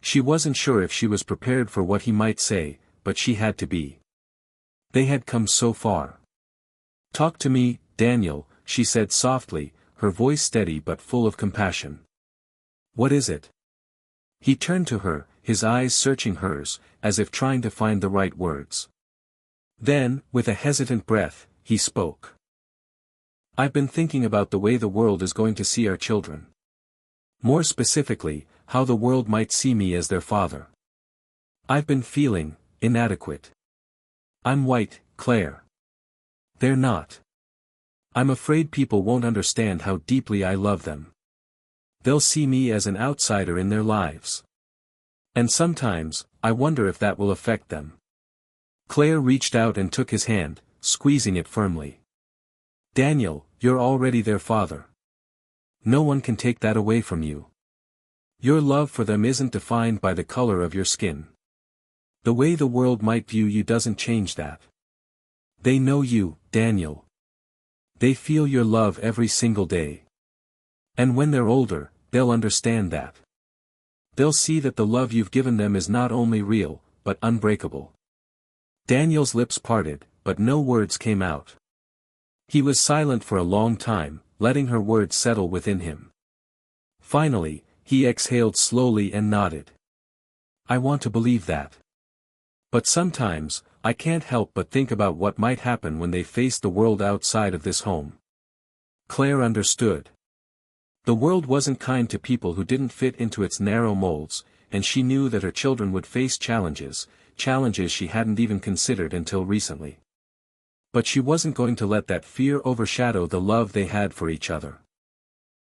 She wasn't sure if she was prepared for what he might say, but she had to be. They had come so far. "Talk to me, Daniel," she said softly, her voice steady but full of compassion. "What is it?" He turned to her, his eyes searching hers, as if trying to find the right words. Then, with a hesitant breath, he spoke. "I've been thinking about the way the world is going to see our children. More specifically, how the world might see me as their father. I've been feeling inadequate. I'm white, Claire. They're not. I'm afraid people won't understand how deeply I love them. They'll see me as an outsider in their lives. And sometimes, I wonder if that will affect them." Claire reached out and took his hand, squeezing it firmly. "Daniel, you're already their father. No one can take that away from you. Your love for them isn't defined by the color of your skin. The way the world might view you doesn't change that. They know you, Daniel. They feel your love every single day. And when they're older, they'll understand that. They'll see that the love you've given them is not only real, but unbreakable." Daniel's lips parted, but no words came out. He was silent for a long time, letting her words settle within him. Finally, he exhaled slowly and nodded. "I want to believe that. But sometimes, I can't help but think about what might happen when they face the world outside of this home." Claire understood. The world wasn't kind to people who didn't fit into its narrow molds, and she knew that her children would face challenges she hadn't even considered until recently. But she wasn't going to let that fear overshadow the love they had for each other.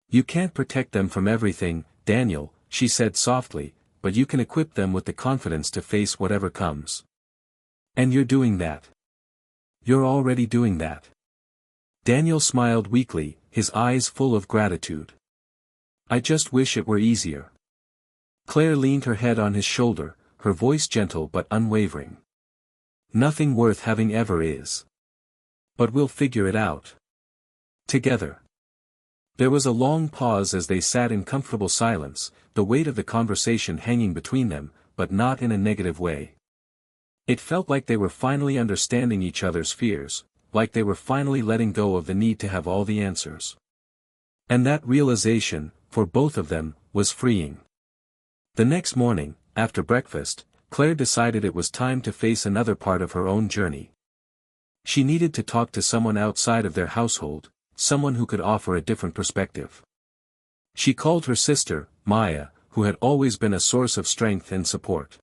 "You can't protect them from everything, Daniel," she said softly, "but you can equip them with the confidence to face whatever comes. And you're doing that. You're already doing that." Daniel smiled weakly, his eyes full of gratitude. "I just wish it were easier." Claire leaned her head on his shoulder, her voice gentle but unwavering. "Nothing worth having ever is. But we'll figure it out. Together." There was a long pause as they sat in comfortable silence, the weight of the conversation hanging between them, but not in a negative way. It felt like they were finally understanding each other's fears, like they were finally letting go of the need to have all the answers. And that realization, for both of them, was freeing. The next morning, after breakfast, Claire decided it was time to face another part of her own journey. She needed to talk to someone outside of their household, someone who could offer a different perspective. She called her sister, Maya, who had always been a source of strength and support.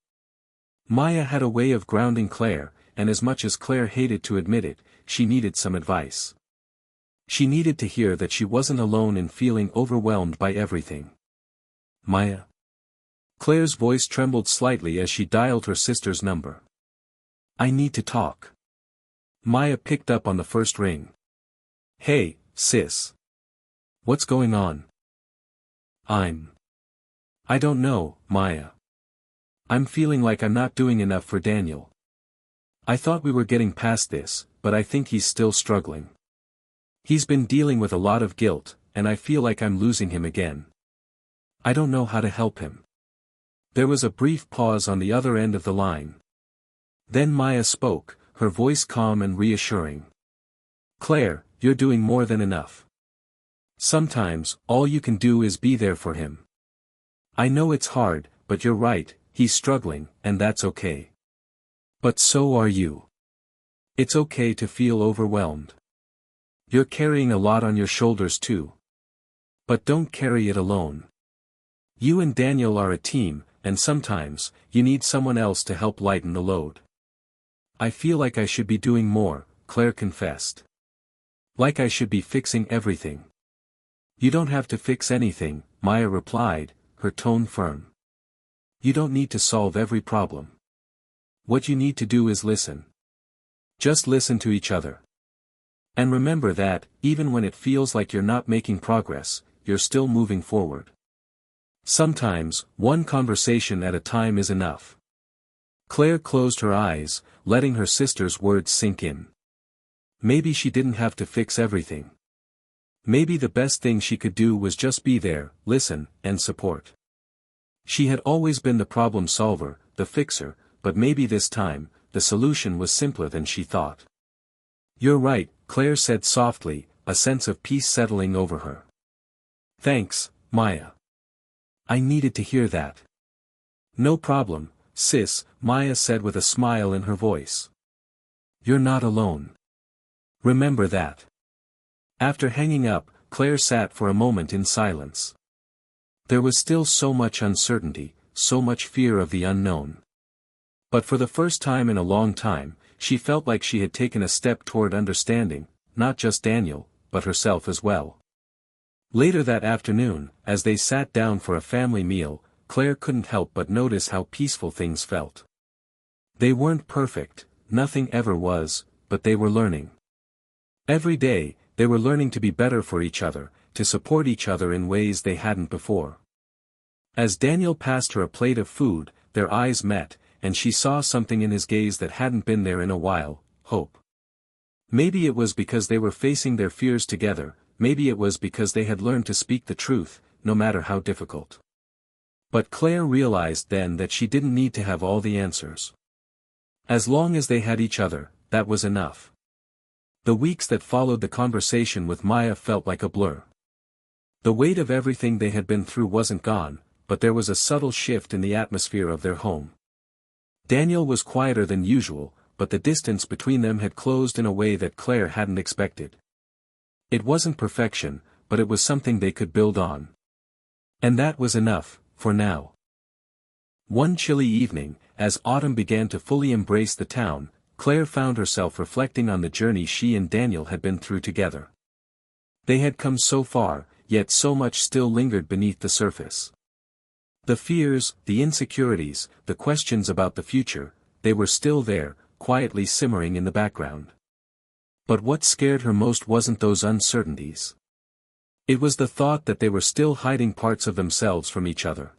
Maya had a way of grounding Claire, and as much as Claire hated to admit it, she needed some advice. She needed to hear that she wasn't alone in feeling overwhelmed by everything. "Maya?" Claire's voice trembled slightly as she dialed her sister's number. "I need to talk." Maya picked up on the first ring. "Hey, sis. What's going on? I don't know, Maya. I'm feeling like I'm not doing enough for Daniel. I thought we were getting past this, but I think he's still struggling. He's been dealing with a lot of guilt, and I feel like I'm losing him again. I don't know how to help him. There was a brief pause on the other end of the line. Then Maya spoke, her voice calm and reassuring. Claire, you're doing more than enough. Sometimes, all you can do is be there for him. I know it's hard, but you're right, he's struggling, and that's okay. But so are you. It's okay to feel overwhelmed. You're carrying a lot on your shoulders too. But don't carry it alone. You and Daniel are a team, and sometimes, you need someone else to help lighten the load. I feel like I should be doing more, Claire confessed. Like I should be fixing everything. You don't have to fix anything, Maya replied, her tone firm. You don't need to solve every problem. What you need to do is listen. Just listen to each other. And remember that, even when it feels like you're not making progress, you're still moving forward. Sometimes, one conversation at a time is enough. Claire closed her eyes, letting her sister's words sink in. Maybe she didn't have to fix everything. Maybe the best thing she could do was just be there, listen, and support. She had always been the problem solver, the fixer, but maybe this time, the solution was simpler than she thought. You're right, Claire said softly, a sense of peace settling over her. Thanks, Maya. I needed to hear that. No problem, sis, Maya said with a smile in her voice. You're not alone. Remember that. After hanging up, Claire sat for a moment in silence. There was still so much uncertainty, so much fear of the unknown. But for the first time in a long time, she felt like she had taken a step toward understanding, not just Daniel, but herself as well. Later that afternoon, as they sat down for a family meal, Claire couldn't help but notice how peaceful things felt. They weren't perfect, nothing ever was, but they were learning. Every day, they were learning to be better for each other, to support each other in ways they hadn't before. As Daniel passed her a plate of food, their eyes met, and she saw something in his gaze that hadn't been there in a while, hope. Maybe it was because they were facing their fears together, maybe it was because they had learned to speak the truth, no matter how difficult. But Claire realized then that she didn't need to have all the answers. As long as they had each other, that was enough. The weeks that followed the conversation with Maya felt like a blur. The weight of everything they had been through wasn't gone, but there was a subtle shift in the atmosphere of their home. Daniel was quieter than usual, but the distance between them had closed in a way that Claire hadn't expected. It wasn't perfection, but it was something they could build on. And that was enough, for now. One chilly evening, as autumn began to fully embrace the town, Claire found herself reflecting on the journey she and Daniel had been through together. They had come so far, yet so much still lingered beneath the surface. The fears, the insecurities, the questions about the future, they were still there, quietly simmering in the background. But what scared her most wasn't those uncertainties. It was the thought that they were still hiding parts of themselves from each other.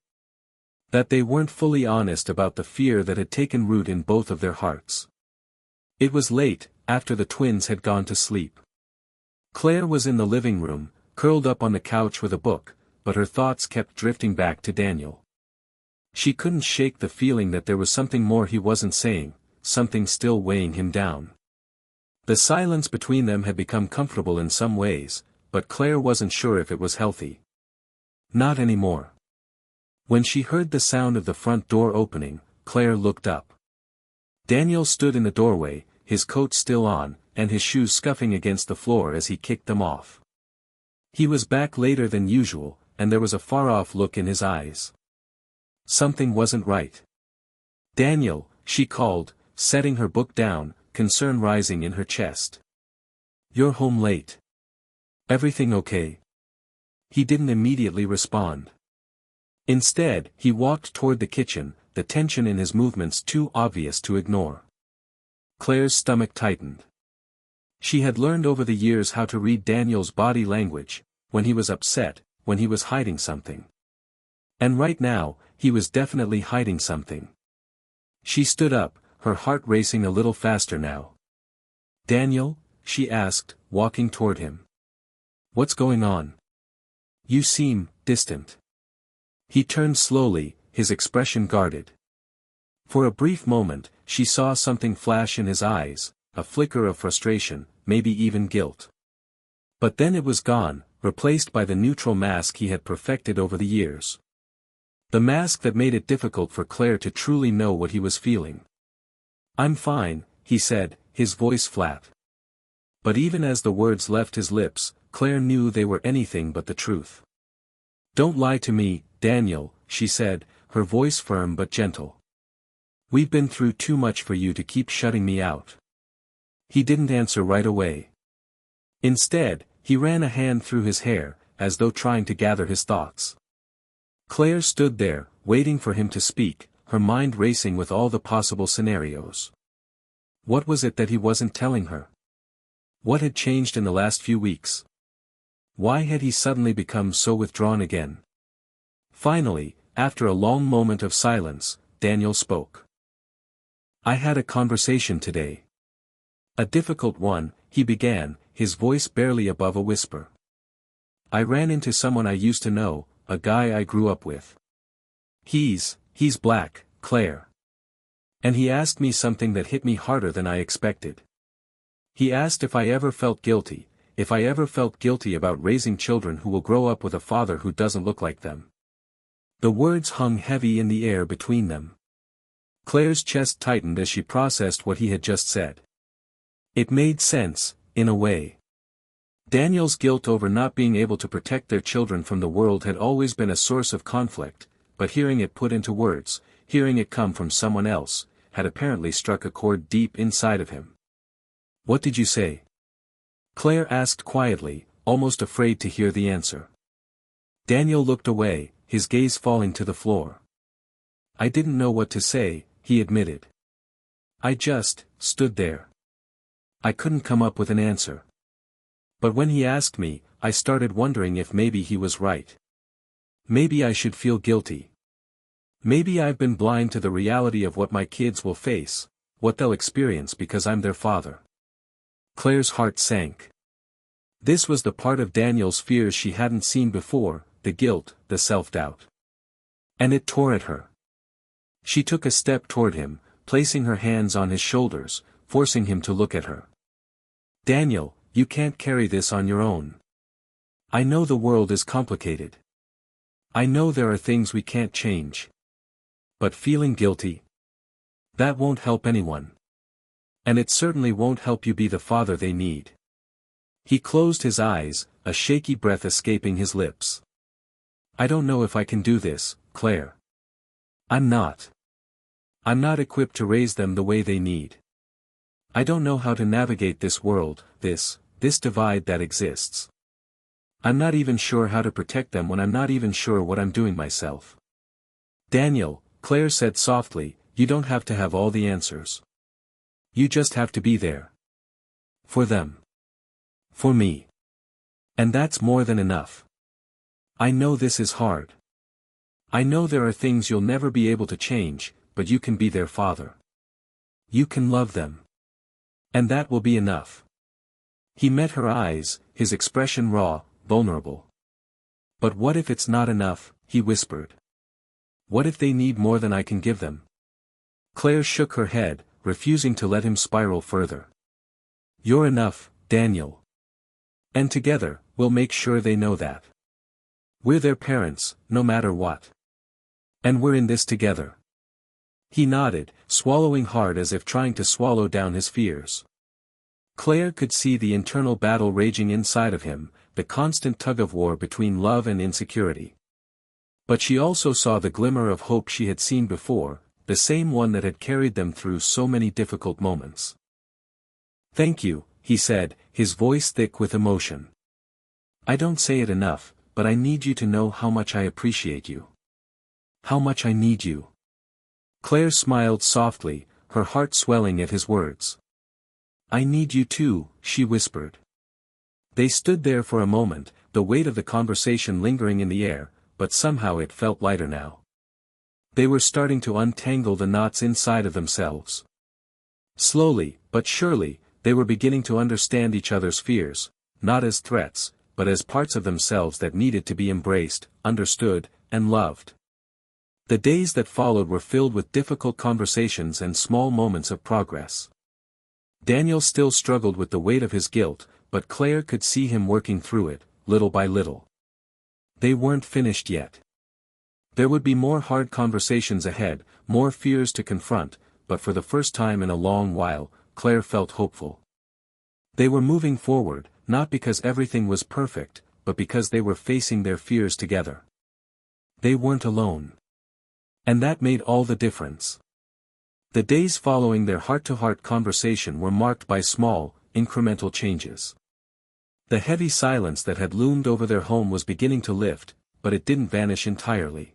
That they weren't fully honest about the fear that had taken root in both of their hearts. It was late, after the twins had gone to sleep. Claire was in the living room, curled up on the couch with a book, but her thoughts kept drifting back to Daniel. She couldn't shake the feeling that there was something more he wasn't saying, something still weighing him down. The silence between them had become comfortable in some ways, but Claire wasn't sure if it was healthy. Not anymore. When she heard the sound of the front door opening, Claire looked up. Daniel stood in the doorway, his coat still on, and his shoes scuffing against the floor as he kicked them off. He was back later than usual, and there was a far-off look in his eyes. Something wasn't right. Daniel, she called, setting her book down, concern rising in her chest. You're home late. Everything okay? He didn't immediately respond. Instead, he walked toward the kitchen, the tension in his movements too obvious to ignore. Claire's stomach tightened. She had learned over the years how to read Daniel's body language, when he was upset, when he was hiding something. And right now, he was definitely hiding something. She stood up, her heart racing a little faster now. "Daniel?" she asked, walking toward him. "What's going on? You seem distant." He turned slowly, his expression guarded. For a brief moment, she saw something flash in his eyes, a flicker of frustration, maybe even guilt. But then it was gone, replaced by the neutral mask he had perfected over the years. The mask that made it difficult for Claire to truly know what he was feeling. "I'm fine," he said, his voice flat. But even as the words left his lips, Claire knew they were anything but the truth. "Don't lie to me, Daniel," she said, her voice firm but gentle. "We've been through too much for you to keep shutting me out." He didn't answer right away. Instead, he ran a hand through his hair, as though trying to gather his thoughts. Claire stood there, waiting for him to speak, her mind racing with all the possible scenarios. What was it that he wasn't telling her? What had changed in the last few weeks? Why had he suddenly become so withdrawn again? Finally, after a long moment of silence, Daniel spoke. "I had a conversation today. A difficult one," he began, his voice barely above a whisper. "I ran into someone I used to know, a guy I grew up with. He's black, Claire. And he asked me something that hit me harder than I expected. He asked if I ever felt guilty about raising children who will grow up with a father who doesn't look like them." The words hung heavy in the air between them. Claire's chest tightened as she processed what he had just said. It made sense, in a way. Daniel's guilt over not being able to protect their children from the world had always been a source of conflict, but hearing it put into words, hearing it come from someone else, had apparently struck a chord deep inside of him. "What did you say?" Claire asked quietly, almost afraid to hear the answer. Daniel looked away, his gaze falling to the floor. "I didn't know what to say," he admitted. "I just stood there. I couldn't come up with an answer. But when he asked me, I started wondering if maybe he was right. Maybe I should feel guilty. Maybe I've been blind to the reality of what my kids will face, what they'll experience because I'm their father." Claire's heart sank. This was the part of Daniel's fears she hadn't seen before, the guilt, the self-doubt. And it tore at her. She took a step toward him, placing her hands on his shoulders, forcing him to look at her. "Daniel, you can't carry this on your own. I know the world is complicated. I know there are things we can't change. But feeling guilty? That won't help anyone. And it certainly won't help you be the father they need." He closed his eyes, a shaky breath escaping his lips. "I don't know if I can do this, Claire. I'm not equipped to raise them the way they need. I don't know how to navigate this world, this divide that exists. I'm not even sure how to protect them when I'm not even sure what I'm doing myself." "Daniel," Claire said softly, "you don't have to have all the answers. You just have to be there. For them. For me. And that's more than enough. I know this is hard. I know there are things you'll never be able to change, but you can be their father. You can love them. And that will be enough." He met her eyes, his expression raw, vulnerable. "But what if it's not enough?" he whispered. "What if they need more than I can give them?" Claire shook her head, refusing to let him spiral further. "You're enough, Daniel. And together, we'll make sure they know that. We're their parents, no matter what. And we're in this together." He nodded, swallowing hard as if trying to swallow down his fears. Claire could see the internal battle raging inside of him, the constant tug-of-war between love and insecurity. But she also saw the glimmer of hope she had seen before, the same one that had carried them through so many difficult moments. "Thank you," he said, his voice thick with emotion. "I don't say it enough, but I need you to know how much I appreciate you. How much I need you." Claire smiled softly, her heart swelling at his words. "I need you too," she whispered. They stood there for a moment, the weight of the conversation lingering in the air, but somehow it felt lighter now. They were starting to untangle the knots inside of themselves. Slowly, but surely, they were beginning to understand each other's fears, not as threats, but as parts of themselves that needed to be embraced, understood, and loved. The days that followed were filled with difficult conversations and small moments of progress. Daniel still struggled with the weight of his guilt, but Claire could see him working through it, little by little. They weren't finished yet. There would be more hard conversations ahead, more fears to confront, but for the first time in a long while, Claire felt hopeful. They were moving forward, not because everything was perfect, but because they were facing their fears together. They weren't alone. And that made all the difference. The days following their heart-to-heart conversation were marked by small, incremental changes. The heavy silence that had loomed over their home was beginning to lift, but it didn't vanish entirely.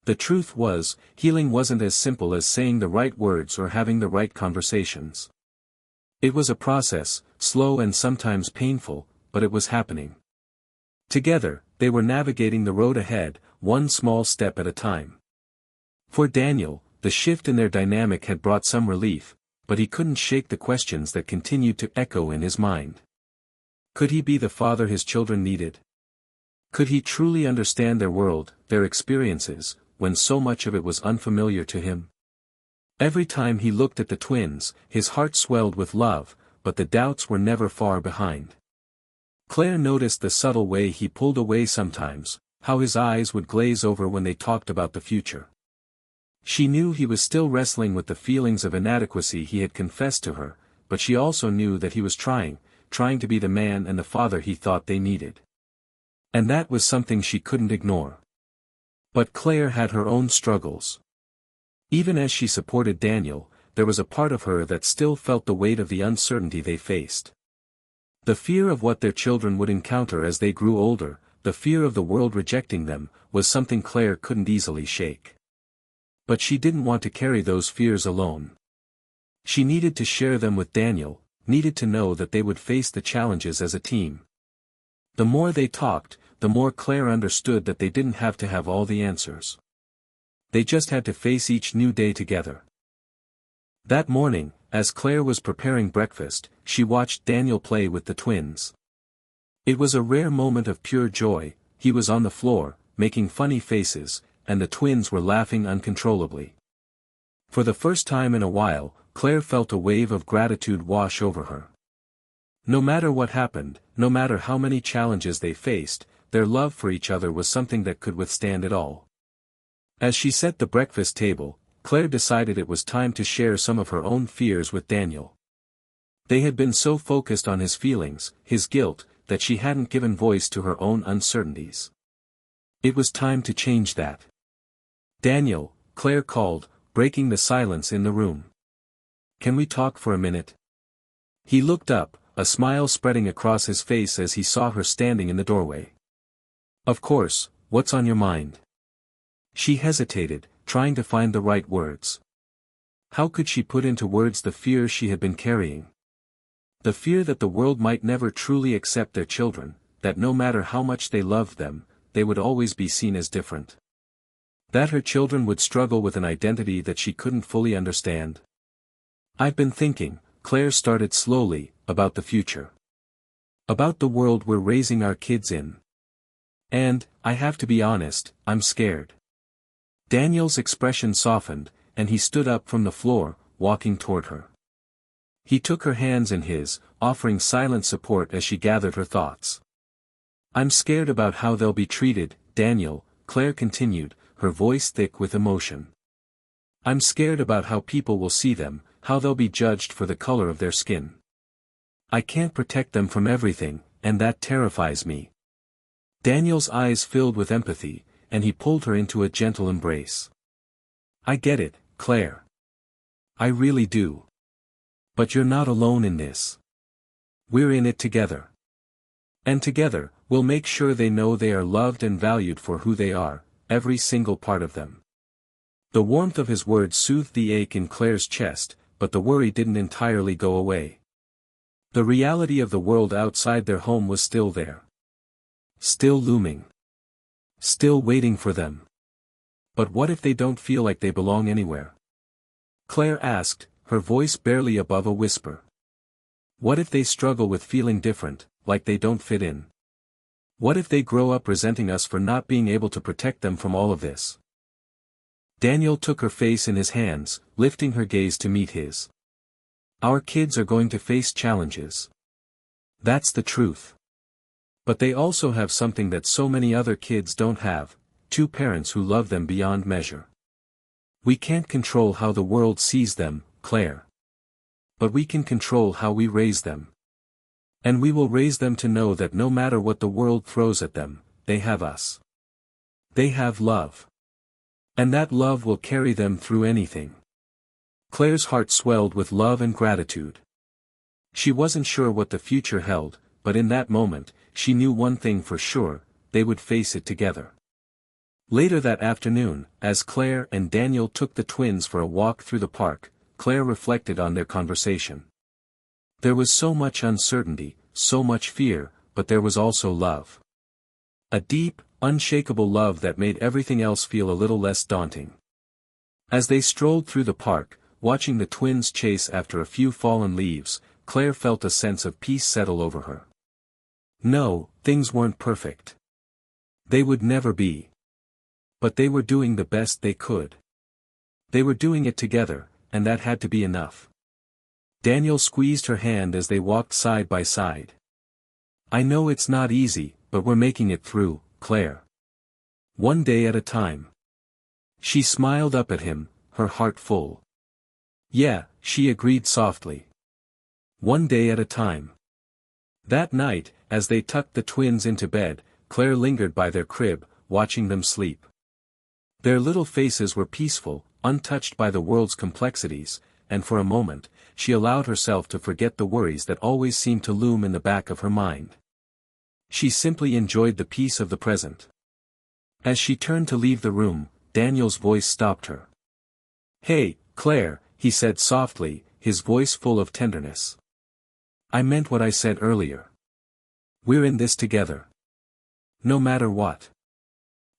The truth was, healing wasn't as simple as saying the right words or having the right conversations. It was a process, slow and sometimes painful, but it was happening. Together, they were navigating the road ahead, one small step at a time. For Daniel, the shift in their dynamic had brought some relief, but he couldn't shake the questions that continued to echo in his mind. Could he be the father his children needed? Could he truly understand their world, their experiences, when so much of it was unfamiliar to him? Every time he looked at the twins, his heart swelled with love, but the doubts were never far behind. Claire noticed the subtle way he pulled away sometimes, how his eyes would glaze over when they talked about the future. She knew he was still wrestling with the feelings of inadequacy he had confessed to her, but she also knew that he was trying to be the man and the father he thought they needed. And that was something she couldn't ignore. But Claire had her own struggles. Even as she supported Daniel, there was a part of her that still felt the weight of the uncertainty they faced. The fear of what their children would encounter as they grew older, the fear of the world rejecting them, was something Claire couldn't easily shake. But she didn't want to carry those fears alone. She needed to share them with Daniel, needed to know that they would face the challenges as a team. The more they talked, the more Claire understood that they didn't have to have all the answers. They just had to face each new day together. That morning, as Claire was preparing breakfast, she watched Daniel play with the twins. It was a rare moment of pure joy. He was on the floor, making funny faces, and the twins were laughing uncontrollably. For the first time in a while, Claire felt a wave of gratitude wash over her. No matter what happened, no matter how many challenges they faced, their love for each other was something that could withstand it all. As she set the breakfast table, Claire decided it was time to share some of her own fears with Daniel. They had been so focused on his feelings, his guilt, that she hadn't given voice to her own uncertainties. It was time to change that. "Daniel," Claire called, breaking the silence in the room. "Can we talk for a minute?" He looked up, a smile spreading across his face as he saw her standing in the doorway. "Of course, what's on your mind?" She hesitated, trying to find the right words. How could she put into words the fear she had been carrying? The fear that the world might never truly accept their children, that no matter how much they loved them, they would always be seen as different. That her children would struggle with an identity that she couldn't fully understand. "I've been thinking," Claire started slowly, "about the future. About the world we're raising our kids in. And, I have to be honest, I'm scared." Daniel's expression softened, and he stood up from the floor, walking toward her. He took her hands in his, offering silent support as she gathered her thoughts. "I'm scared about how they'll be treated, Daniel," Claire continued, her voice thick with emotion. "I'm scared about how people will see them, how they'll be judged for the color of their skin. I can't protect them from everything, and that terrifies me." Daniel's eyes filled with empathy, and he pulled her into a gentle embrace. "I get it, Claire. I really do. But you're not alone in this. We're in it together. And together, we'll make sure they know they are loved and valued for who they are, every single part of them." The warmth of his words soothed the ache in Claire's chest, but the worry didn't entirely go away. The reality of the world outside their home was still there. Still looming. Still waiting for them. But what if they don't feel like they belong anywhere? Claire asked, her voice barely above a whisper. What if they struggle with feeling different, like they don't fit in? What if they grow up resenting us for not being able to protect them from all of this? Daniel took her face in his hands, lifting her gaze to meet his. Our kids are going to face challenges. That's the truth. But they also have something that so many other kids don't have, two parents who love them beyond measure. We can't control how the world sees them, Claire. But we can control how we raise them. And we will raise them to know that no matter what the world throws at them, they have us. They have love. And that love will carry them through anything. Claire's heart swelled with love and gratitude. She wasn't sure what the future held, but in that moment, she knew one thing for sure, they would face it together. Later that afternoon, as Claire and Daniel took the twins for a walk through the park, Claire reflected on their conversation. There was so much uncertainty, so much fear, but there was also love. A deep, unshakable love that made everything else feel a little less daunting. As they strolled through the park, watching the twins chase after a few fallen leaves, Claire felt a sense of peace settle over her. No, things weren't perfect. They would never be. But they were doing the best they could. They were doing it together, and that had to be enough. Daniel squeezed her hand as they walked side by side. I know it's not easy, but we're making it through, Claire. One day at a time. She smiled up at him, her heart full. Yeah, she agreed softly. One day at a time. That night, as they tucked the twins into bed, Claire lingered by their crib, watching them sleep. Their little faces were peaceful, untouched by the world's complexities, and for a moment, she allowed herself to forget the worries that always seemed to loom in the back of her mind. She simply enjoyed the peace of the present. As she turned to leave the room, Daniel's voice stopped her. Hey, Claire, he said softly, his voice full of tenderness. I meant what I said earlier. We're in this together. No matter what.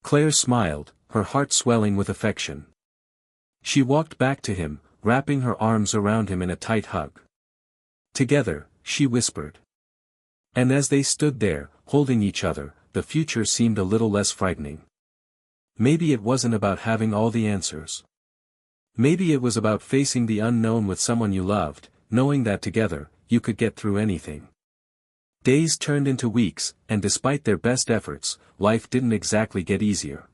Claire smiled, her heart swelling with affection. She walked back to him, wrapping her arms around him in a tight hug. Together, she whispered. And as they stood there, holding each other, the future seemed a little less frightening. Maybe it wasn't about having all the answers. Maybe it was about facing the unknown with someone you loved, knowing that together, you could get through anything. Days turned into weeks, and despite their best efforts, life didn't exactly get easier.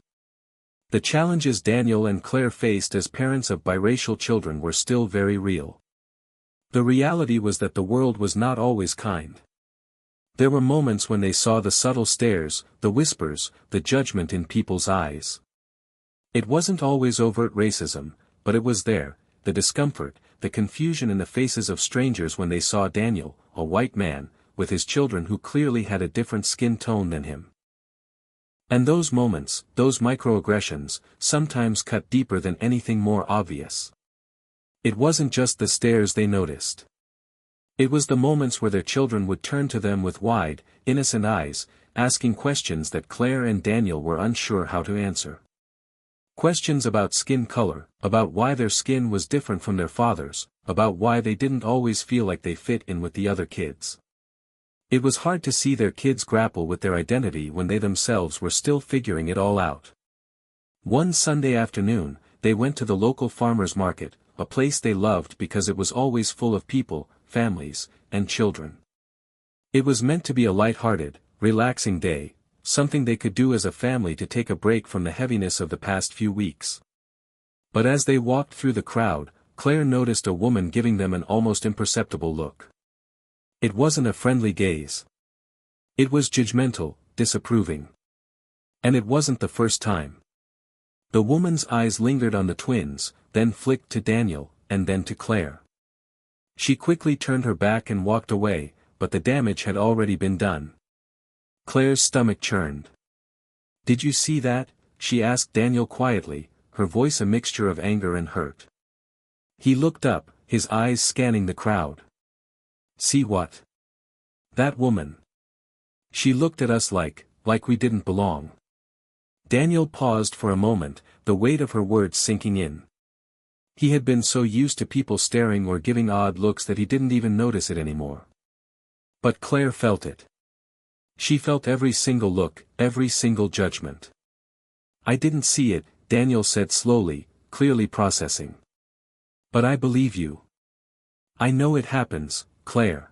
The challenges Daniel and Claire faced as parents of biracial children were still very real. The reality was that the world was not always kind. There were moments when they saw the subtle stares, the whispers, the judgment in people's eyes. It wasn't always overt racism, but it was there, the discomfort, the confusion in the faces of strangers when they saw Daniel, a white man, with his children who clearly had a different skin tone than him. And those moments, those microaggressions, sometimes cut deeper than anything more obvious. It wasn't just the stares they noticed. It was the moments where their children would turn to them with wide, innocent eyes, asking questions that Claire and Daniel were unsure how to answer. Questions about skin color, about why their skin was different from their father's, about why they didn't always feel like they fit in with the other kids. It was hard to see their kids grapple with their identity when they themselves were still figuring it all out. One Sunday afternoon, they went to the local farmers' market, a place they loved because it was always full of people, families, and children. It was meant to be a light-hearted, relaxing day, something they could do as a family to take a break from the heaviness of the past few weeks. But as they walked through the crowd, Claire noticed a woman giving them an almost imperceptible look. It wasn't a friendly gaze. It was judgmental, disapproving. And it wasn't the first time. The woman's eyes lingered on the twins, then flicked to Daniel, and then to Claire. She quickly turned her back and walked away, but the damage had already been done. Claire's stomach churned. Did you see that? She asked Daniel quietly, her voice a mixture of anger and hurt. He looked up, his eyes scanning the crowd. See what? That woman. She looked at us like we didn't belong. Daniel paused for a moment, the weight of her words sinking in. He had been so used to people staring or giving odd looks that he didn't even notice it anymore. But Claire felt it. She felt every single look, every single judgment. I didn't see it, Daniel said slowly, clearly processing. But I believe you. I know it happens, Claire.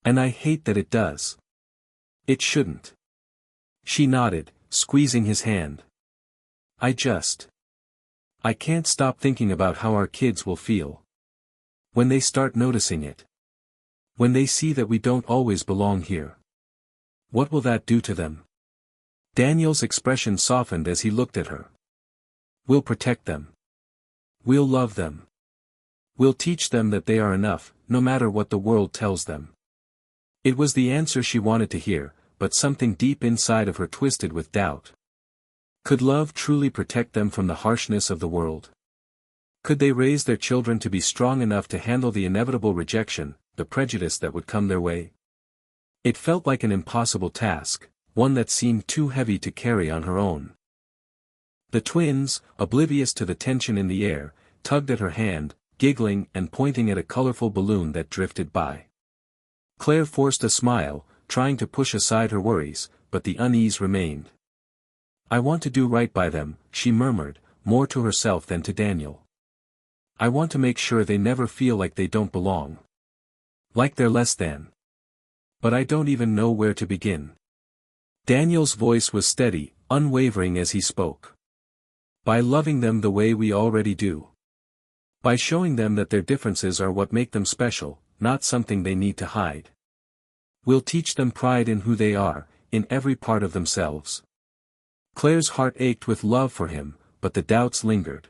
And I hate that it does. It shouldn't. She nodded, squeezing his hand. I can't stop thinking about how our kids will feel. When they start noticing it. When they see that we don't always belong here. What will that do to them? Daniel's expression softened as he looked at her. We'll protect them. We'll love them. We'll teach them that they are enough, no matter what the world tells them. It was the answer she wanted to hear, but something deep inside of her twisted with doubt. Could love truly protect them from the harshness of the world? Could they raise their children to be strong enough to handle the inevitable rejection, the prejudice that would come their way? It felt like an impossible task, one that seemed too heavy to carry on her own. The twins, oblivious to the tension in the air, tugged at her hand, giggling and pointing at a colorful balloon that drifted by. Claire forced a smile, trying to push aside her worries, but the unease remained. I want to do right by them, she murmured, more to herself than to Daniel. I want to make sure they never feel like they don't belong. Like they're less than. But I don't even know where to begin. Daniel's voice was steady, unwavering as he spoke. By loving them the way we already do. By showing them that their differences are what make them special, not something they need to hide. We'll teach them pride in who they are, in every part of themselves. Claire's heart ached with love for him, but the doubts lingered.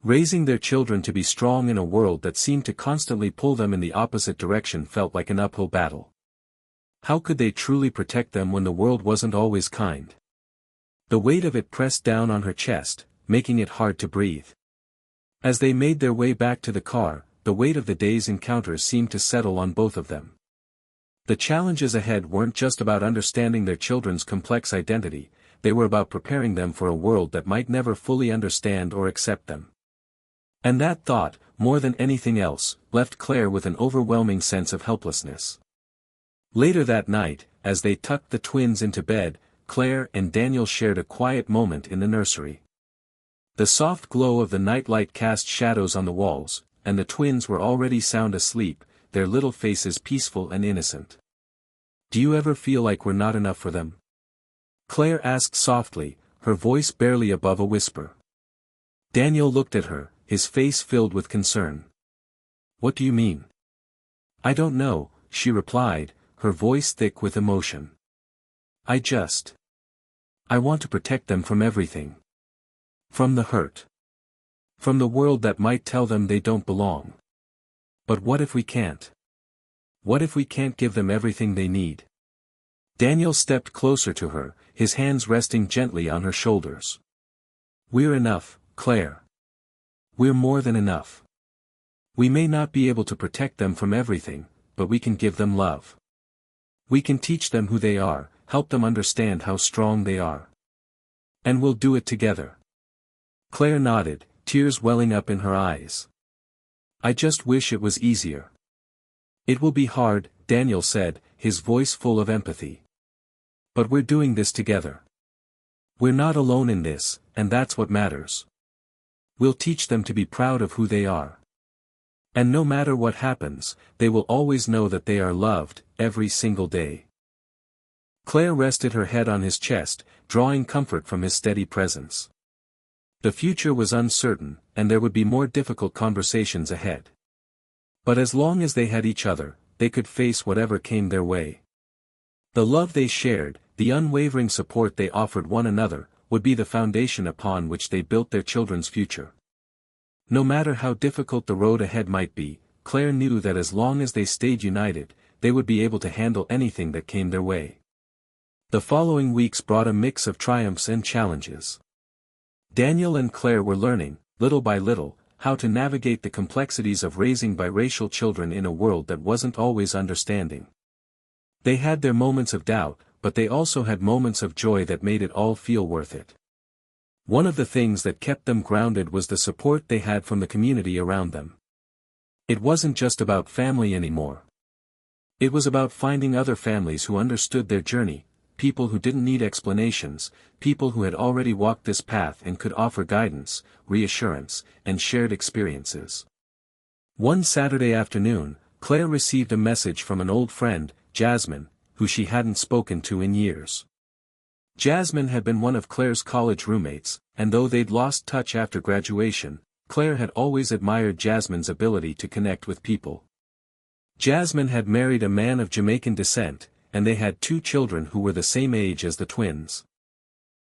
Raising their children to be strong in a world that seemed to constantly pull them in the opposite direction felt like an uphill battle. How could they truly protect them when the world wasn't always kind? The weight of it pressed down on her chest, making it hard to breathe. As they made their way back to the car, the weight of the day's encounters seemed to settle on both of them. The challenges ahead weren't just about understanding their children's complex identity, they were about preparing them for a world that might never fully understand or accept them. And that thought, more than anything else, left Claire with an overwhelming sense of helplessness. Later that night, as they tucked the twins into bed, Claire and Daniel shared a quiet moment in the nursery. The soft glow of the nightlight cast shadows on the walls, and the twins were already sound asleep, their little faces peaceful and innocent. Do you ever feel like we're not enough for them? Claire asked softly, her voice barely above a whisper. Daniel looked at her, his face filled with concern. What do you mean? I don't know, she replied, her voice thick with emotion. I want to protect them from everything. From the hurt. From the world that might tell them they don't belong. But what if we can't? What if we can't give them everything they need? Daniel stepped closer to her, his hands resting gently on her shoulders. We're enough, Claire. We're more than enough. We may not be able to protect them from everything, but we can give them love. We can teach them who they are, help them understand how strong they are. And we'll do it together. Claire nodded, tears welling up in her eyes. I just wish it was easier. It will be hard, Daniel said, his voice full of empathy. But we're doing this together. We're not alone in this, and that's what matters. We'll teach them to be proud of who they are. And no matter what happens, they will always know that they are loved, every single day. Claire rested her head on his chest, drawing comfort from his steady presence. The future was uncertain, and there would be more difficult conversations ahead. But as long as they had each other, they could face whatever came their way. The love they shared, the unwavering support they offered one another, would be the foundation upon which they built their children's future. No matter how difficult the road ahead might be, Claire knew that as long as they stayed united, they would be able to handle anything that came their way. The following weeks brought a mix of triumphs and challenges. Daniel and Claire were learning, little by little, how to navigate the complexities of raising biracial children in a world that wasn't always understanding. They had their moments of doubt, but they also had moments of joy that made it all feel worth it. One of the things that kept them grounded was the support they had from the community around them. It wasn't just about family anymore. It was about finding other families who understood their journey, people who didn't need explanations, people who had already walked this path and could offer guidance, reassurance, and shared experiences. One Saturday afternoon, Claire received a message from an old friend, Jasmine, who she hadn't spoken to in years. Jasmine had been one of Claire's college roommates, and though they'd lost touch after graduation, Claire had always admired Jasmine's ability to connect with people. Jasmine had married a man of Jamaican descent, and they had 2 children who were the same age as the twins.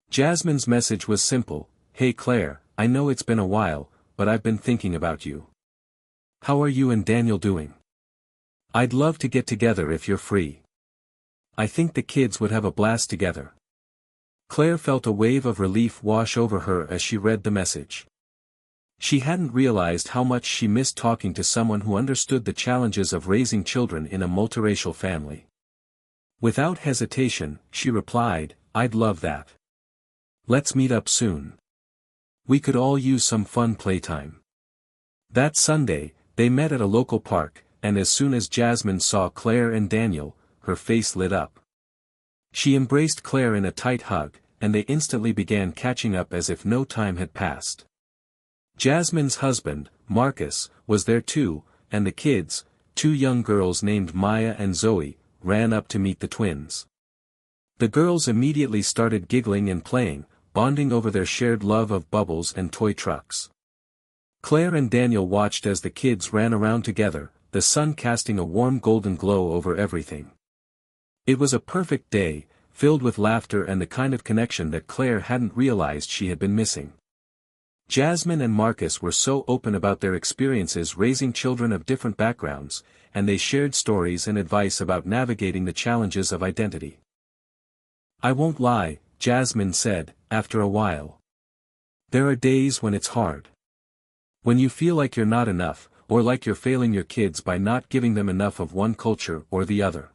Jasmine's message was simple: "Hey Claire, I know it's been a while, but I've been thinking about you. How are you and Daniel doing? I'd love to get together if you're free. I think the kids would have a blast together." Claire felt a wave of relief wash over her as she read the message. She hadn't realized how much she missed talking to someone who understood the challenges of raising children in a multiracial family. Without hesitation, she replied, "I'd love that. Let's meet up soon. We could all use some fun playtime." That Sunday, they met at a local park, and as soon as Jasmine saw Claire and Daniel, her face lit up. She embraced Claire in a tight hug, and they instantly began catching up as if no time had passed. Jasmine's husband, Marcus, was there too, and the kids, 2 young girls named Maya and Zoe, ran up to meet the twins. The girls immediately started giggling and playing, bonding over their shared love of bubbles and toy trucks. Claire and Daniel watched as the kids ran around together, the sun casting a warm golden glow over everything. It was a perfect day, filled with laughter and the kind of connection that Claire hadn't realized she had been missing. Jasmine and Marcus were so open about their experiences raising children of different backgrounds, and they shared stories and advice about navigating the challenges of identity. "I won't lie," Jasmine said, after a while. "There are days when it's hard. When you feel like you're not enough, or like you're failing your kids by not giving them enough of one culture or the other.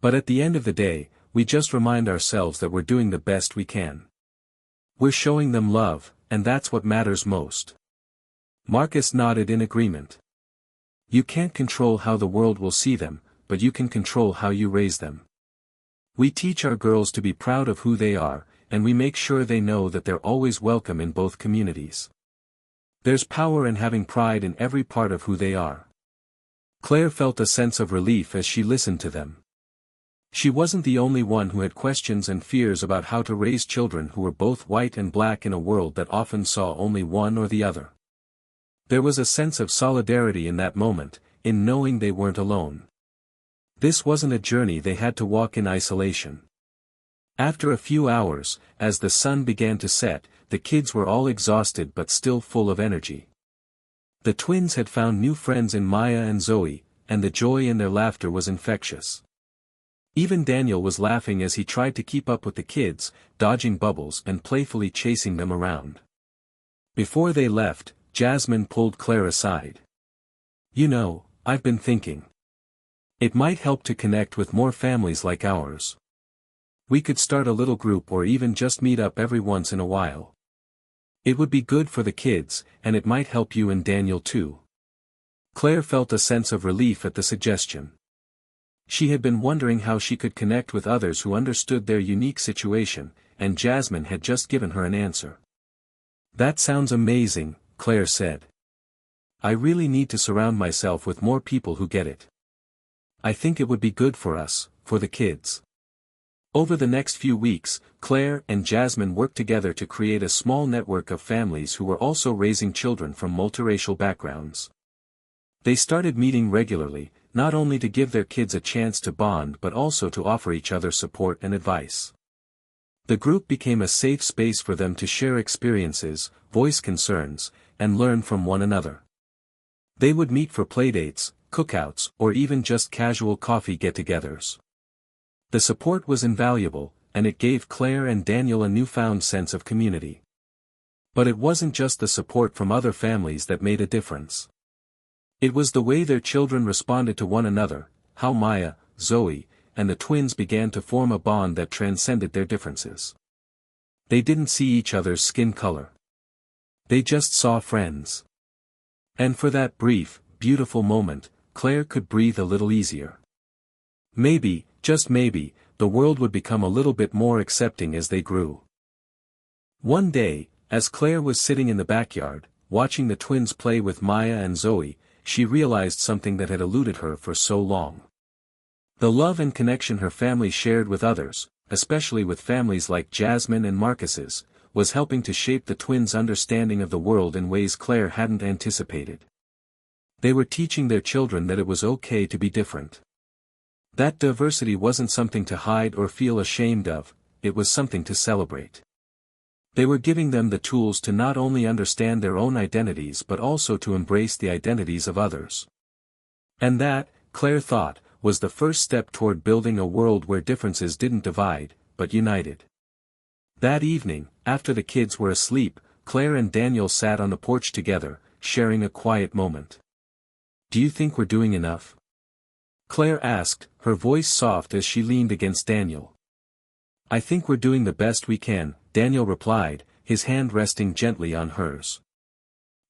But at the end of the day, we just remind ourselves that we're doing the best we can. We're showing them love, and that's what matters most." Marcus nodded in agreement. "You can't control how the world will see them, but you can control how you raise them. We teach our girls to be proud of who they are, and we make sure they know that they're always welcome in both communities. There's power in having pride in every part of who they are." Claire felt a sense of relief as she listened to them. She wasn't the only one who had questions and fears about how to raise children who were both white and black in a world that often saw only one or the other. There was a sense of solidarity in that moment, in knowing they weren't alone. This wasn't a journey they had to walk in isolation. After a few hours, as the sun began to set, the kids were all exhausted but still full of energy. The twins had found new friends in Maya and Zoe, and the joy in their laughter was infectious. Even Daniel was laughing as he tried to keep up with the kids, dodging bubbles and playfully chasing them around. Before they left, Jasmine pulled Claire aside. "You know, I've been thinking. It might help to connect with more families like ours. We could start a little group or even just meet up every once in a while. It would be good for the kids, and it might help you and Daniel too." Claire felt a sense of relief at the suggestion. She had been wondering how she could connect with others who understood their unique situation, and Jasmine had just given her an answer. "That sounds amazing," Claire said. "I really need to surround myself with more people who get it. I think it would be good for us, for the kids." Over the next few weeks, Claire and Jasmine worked together to create a small network of families who were also raising children from multiracial backgrounds. They started meeting regularly, not only to give their kids a chance to bond but also to offer each other support and advice. The group became a safe space for them to share experiences, voice concerns, and learn from one another. They would meet for playdates, cookouts, or even just casual coffee get-togethers. The support was invaluable, and it gave Claire and Daniel a newfound sense of community. But it wasn't just the support from other families that made a difference. It was the way their children responded to one another, how Maya, Zoe, and the twins began to form a bond that transcended their differences. They didn't see each other's skin color. They just saw friends. And for that brief, beautiful moment, Claire could breathe a little easier. Maybe, just maybe, the world would become a little bit more accepting as they grew. One day, as Claire was sitting in the backyard, watching the twins play with Maya and Zoe, she realized something that had eluded her for so long. The love and connection her family shared with others, especially with families like Jasmine and Marcus's, was helping to shape the twins' understanding of the world in ways Claire hadn't anticipated. They were teaching their children that it was okay to be different. That diversity wasn't something to hide or feel ashamed of, it was something to celebrate. They were giving them the tools to not only understand their own identities but also to embrace the identities of others. And that, Claire thought, was the first step toward building a world where differences didn't divide, but united. That evening, after the kids were asleep, Claire and Daniel sat on the porch together, sharing a quiet moment. "Do you think we're doing enough?" Claire asked, her voice soft as she leaned against Daniel. "I think we're doing the best we can," Daniel replied, his hand resting gently on hers.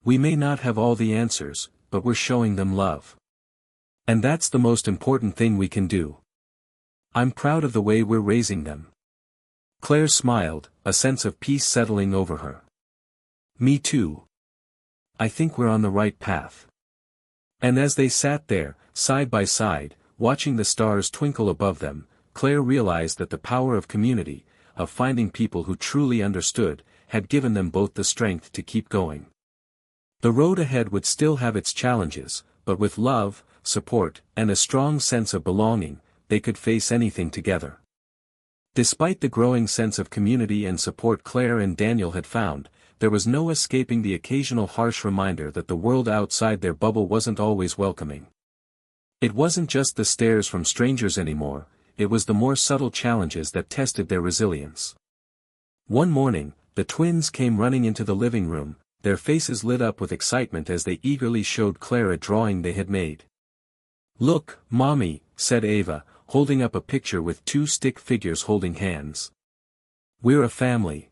"We may not have all the answers, but we're showing them love. And that's the most important thing we can do. I'm proud of the way we're raising them." Claire smiled, a sense of peace settling over her. "Me too. I think we're on the right path." And as they sat there, side by side, watching the stars twinkle above them, Claire realized that the power of community, of finding people who truly understood, had given them both the strength to keep going. The road ahead would still have its challenges, but with love, support, and a strong sense of belonging, they could face anything together. Despite the growing sense of community and support Claire and Daniel had found, there was no escaping the occasional harsh reminder that the world outside their bubble wasn't always welcoming. It wasn't just the stares from strangers anymore, it was the more subtle challenges that tested their resilience. One morning, the twins came running into the living room, their faces lit up with excitement as they eagerly showed Claire a drawing they had made. "Look, Mommy," said Ava, holding up a picture with two stick figures holding hands. "We're a family."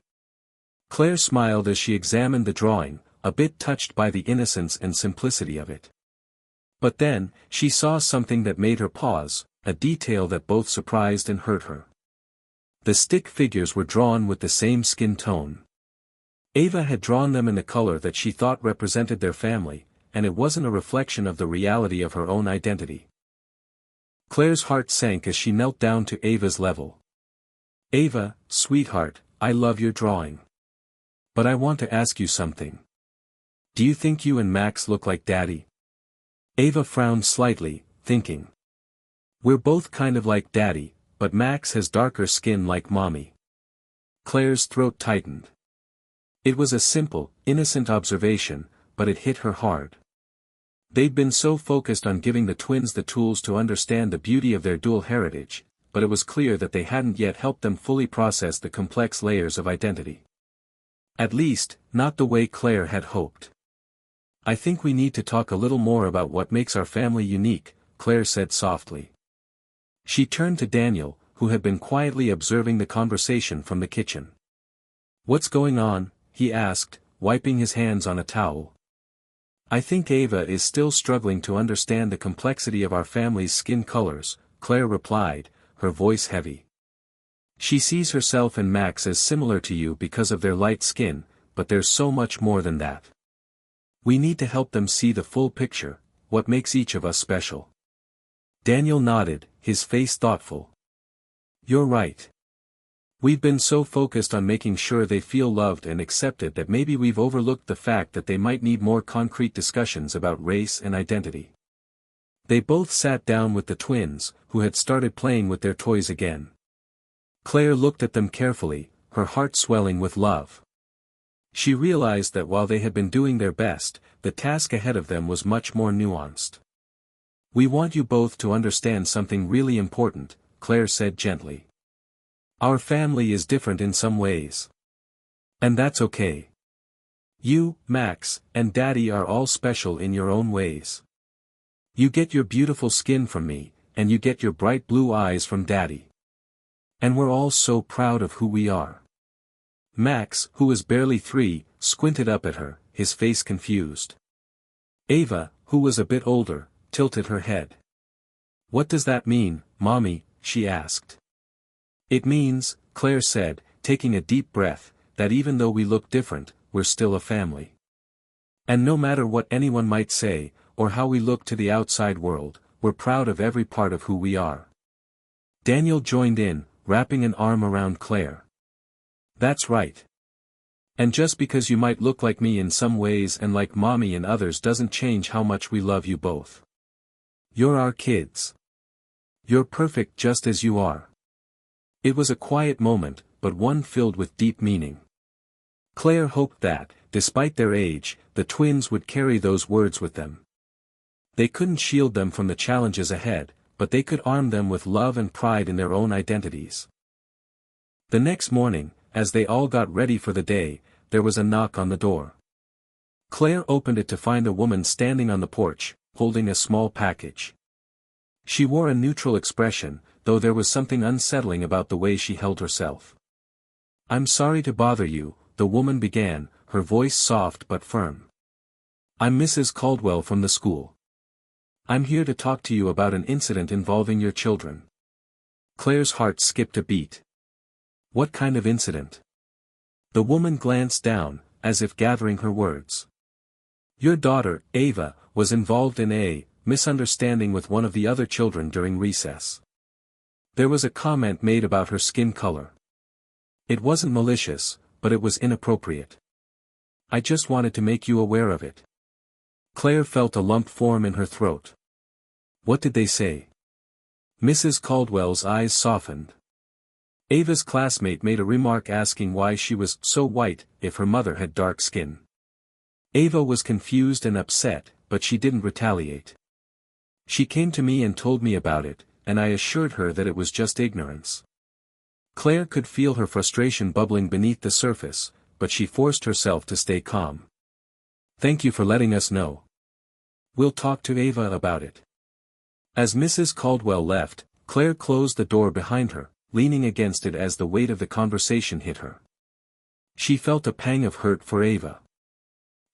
Claire smiled as she examined the drawing, a bit touched by the innocence and simplicity of it. But then, she saw something that made her pause, a detail that both surprised and hurt her. The stick figures were drawn with the same skin tone. Ava had drawn them in a color that she thought represented their family, and it wasn't a reflection of the reality of her own identity. Claire's heart sank as she knelt down to Ava's level. "Ava, sweetheart, I love your drawing. But I want to ask you something. Do you think you and Max look like Daddy?" Ava frowned slightly, thinking. "We're both kind of like Daddy, but Max has darker skin like Mommy." Claire's throat tightened. It was a simple, innocent observation, but it hit her hard. They'd been so focused on giving the twins the tools to understand the beauty of their dual heritage, but it was clear that they hadn't yet helped them fully process the complex layers of identity. At least, not the way Claire had hoped. "I think we need to talk a little more about what makes our family unique," Claire said softly. She turned to Daniel, who had been quietly observing the conversation from the kitchen. "What's going on?" he asked, wiping his hands on a towel. "I think Ava is still struggling to understand the complexity of our family's skin colors," Claire replied, her voice heavy. "She sees herself and Max as similar to you because of their light skin, but there's so much more than that. We need to help them see the full picture, what makes each of us special." Daniel nodded, his face thoughtful. "You're right. We've been so focused on making sure they feel loved and accepted that maybe we've overlooked the fact that they might need more concrete discussions about race and identity." They both sat down with the twins, who had started playing with their toys again. Claire looked at them carefully, her heart swelling with love. She realized that while they had been doing their best, the task ahead of them was much more nuanced. "We want you both to understand something really important," Claire said gently. "Our family is different in some ways. And that's okay. You, Max, and Daddy are all special in your own ways. You get your beautiful skin from me, and you get your bright blue eyes from Daddy. And we're all so proud of who we are." Max, who was barely 3, squinted up at her, his face confused. Ava, who was a bit older, tilted her head. "What does that mean, Mommy?" she asked. "It means," Claire said, taking a deep breath, "that even though we look different, we're still a family. And no matter what anyone might say, or how we look to the outside world, we're proud of every part of who we are." Daniel joined in, wrapping an arm around Claire. "That's right. And just because you might look like me in some ways and like Mommy in others doesn't change how much we love you both. You're our kids. You're perfect just as you are." It was a quiet moment, but one filled with deep meaning. Claire hoped that, despite their age, the twins would carry those words with them. They couldn't shield them from the challenges ahead, but they could arm them with love and pride in their own identities. The next morning, as they all got ready for the day, there was a knock on the door. Claire opened it to find a woman standing on the porch, holding a small package. She wore a neutral expression, though there was something unsettling about the way she held herself. "I'm sorry to bother you," the woman began, her voice soft but firm. "I'm Mrs. Caldwell from the school. I'm here to talk to you about an incident involving your children." Claire's heart skipped a beat. "What kind of incident?" The woman glanced down, as if gathering her words. "Your daughter, Ava, was involved in a misunderstanding with one of the other children during recess. There was a comment made about her skin color. It wasn't malicious, but it was inappropriate. I just wanted to make you aware of it." Claire felt a lump form in her throat. "What did they say?" Mrs. Caldwell's eyes softened. Ava's classmate made a remark asking why she was so white, if her mother had dark skin. Ava was confused and upset, but she didn't retaliate. "She came to me and told me about it, and I assured her that it was just ignorance." Claire could feel her frustration bubbling beneath the surface, but she forced herself to stay calm. "Thank you for letting us know. We'll talk to Ava about it." As Mrs. Caldwell left, Claire closed the door behind her, leaning against it as the weight of the conversation hit her. She felt a pang of hurt for Ava.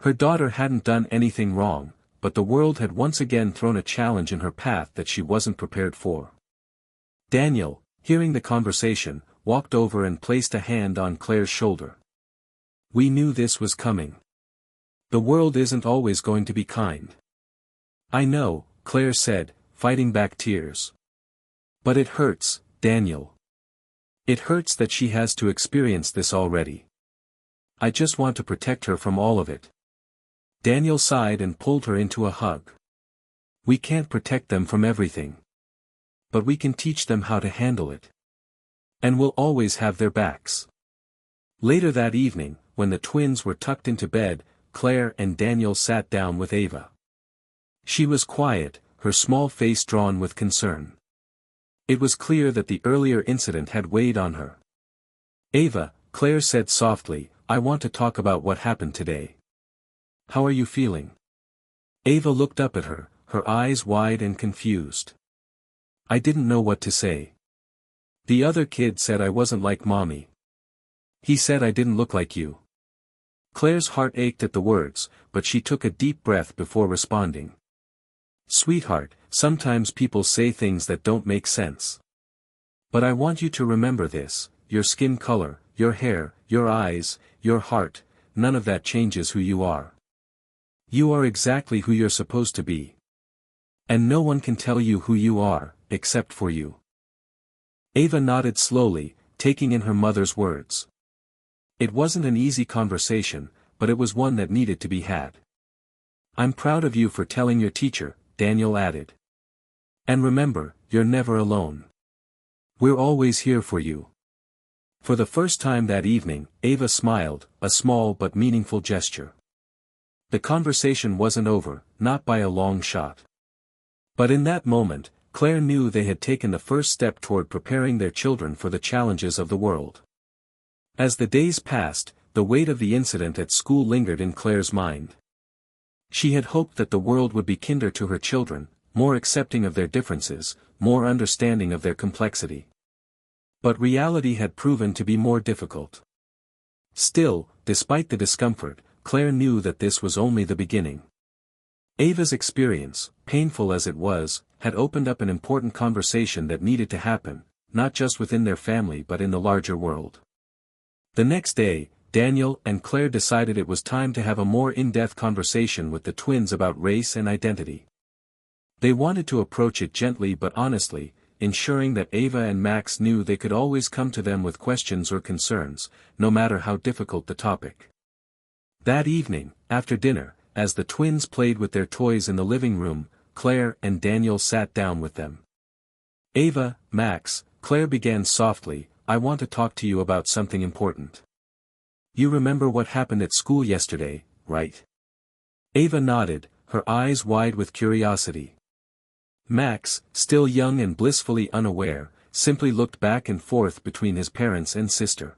Her daughter hadn't done anything wrong, but the world had once again thrown a challenge in her path that she wasn't prepared for. Daniel, hearing the conversation, walked over and placed a hand on Claire's shoulder. "We knew this was coming. The world isn't always going to be kind." "I know," Claire said, fighting back tears. "But it hurts, Daniel. It hurts that she has to experience this already. I just want to protect her from all of it." Daniel sighed and pulled her into a hug. "We can't protect them from everything. But we can teach them how to handle it. And we'll always have their backs." Later that evening, when the twins were tucked into bed, Claire and Daniel sat down with Ava. She was quiet, her small face drawn with concern. It was clear that the earlier incident had weighed on her. "Ava," Claire said softly, "I want to talk about what happened today. How are you feeling?" Ava looked up at her, her eyes wide and confused. "I didn't know what to say. The other kid said I wasn't like Mommy. He said I didn't look like you." Claire's heart ached at the words, but she took a deep breath before responding. "Sweetheart, sometimes people say things that don't make sense. But I want you to remember this: your skin color, your hair, your eyes, your heart, none of that changes who you are. You are exactly who you're supposed to be. And no one can tell you who you are, except for you." Ava nodded slowly, taking in her mother's words. It wasn't an easy conversation, but it was one that needed to be had. "I'm proud of you for telling your teacher," Daniel added. "And remember, you're never alone. We're always here for you." For the first time that evening, Ava smiled, a small but meaningful gesture. The conversation wasn't over, not by a long shot. But in that moment, Claire knew they had taken the first step toward preparing their children for the challenges of the world. As the days passed, the weight of the incident at school lingered in Claire's mind. She had hoped that the world would be kinder to her children, more accepting of their differences, more understanding of their complexity. But reality had proven to be more difficult. Still, despite the discomfort, Claire knew that this was only the beginning. Ava's experience, painful as it was, had opened up an important conversation that needed to happen, not just within their family but in the larger world. The next day, Daniel and Claire decided it was time to have a more in-depth conversation with the twins about race and identity. They wanted to approach it gently but honestly, ensuring that Ava and Max knew they could always come to them with questions or concerns, no matter how difficult the topic. That evening, after dinner, as the twins played with their toys in the living room, Claire and Daniel sat down with them. "Ava, Max," Claire began softly, "I want to talk to you about something important. You remember what happened at school yesterday, right?" Ava nodded, her eyes wide with curiosity. Max, still young and blissfully unaware, simply looked back and forth between his parents and sister.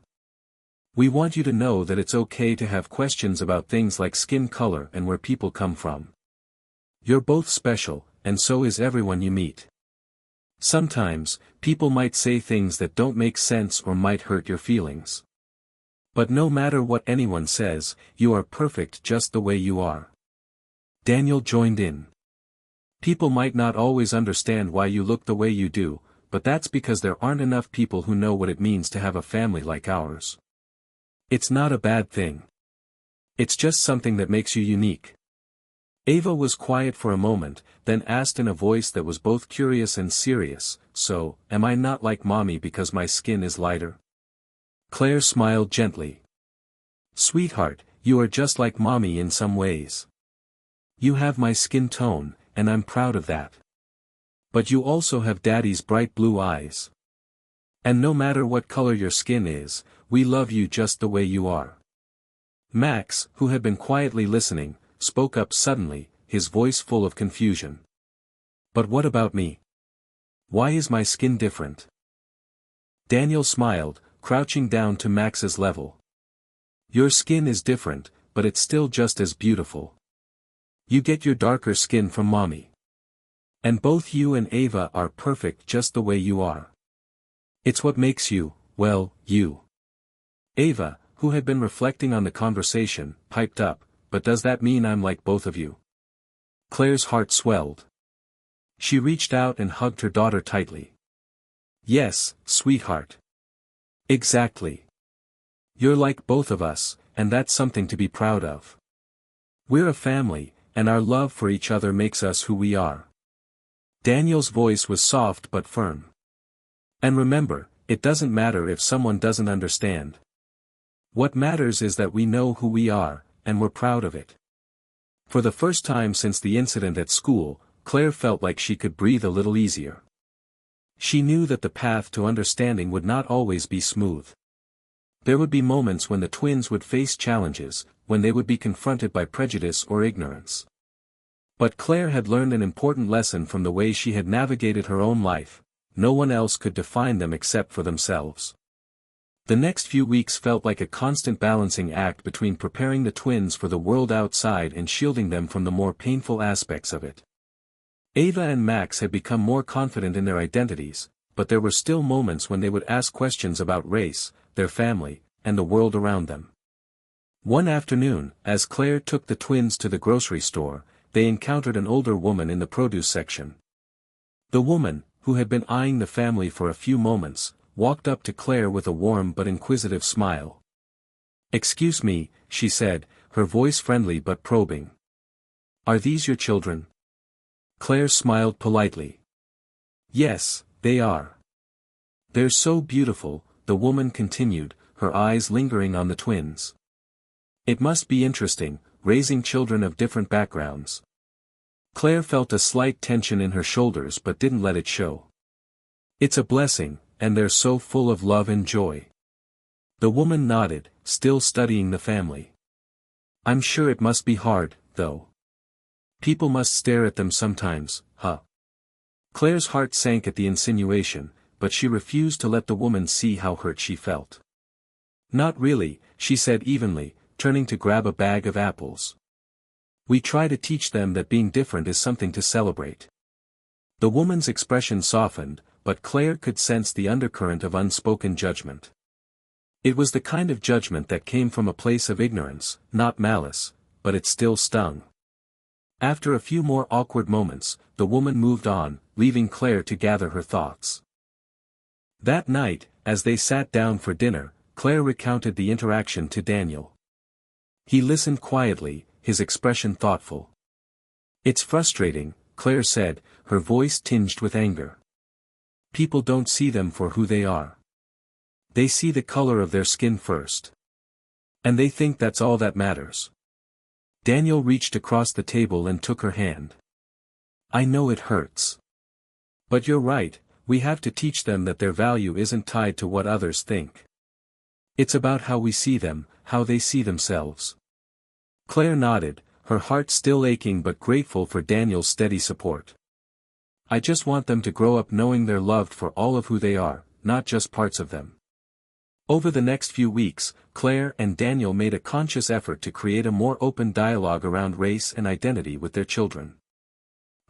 "We want you to know that it's okay to have questions about things like skin color and where people come from. You're both special, and so is everyone you meet. Sometimes, people might say things that don't make sense or might hurt your feelings. But no matter what anyone says, you are perfect just the way you are." Daniel joined in. "People might not always understand why you look the way you do, but that's because there aren't enough people who know what it means to have a family like ours. It's not a bad thing. It's just something that makes you unique." Ava was quiet for a moment, then asked in a voice that was both curious and serious, "So, am I not like Mommy because my skin is lighter?" Claire smiled gently. "Sweetheart, you are just like Mommy in some ways. You have my skin tone, and I'm proud of that. But you also have Daddy's bright blue eyes. And no matter what color your skin is, we love you just the way you are." Max, who had been quietly listening, spoke up suddenly, his voice full of confusion. "But what about me? Why is my skin different?" Daniel smiled, crouching down to Max's level. "Your skin is different, but it's still just as beautiful. You get your darker skin from Mommy. And both you and Ava are perfect just the way you are. It's what makes you, well, you." Ava, who had been reflecting on the conversation, piped up, "But does that mean I'm like both of you?" Claire's heart swelled. She reached out and hugged her daughter tightly. "Yes, sweetheart. Exactly. You're like both of us, and that's something to be proud of. We're a family, and our love for each other makes us who we are." Daniel's voice was soft but firm. "And remember, it doesn't matter if someone doesn't understand. What matters is that we know who we are, and we're proud of it." For the first time since the incident at school, Claire felt like she could breathe a little easier. She knew that the path to understanding would not always be smooth. There would be moments when the twins would face challenges, when they would be confronted by prejudice or ignorance. But Claire had learned an important lesson from the way she had navigated her own life: no one else could define them except for themselves. The next few weeks felt like a constant balancing act between preparing the twins for the world outside and shielding them from the more painful aspects of it. Ava and Max had become more confident in their identities, but there were still moments when they would ask questions about race, their family, and the world around them. One afternoon, as Claire took the twins to the grocery store, they encountered an older woman in the produce section. The woman, who had been eyeing the family for a few moments, walked up to Claire with a warm but inquisitive smile. "Excuse me," she said, her voice friendly but probing. "Are these your children?" Claire smiled politely. "Yes, they are. They're so beautiful," the woman continued, her eyes lingering on the twins. "It must be interesting, raising children of different backgrounds." Claire felt a slight tension in her shoulders but didn't let it show. "It's a blessing, and they're so full of love and joy." The woman nodded, still studying the family. "I'm sure it must be hard, though. People must stare at them sometimes, huh?" Claire's heart sank at the insinuation, but she refused to let the woman see how hurt she felt. "Not really," she said evenly, turning to grab a bag of apples. "We try to teach them that being different is something to celebrate. The woman's expression softened, but Claire could sense the undercurrent of unspoken judgment. It was the kind of judgment that came from a place of ignorance, not malice, but it still stung. After a few more awkward moments, the woman moved on, leaving Claire to gather her thoughts. That night, as they sat down for dinner, Claire recounted the interaction to Daniel. He listened quietly, his expression thoughtful. "It's frustrating," Claire said, her voice tinged with anger. "People don't see them for who they are. They see the color of their skin first. And they think that's all that matters." Daniel reached across the table and took her hand. "I know it hurts. But you're right, we have to teach them that their value isn't tied to what others think. It's about how we see them, how they see themselves." Claire nodded, her heart still aching but grateful for Daniel's steady support. "I just want them to grow up knowing they're loved for all of who they are, not just parts of them." Over the next few weeks, Claire and Daniel made a conscious effort to create a more open dialogue around race and identity with their children.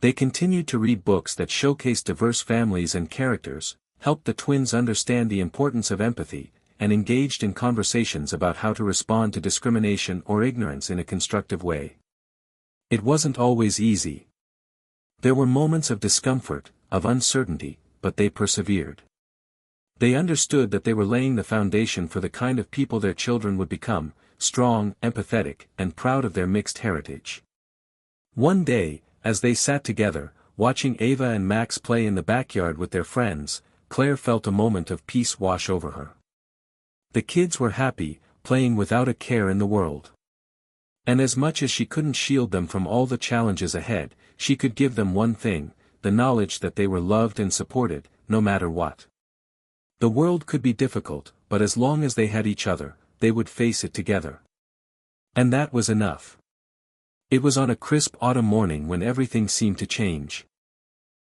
They continued to read books that showcased diverse families and characters, helped the twins understand the importance of empathy, and engaged in conversations about how to respond to discrimination or ignorance in a constructive way. It wasn't always easy. There were moments of discomfort, of uncertainty, but they persevered. They understood that they were laying the foundation for the kind of people their children would become, strong, empathetic, and proud of their mixed heritage. One day, as they sat together, watching Ava and Max play in the backyard with their friends, Claire felt a moment of peace wash over her. The kids were happy, playing without a care in the world. And as much as she couldn't shield them from all the challenges ahead, she could give them one thing, the knowledge that they were loved and supported, no matter what. The world could be difficult, but as long as they had each other, they would face it together. And that was enough. It was on a crisp autumn morning when everything seemed to change.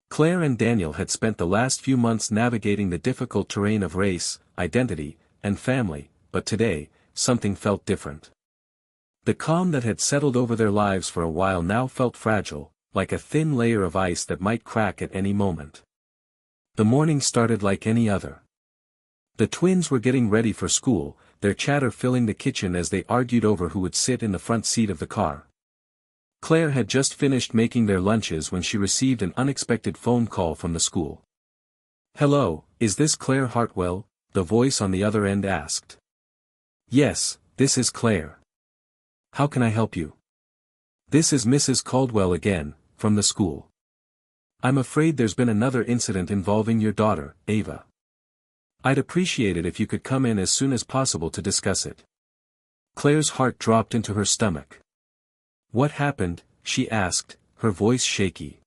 Claire and Daniel had spent the last few months navigating the difficult terrain of race, identity, and family, but today, something felt different. The calm that had settled over their lives for a while now felt fragile, like a thin layer of ice that might crack at any moment. The morning started like any other. The twins were getting ready for school, their chatter filling the kitchen as they argued over who would sit in the front seat of the car. Claire had just finished making their lunches when she received an unexpected phone call from the school. "Hello, is this Claire Hartwell?" the voice on the other end asked. "Yes, this is Claire. How can I help you?" "This is Mrs. Caldwell again, from the school. I'm afraid there's been another incident involving your daughter, Ava. I'd appreciate it if you could come in as soon as possible to discuss it." Claire's heart dropped into her stomach. "What happened?" she asked, her voice shaky.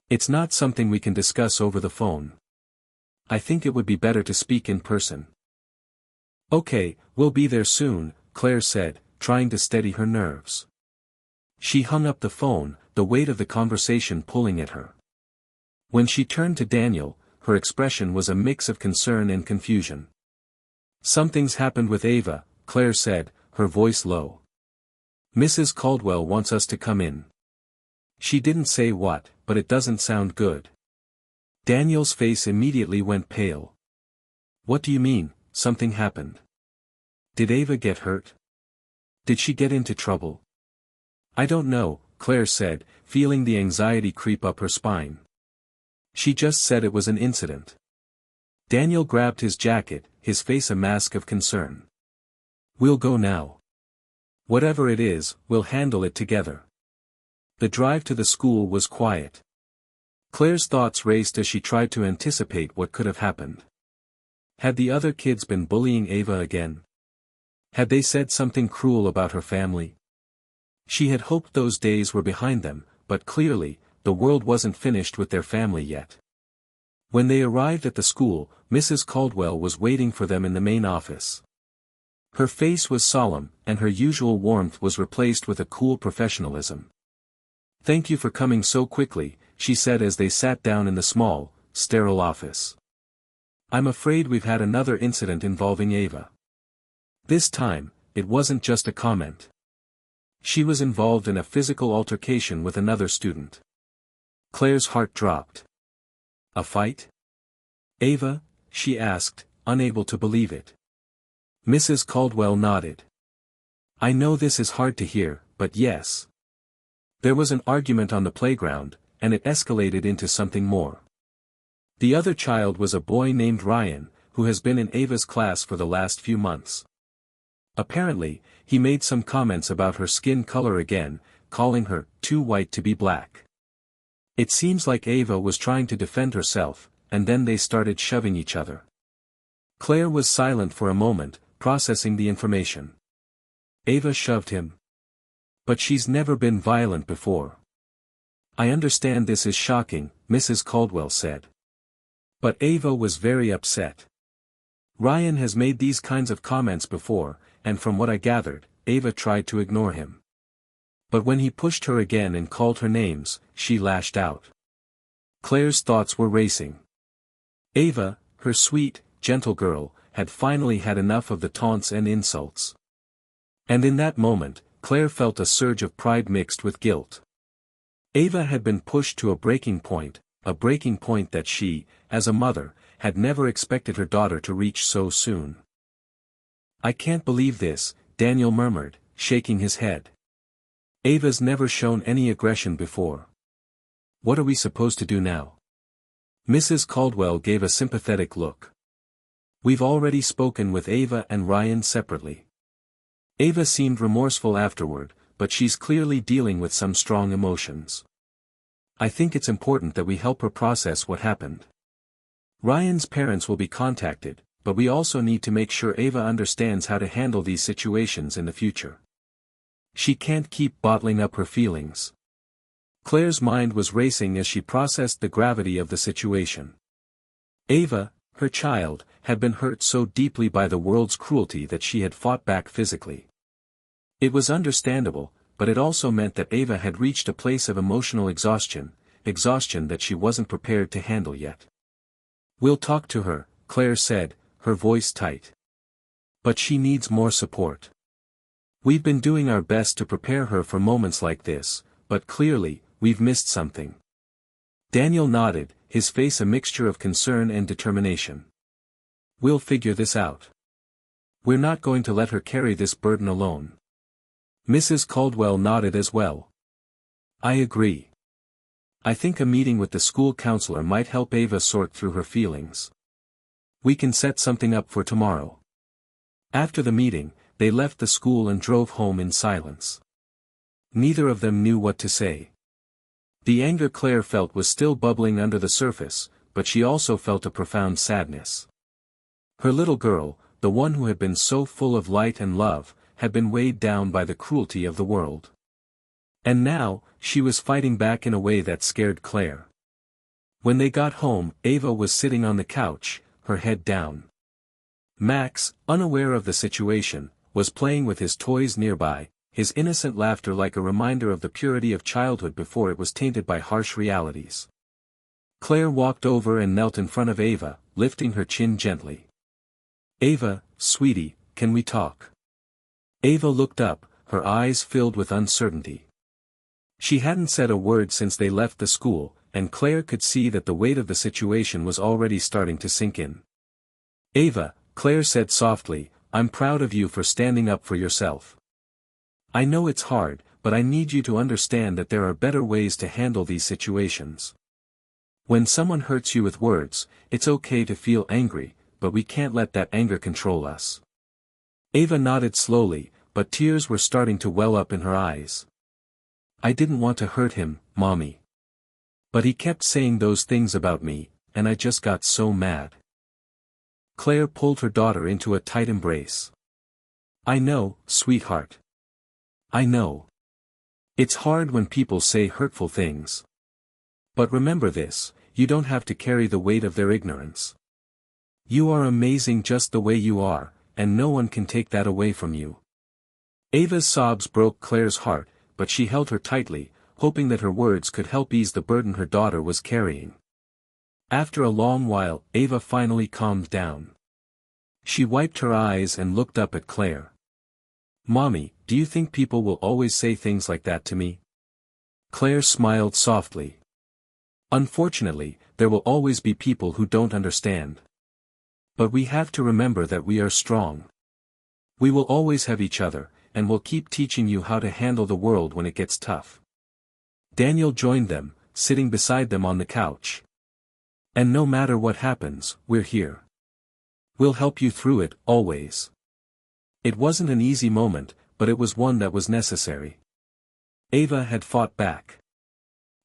"It's not something we can discuss over the phone. I think it would be better to speak in person." "Okay, we'll be there soon," Claire said, trying to steady her nerves. She hung up the phone, the weight of the conversation pulling at her. When she turned to Daniel, her expression was a mix of concern and confusion. "Something's happened with Ava," Claire said, her voice low. "Mrs. Caldwell wants us to come in. She didn't say what, but it doesn't sound good." Daniel's face immediately went pale. "What do you mean, something happened? Did Ava get hurt? Did she get into trouble?" "I don't know," Claire said, feeling the anxiety creep up her spine. "She just said it was an incident." Daniel grabbed his jacket, his face a mask of concern. "We'll go now. Whatever it is, we'll handle it together." The drive to the school was quiet. Claire's thoughts raced as she tried to anticipate what could have happened. Had the other kids been bullying Ava again? Had they said something cruel about her family? She had hoped those days were behind them, but clearly, the world wasn't finished with their family yet. When they arrived at the school, Mrs. Caldwell was waiting for them in the main office. Her face was solemn, and her usual warmth was replaced with a cool professionalism. "Thank you for coming so quickly," she said as they sat down in the small, sterile office. "I'm afraid we've had another incident involving Ava." This time, it wasn't just a comment. She was involved in a physical altercation with another student. Claire's heart dropped. A fight? Ava? She asked, unable to believe it. Mrs. Caldwell nodded. I know this is hard to hear, but yes. There was an argument on the playground, and it escalated into something more. The other child was a boy named Ryan, who has been in Ava's class for the last few months. Apparently, he made some comments about her skin color again, calling her too white to be black. It seems like Ava was trying to defend herself, and then they started shoving each other. Claire was silent for a moment, processing the information. Ava shoved him. But she's never been violent before. I understand this is shocking, Mrs. Caldwell said. But Ava was very upset. Ryan has made these kinds of comments before, and from what I gathered, Ava tried to ignore him. But when he pushed her again and called her names, she lashed out. Claire's thoughts were racing. Ava, her sweet, gentle girl, had finally had enough of the taunts and insults. And in that moment, Claire felt a surge of pride mixed with guilt. Ava had been pushed to a breaking point that she, as a mother, had never expected her daughter to reach so soon. I can't believe this, Daniel murmured, shaking his head. Ava's never shown any aggression before. What are we supposed to do now? Mrs. Caldwell gave a sympathetic look. We've already spoken with Ava and Ryan separately. Ava seemed remorseful afterward, but she's clearly dealing with some strong emotions. I think it's important that we help her process what happened. Ryan's parents will be contacted, but we also need to make sure Ava understands how to handle these situations in the future. She can't keep bottling up her feelings. Claire's mind was racing as she processed the gravity of the situation. Ava, her child, had been hurt so deeply by the world's cruelty that she had fought back physically. It was understandable, but it also meant that Ava had reached a place of emotional exhaustion that she wasn't prepared to handle yet. We'll talk to her, Claire said, her voice tight. But she needs more support. We've been doing our best to prepare her for moments like this, but clearly, we've missed something. Daniel nodded, his face a mixture of concern and determination. We'll figure this out. We're not going to let her carry this burden alone. Mrs. Caldwell nodded as well. I agree. I think a meeting with the school counselor might help Ava sort through her feelings. We can set something up for tomorrow. After the meeting, they left the school and drove home in silence. Neither of them knew what to say. The anger Claire felt was still bubbling under the surface, but she also felt a profound sadness. Her little girl, the one who had been so full of light and love, had been weighed down by the cruelty of the world. And now, she was fighting back in a way that scared Claire. When they got home, Ava was sitting on the couch, her head down. Max, unaware of the situation, was playing with his toys nearby, his innocent laughter like a reminder of the purity of childhood before it was tainted by harsh realities. Claire walked over and knelt in front of Ava, lifting her chin gently. Ava, sweetie, can we talk? Ava looked up, her eyes filled with uncertainty. She hadn't said a word since they left the school, and Claire could see that the weight of the situation was already starting to sink in. Ava, Claire said softly, I'm proud of you for standing up for yourself. I know it's hard, but I need you to understand that there are better ways to handle these situations. When someone hurts you with words, it's okay to feel angry, but we can't let that anger control us. Ava nodded slowly, but tears were starting to well up in her eyes. I didn't want to hurt him, Mommy. But he kept saying those things about me, and I just got so mad. Claire pulled her daughter into a tight embrace. I know, sweetheart. I know. It's hard when people say hurtful things. But remember this, you don't have to carry the weight of their ignorance. You are amazing just the way you are, and no one can take that away from you. Ava's sobs broke Claire's heart, but she held her tightly, hoping that her words could help ease the burden her daughter was carrying. After a long while, Ava finally calmed down. She wiped her eyes and looked up at Claire. Mommy, do you think people will always say things like that to me? Claire smiled softly. Unfortunately, there will always be people who don't understand. But we have to remember that we are strong. We will always have each other, and we'll keep teaching you how to handle the world when it gets tough. Daniel joined them, sitting beside them on the couch. And no matter what happens, we're here. We'll help you through it, always. It wasn't an easy moment, but it was one that was necessary. Ava had fought back.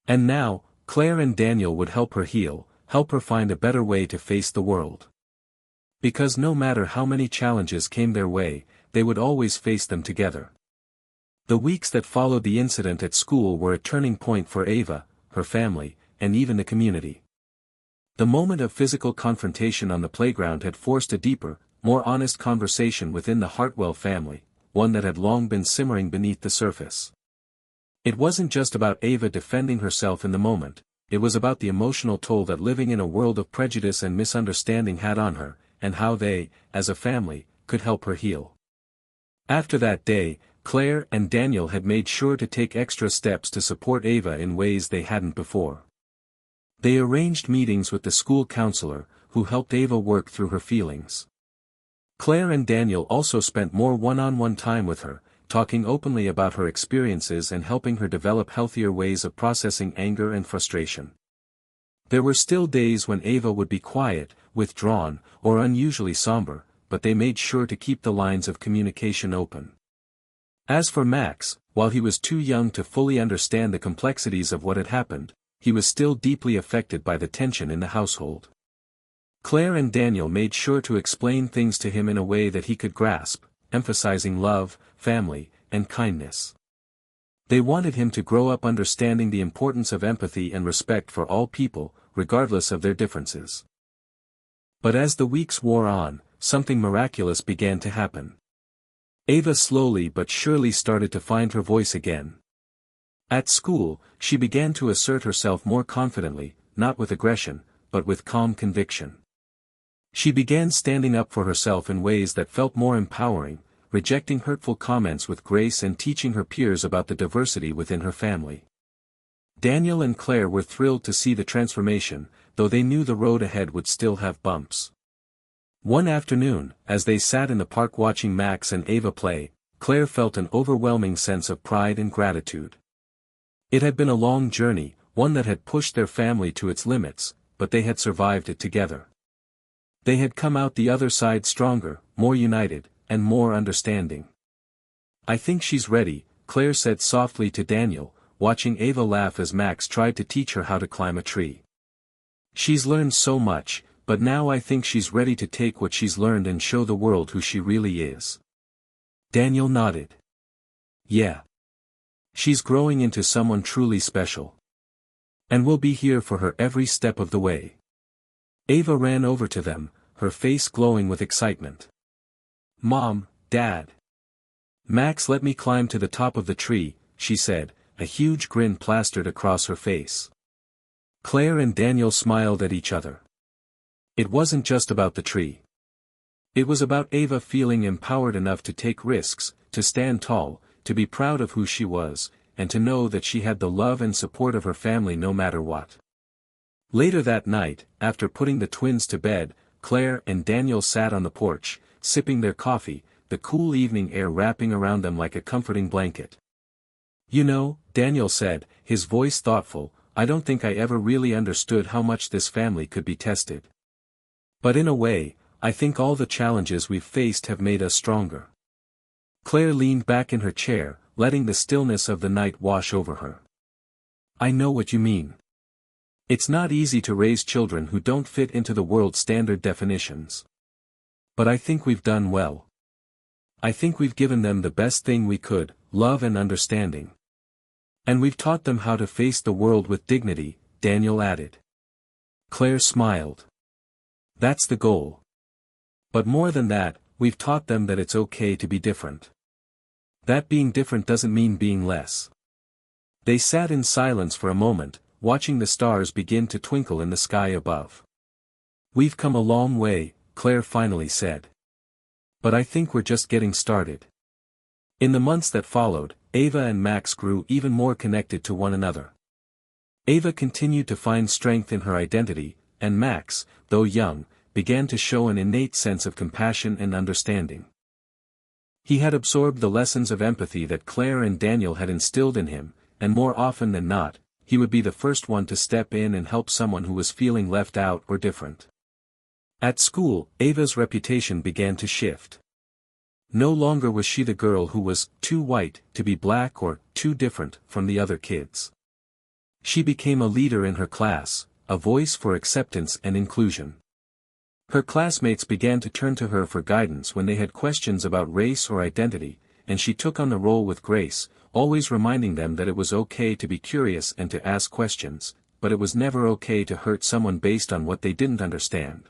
And now, Claire and Daniel would help her heal, help her find a better way to face the world. Because no matter how many challenges came their way, they would always face them together. The weeks that followed the incident at school were a turning point for Ava, her family, and even the community. The moment of physical confrontation on the playground had forced a deeper, more honest conversation within the Hartwell family, one that had long been simmering beneath the surface. It wasn't just about Ava defending herself in the moment, it was about the emotional toll that living in a world of prejudice and misunderstanding had on her, and how they, as a family, could help her heal. After that day, Claire and Daniel had made sure to take extra steps to support Ava in ways they hadn't before. They arranged meetings with the school counselor, who helped Ava work through her feelings. Claire and Daniel also spent more one-on-one time with her, talking openly about her experiences and helping her develop healthier ways of processing anger and frustration. There were still days when Ava would be quiet, withdrawn, or unusually somber, but they made sure to keep the lines of communication open. As for Max, while he was too young to fully understand the complexities of what had happened, he was still deeply affected by the tension in the household. Claire and Daniel made sure to explain things to him in a way that he could grasp, emphasizing love, family, and kindness. They wanted him to grow up understanding the importance of empathy and respect for all people, regardless of their differences. But as the weeks wore on, something miraculous began to happen. Ava slowly but surely started to find her voice again. At school, she began to assert herself more confidently, not with aggression, but with calm conviction. She began standing up for herself in ways that felt more empowering, rejecting hurtful comments with grace and teaching her peers about the diversity within her family. Daniel and Claire were thrilled to see the transformation, though they knew the road ahead would still have bumps. One afternoon, as they sat in the park watching Max and Ava play, Claire felt an overwhelming sense of pride and gratitude. It had been a long journey, one that had pushed their family to its limits, but they had survived it together. They had come out the other side stronger, more united, and more understanding. "I think she's ready," Claire said softly to Daniel, watching Ava laugh as Max tried to teach her how to climb a tree. "She's learned so much, but now I think she's ready to take what she's learned and show the world who she really is." Daniel nodded. "Yeah. She's growing into someone truly special. And we'll be here for her every step of the way." Ava ran over to them, her face glowing with excitement. "Mom, Dad. Max let me climb to the top of the tree," she said, a huge grin plastered across her face. Claire and Daniel smiled at each other. It wasn't just about the tree. It was about Ava feeling empowered enough to take risks, to stand tall, to be proud of who she was, and to know that she had the love and support of her family no matter what. Later that night, after putting the twins to bed, Claire and Daniel sat on the porch, sipping their coffee, the cool evening air wrapping around them like a comforting blanket. "You know," Daniel said, his voice thoughtful, "I don't think I ever really understood how much this family could be tested. But in a way, I think all the challenges we've faced have made us stronger." Claire leaned back in her chair, letting the stillness of the night wash over her. "I know what you mean. It's not easy to raise children who don't fit into the world's standard definitions. But I think we've done well. I think we've given them the best thing we could, love and understanding. And we've taught them how to face the world with dignity," Daniel added. Claire smiled. "That's the goal. But more than that, we've taught them that it's okay to be different. That being different doesn't mean being less." They sat in silence for a moment, watching the stars begin to twinkle in the sky above. "We've come a long way," Claire finally said. "But I think we're just getting started." In the months that followed, Ava and Max grew even more connected to one another. Ava continued to find strength in her identity, and Max, though young, began to show an innate sense of compassion and understanding. He had absorbed the lessons of empathy that Claire and Daniel had instilled in him, and more often than not, he would be the first one to step in and help someone who was feeling left out or different. At school, Ava's reputation began to shift. No longer was she the girl who was too white to be black or too different from the other kids. She became a leader in her class, a voice for acceptance and inclusion. Her classmates began to turn to her for guidance when they had questions about race or identity, and she took on the role with grace, always reminding them that it was okay to be curious and to ask questions, but it was never okay to hurt someone based on what they didn't understand.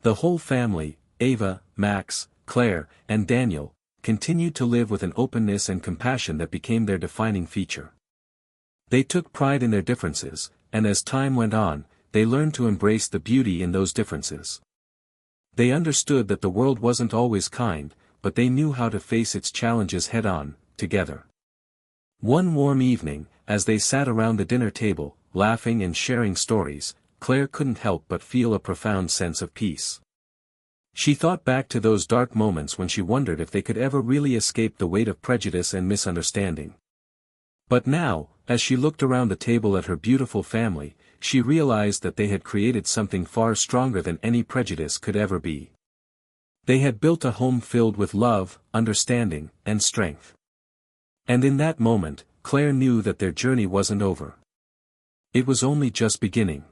The whole family, Ava, Max, Claire, and Daniel, continued to live with an openness and compassion that became their defining feature. They took pride in their differences, and as time went on, they learned to embrace the beauty in those differences. They understood that the world wasn't always kind, but they knew how to face its challenges head-on, together. One warm evening, as they sat around the dinner table, laughing and sharing stories, Claire couldn't help but feel a profound sense of peace. She thought back to those dark moments when she wondered if they could ever really escape the weight of prejudice and misunderstanding. But now, as she looked around the table at her beautiful family, she realized that they had created something far stronger than any prejudice could ever be. They had built a home filled with love, understanding, and strength. And in that moment, Claire knew that their journey wasn't over. It was only just beginning.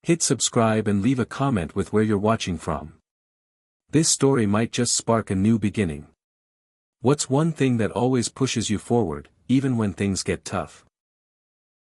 Hit subscribe and leave a comment with where you're watching from. This story might just spark a new beginning. What's one thing that always pushes you forward, even when things get tough?